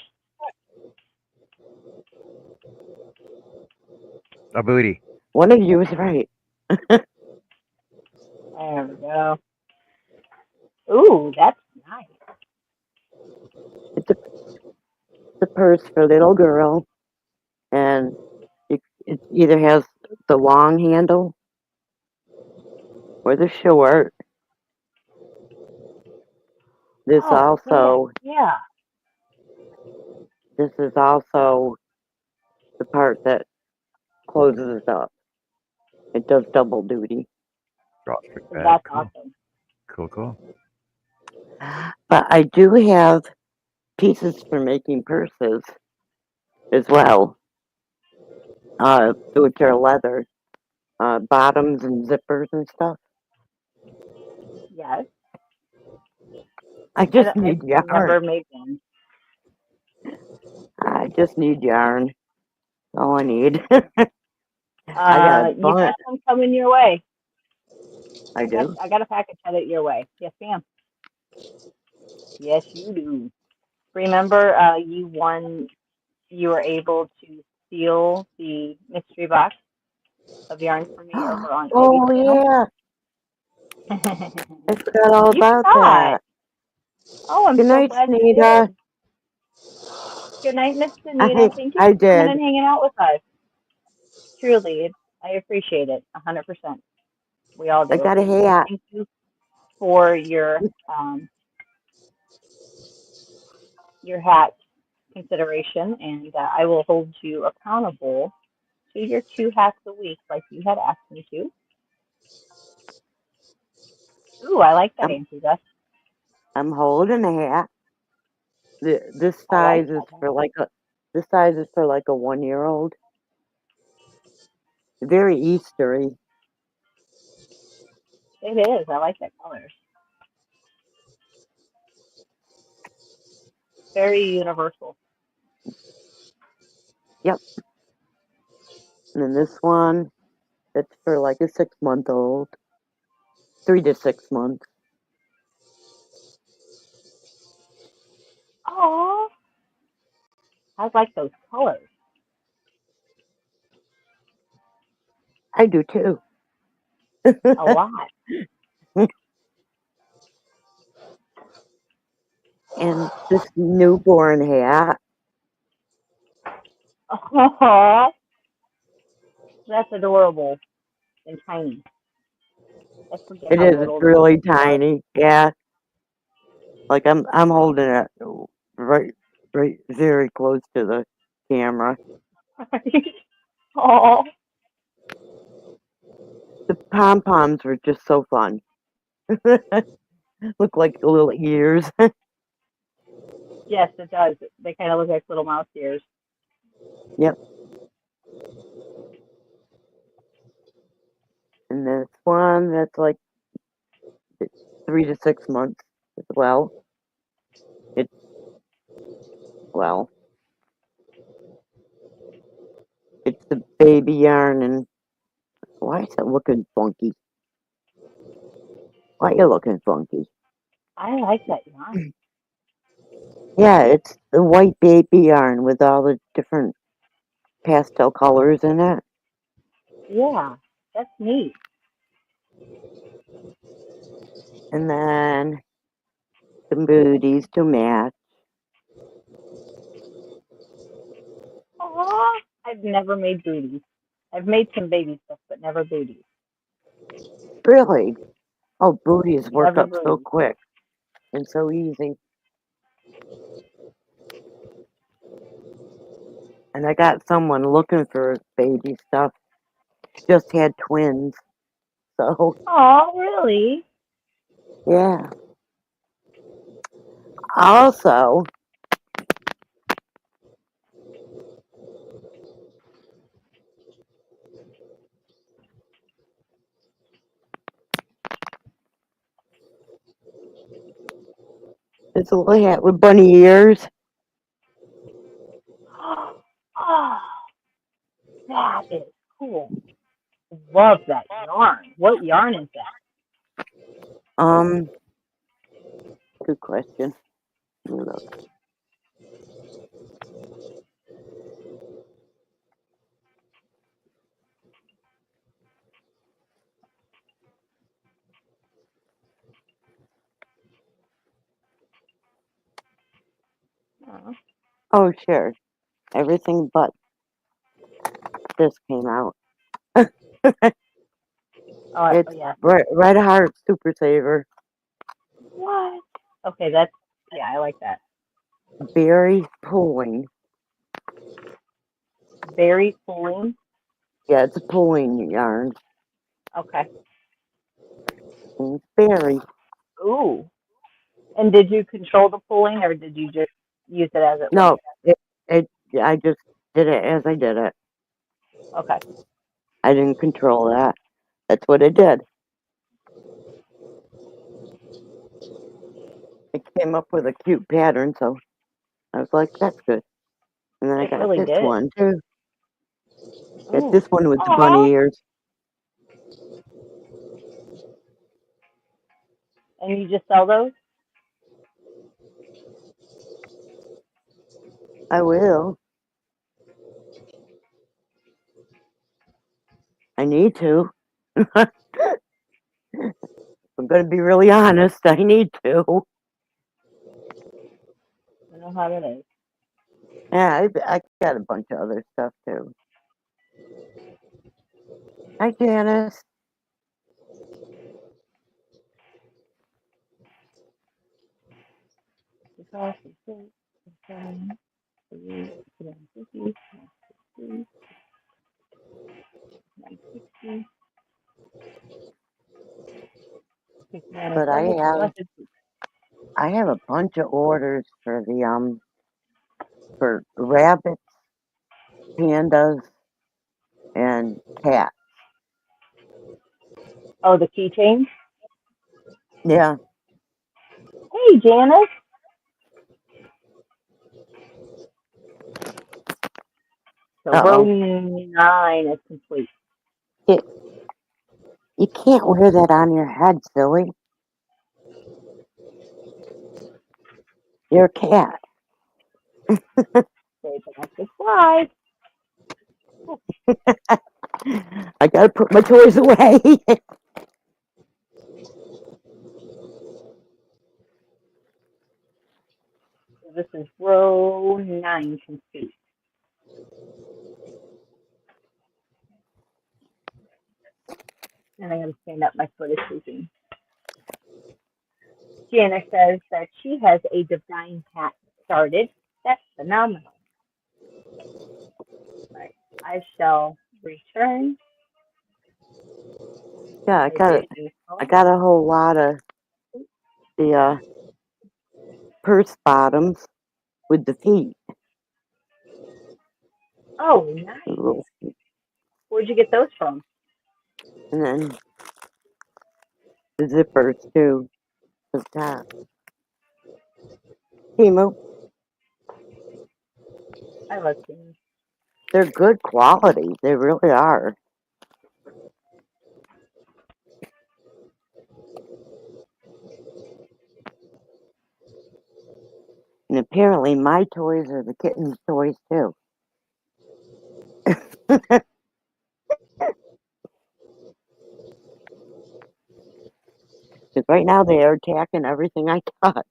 A booty. One of you is right. There we go. Ooh, that's nice. It's a purse for a little girl, and it either has the long handle or the short. This also, Yeah. this is also the part that closes it up. It does double duty. Drawstring bag. That's Cool. awesome. Cool. But I do have pieces for making purses as well, which are leather, bottoms and zippers and stuff. Yes. I just need I've never yarn. made one. I just need yarn. All I need. I got a You bunch. got some coming your way. I do. I got a package headed your way. Yes, ma'am. Yes, you do. Remember, you won. You were able to steal the mystery box of yarn for me over on Ivy's Oh channel. yeah, I forgot all You about forgot. that. Oh, I'm Good so night, glad you Snita. did. Good night, Miss Anita. Thank you I for coming did. and hanging out with us. Truly, I appreciate it 100%. We all I do. got a hat. Thank you for your hat consideration, and I will hold you accountable to your 2 hats a week, like you had asked me to. Ooh, I like that I'm, answer, Gus. I'm holding a hat. This I like size is that. for like a. This size is for like a 1-year-old. very Eastery. It is. I like that colors. Very universal. Yep. And then this one, that's for like a 6-month-old, 3 to 6 months. Oh, I like those colors I do too. a lot. And this newborn hat, Oh, that's adorable and tiny. I forget it how is. It's little the really babies are. tiny. Yeah, like I'm holding it right, right, very close to the camera. Oh, The pom poms were just so fun. Look like little ears. yes, it does. They kind of look like little mouse ears. Yep. And this one that's like 3 to 6 months as well. It's well, it's the baby yarn, and why is it looking funky? Why are you looking funky? I like that yarn. Yeah, it's the white baby yarn with all the different pastel colors in it. Yeah, that's neat. And then some booties to match. Oh, I've never made booties. I've made some baby stuff, but never booties. Really? Oh, booties work Never up so booties. quick and so easy. And I got someone looking for baby stuff. She just had twins. So, Oh, really? yeah. Also, this little hat with bunny ears. Oh, that is cool. Love that yarn. What yarn is that? Um, Good question. Let me look. Oh, Oh, sure. Everything but this came out. oh It's yeah. Red Heart Super Saver. What? Okay, that's yeah. I like that. Berry pulling. Berry pulling. Yeah, it's a pulling yarn. Okay. And it's berry. Ooh. And did you control the pulling, or did you just use it as it went? No, it, I just did it as I did it. Okay. I didn't control that. That's what it did. It came up with a cute pattern, so I was like, that's good. And then I It got really this did. one too. Got Ooh. this one with the Aw. bunny ears. And you just sell those? I will. I need to. I'm going to be really honest. I need to. I know how it is. Yeah, I got a bunch of other stuff too. Hi, Janice. Because it's so- it's so- it's so- it's so- But I have a bunch of orders for for rabbits, pandas, and cat. Oh, the keychain. Yeah. Hey, Janice. So row Uh-oh. 9 is complete. You can't wear that on your head, silly. You're a cat. Save back the slide. I gotta put my toys away. So this is row 9 complete. And I'm going to stand up. My foot is sleeping. Janice says that she has a divine hat started. That's phenomenal. Right. I shall return. Yeah, I got a whole lot of the purse bottoms with the feet. Oh, nice. Where'd you get those from? And then the zippers too. The top. Timu. I love things. They're good quality. They really are. And apparently my toys are the kitten's toys too. Because right now they are attacking everything I touch.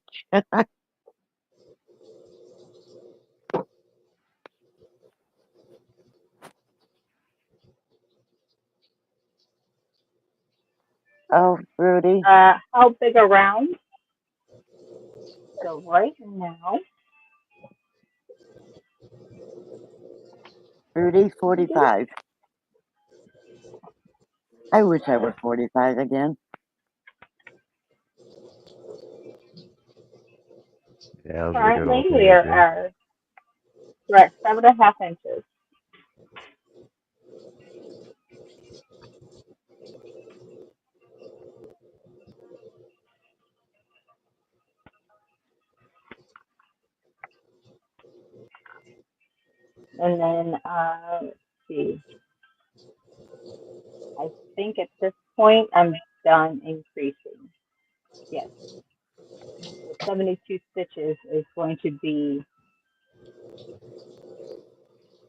Oh, Rudy. How big around? So right now, Rudy, 45. I wish I were 45 again. Yeah, those are the good currently old we days. Yeah. we're at 7.5 inches. And then, let's see. I think at this point I'm done increasing. Yes. The 72 stitches is going to be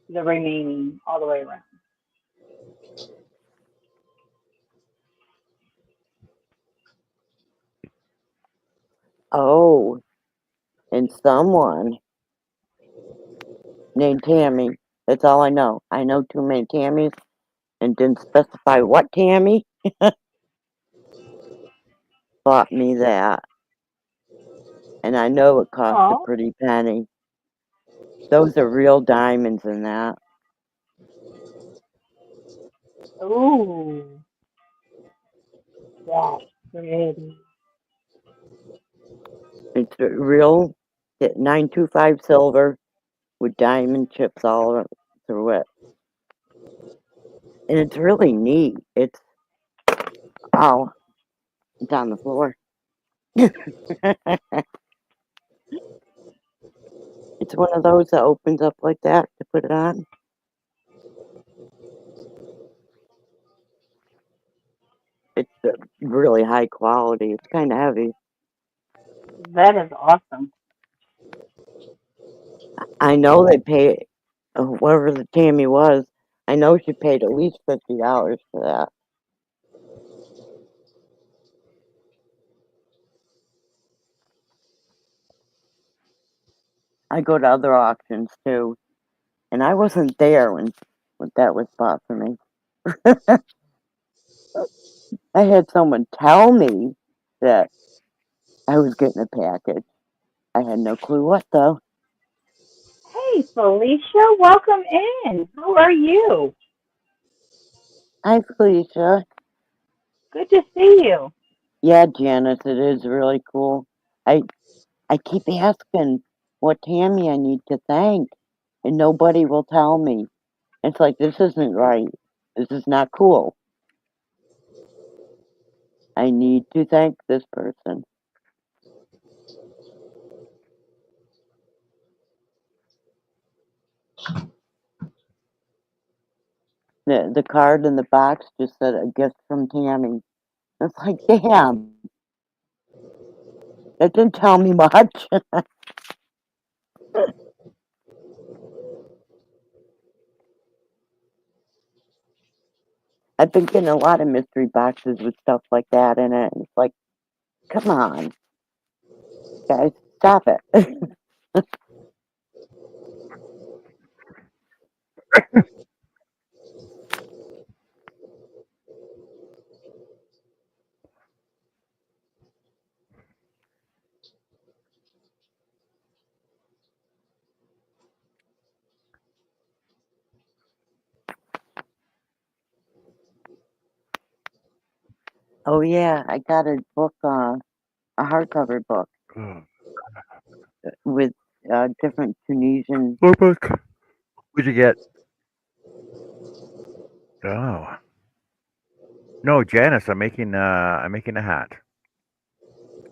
the remaining all the way around. Oh, and someone named Tammy. That's all I know. I know too many Tammys and didn't specify what Tammy bought me that. And I know it cost a Oh, pretty penny. Those are real diamonds in that. ooh, that's pretty. It's a real 925 silver with diamond chips all through it. And it's really neat. It's oh, it's on the floor. It's one of those that opens up like that to put it on. It's really high quality. It's kind of heavy. That is awesome. I know they pay whoever the Tammy was. I know she paid at least $50 for that. I go to other auctions too, and I wasn't there when that was bought for me. I had someone tell me that I was getting a package. I had no clue what though. Hey, Felicia, welcome in. How are you? Hi, Felicia. Good to see you. Yeah, Janice, it is really cool. I I keep asking what Tammy I need to thank, and nobody will tell me. It's like this isn't right. This is not cool. I need to thank this person. The card in the box just said a gift from Tammy. It's like, damn, that didn't tell me much. I've been getting a lot of mystery boxes with stuff like that in it. And it's like, come on, guys, stop it. Oh yeah, I got a book, a hardcover book with different Tunisian. What book? What'd you get? Oh no, Janice. I'm making a hat.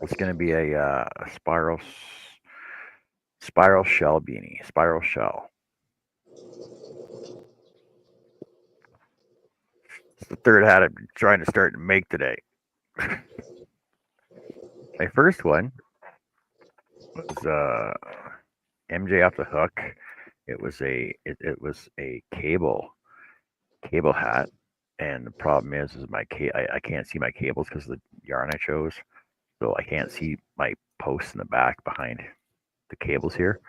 It's gonna be a spiral shell beanie. Spiral shell. It's the third hat I'm trying to start to make today. My first one was MJ off the hook. It was a cable hat, and the problem is I can't see my cables because of the yarn I chose, so I can't see my posts in the back behind the cables here.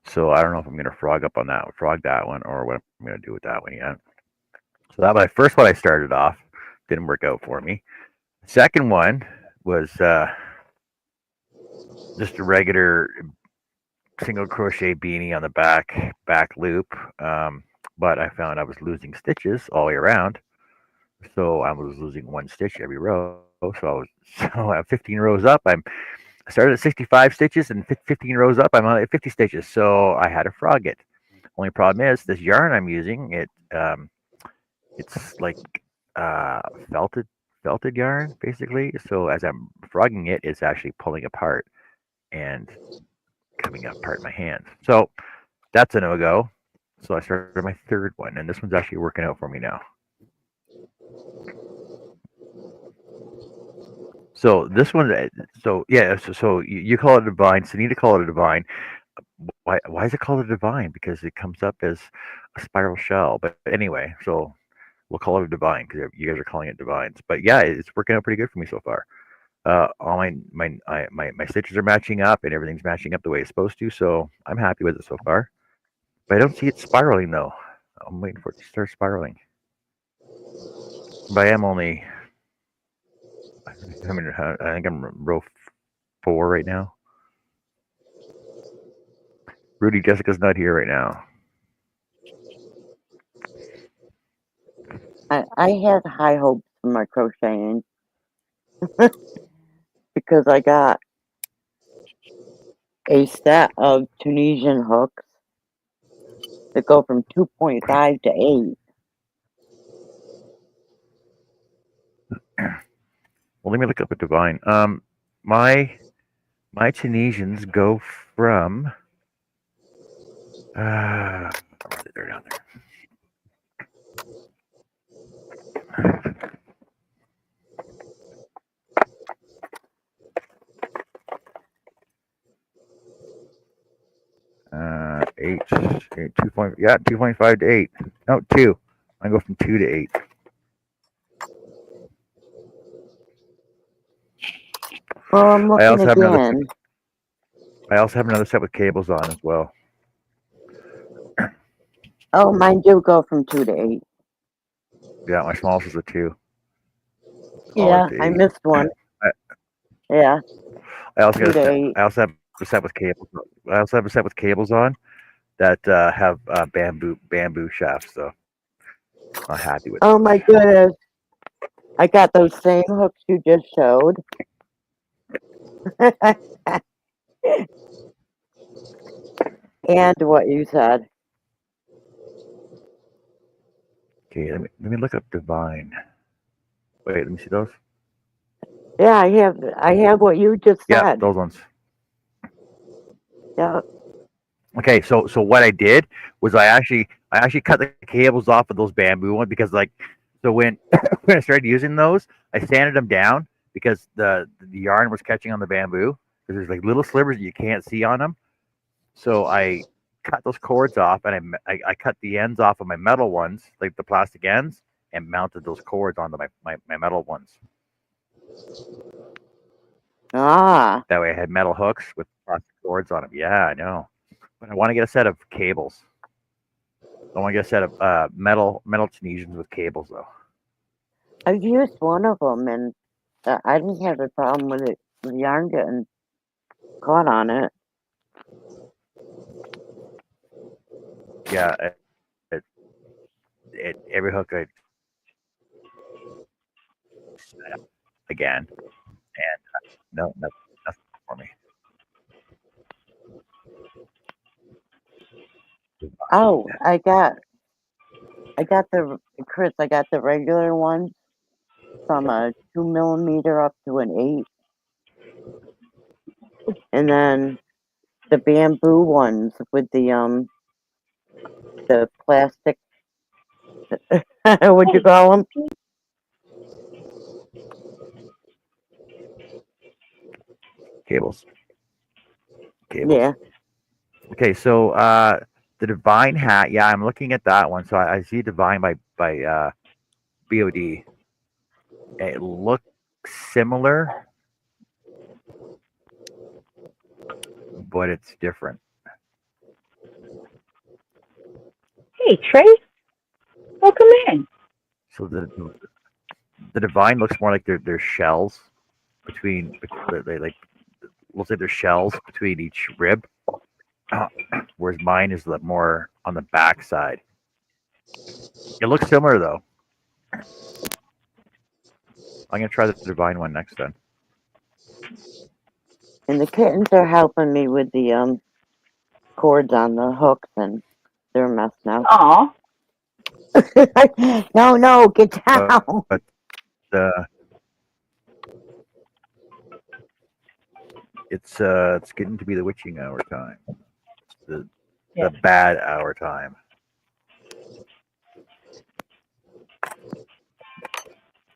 So I don't know if I'm gonna frog that one, or what I'm gonna do with that one yet. So that was my first one I started off. Didn't work out for me. Second one was just a regular single crochet beanie on the back loop. But I found I was losing stitches all the way around. So I was losing one stitch every row. So at 15 rows up, I started at 65 stitches, and 15 rows up, I'm at 50 stitches. So I had to frog it. Only problem is this yarn I'm using, it's like felted yarn basically. So as I'm frogging it, it's actually pulling apart and coming apart in my hands. So that's a no go. So I started my third one, and this one's actually working out for me now. So this one, so yeah, so you call it a divine. Sunita call it a divine. Why is it called a divine? Because it comes up as a spiral shell. But anyway, so we'll call it a divine because you guys are calling it divines. But yeah, it's working out pretty good for me so far. All my stitches are matching up, and everything's matching up the way it's supposed to. So I'm happy with it so far. But I don't see it spiraling though. I'm waiting for it to start spiraling. But I am only. I think I'm row 4 right now. Rudy, Jessica's not here right now. I had high hopes for my crocheting because I got a set of Tunisian hooks that go from 2.5 to 8. Well, let me look up a divine. My Tunisians go from. They're down there. 8, 2.5 to 8. No, 2. I go from 2 to 8. Well, I'm I looking also have another. again. I also have another set with cables on as well. Oh, mine do go from 2 to 8. Yeah, my smallest is a 2. Yeah, I missed one. Yeah, I also 2 got. to 8. I also have a set with cables. I also have a set with cables on that have bamboo shafts. So I'm happy with Oh those. my goodness. I got those same hooks you just showed. And what you said. Okay, let me look up Divine. Wait, let me see those. Yeah, I have what you just Yeah, said. those ones. Yeah. Okay, so what I did was I actually cut the cables off of those bamboo ones because so when when I started using those, I sanded them down because the yarn was catching on the bamboo because there's like little slivers that you can't see on them. So I cut those cords off and I cut the ends off of my metal ones, like the plastic ends, and mounted those cords onto my metal ones. Ah. That way I had metal hooks with plastic cords on them. Yeah, I know. But I want to get a set of cables. I want to get a set of metal Tunisians with cables though. I've used one of them, and I didn't have a problem with it, with yarn getting caught on it. Yeah, every hook I again, and no, nothing for me. Oh, I got Chris. I got the regular one from a 2 millimeter up to an 8, and then the bamboo ones with the plastic. What'd you call them? Cables. Yeah. Okay, so the Divine hat. Yeah, I'm looking at that one. So I see Divine by BOD. It looks similar, but it's different. Hey, Trace, welcome in. So the Divine looks more like they're shells between they like looks like there's shells between each rib, whereas mine is more on the back side. It looks similar though. I'm gonna try the Divine one next then. And the kittens are helping me with the cords on the hooks, and they're a mess now. Aw. No, get down. But it's getting to be the witching hour time. It's the bad hour time.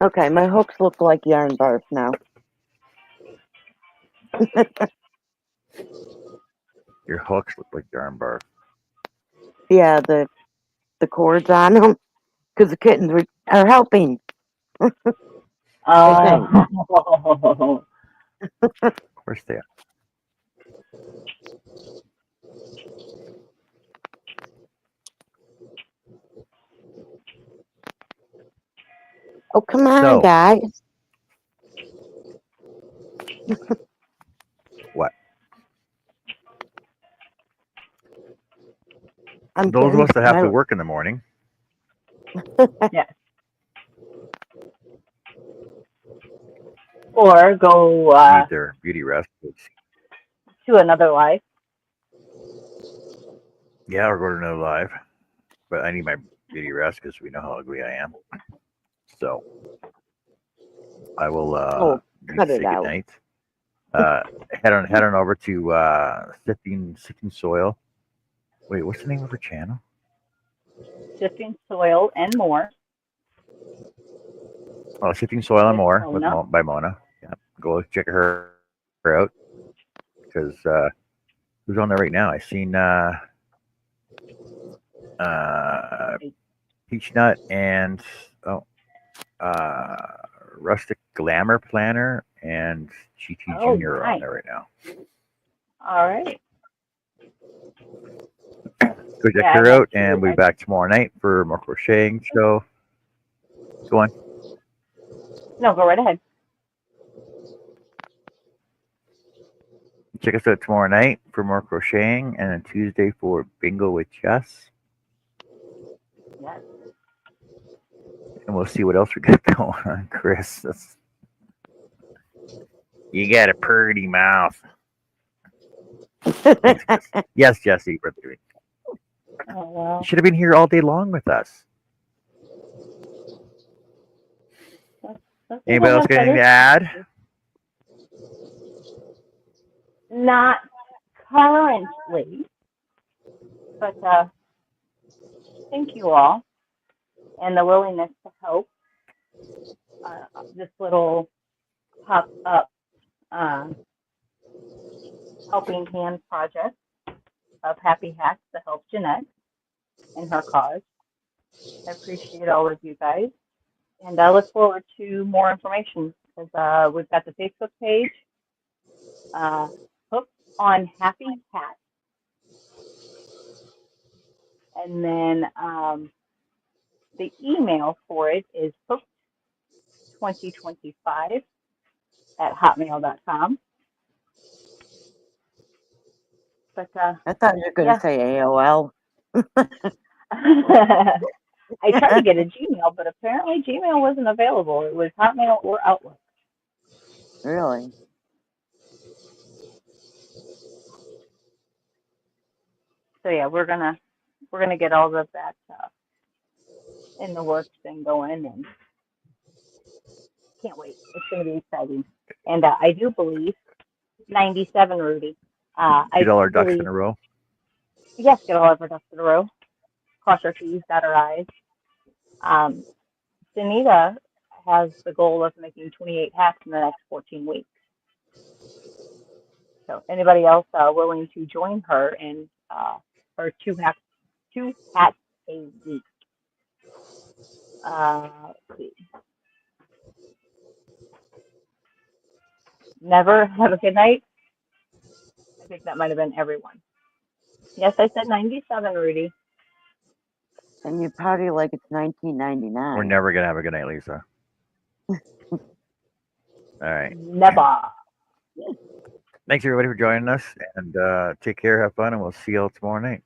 Okay, my hooks look like yarn bars now. Your hooks look like yarn bar. Yeah, the cords on them, because the kittens are helping. I think. Of course they are. Oh, come on, So, guys. what? Those of us that have to work in the morning. Yes. Or go need their beauty rest. to another life. Yeah, or go to another live. But I need my beauty rest because we know how ugly I am. So I will cut say it out. good night. Head on over to Sifting Soil. Wait, what's the name of her channel? Sifting Soil and More. Oh, Sifting Soil and More Mona. by Mona. Yeah, go check her out because who's on there right now? I seen Peach Nut and Rustic Glamour Planner and GT Junior are on there right now. All right. Go check her out, and we'll be back tomorrow night for more crocheting show. Go on. No, go right ahead. Check us out tomorrow night for more crocheting, and then Tuesday for Bingo with Jess. Yes. And we'll see what else we got going on, Chris. You got a pretty mouth. Thanks, Chris. Yes, Jesse. Oh, well. You should have been here all day long with us. Anybody else got anything to add? Not currently, but thank you all and the willingness to help. This little pop-up helping hand project of Happy Hacks to help Jeanette in her cause. I appreciate all of you guys, and I look forward to more information because we've got the Facebook page, Hooked on Happy Hacks, and then the email for it is hooked2025@hotmail.com. But I thought you were going to yeah. say AOL. I tried to get a Gmail, but apparently Gmail wasn't available. It was Hotmail or Outlook. Really? So yeah, we're gonna get all of that in the works and going, and can't wait. It's gonna be exciting. And I do believe 97, Rudy. Get all our ducks in believe, a row. yes, get all of our ducks in a row. Cross our T's, dot our I's. Sunita has the goal of making 28 hats in the next 14 weeks. So anybody else willing to join her in her two hats a week? Let's see. Never have a good night. I think that might have been everyone. Yes, I said 97, Rudy. And you party like it's We're 1999. never gonna have a good night, Lisa. All right. Never. Thanks everybody for joining us, and take care, have fun, and we'll see you all tomorrow night.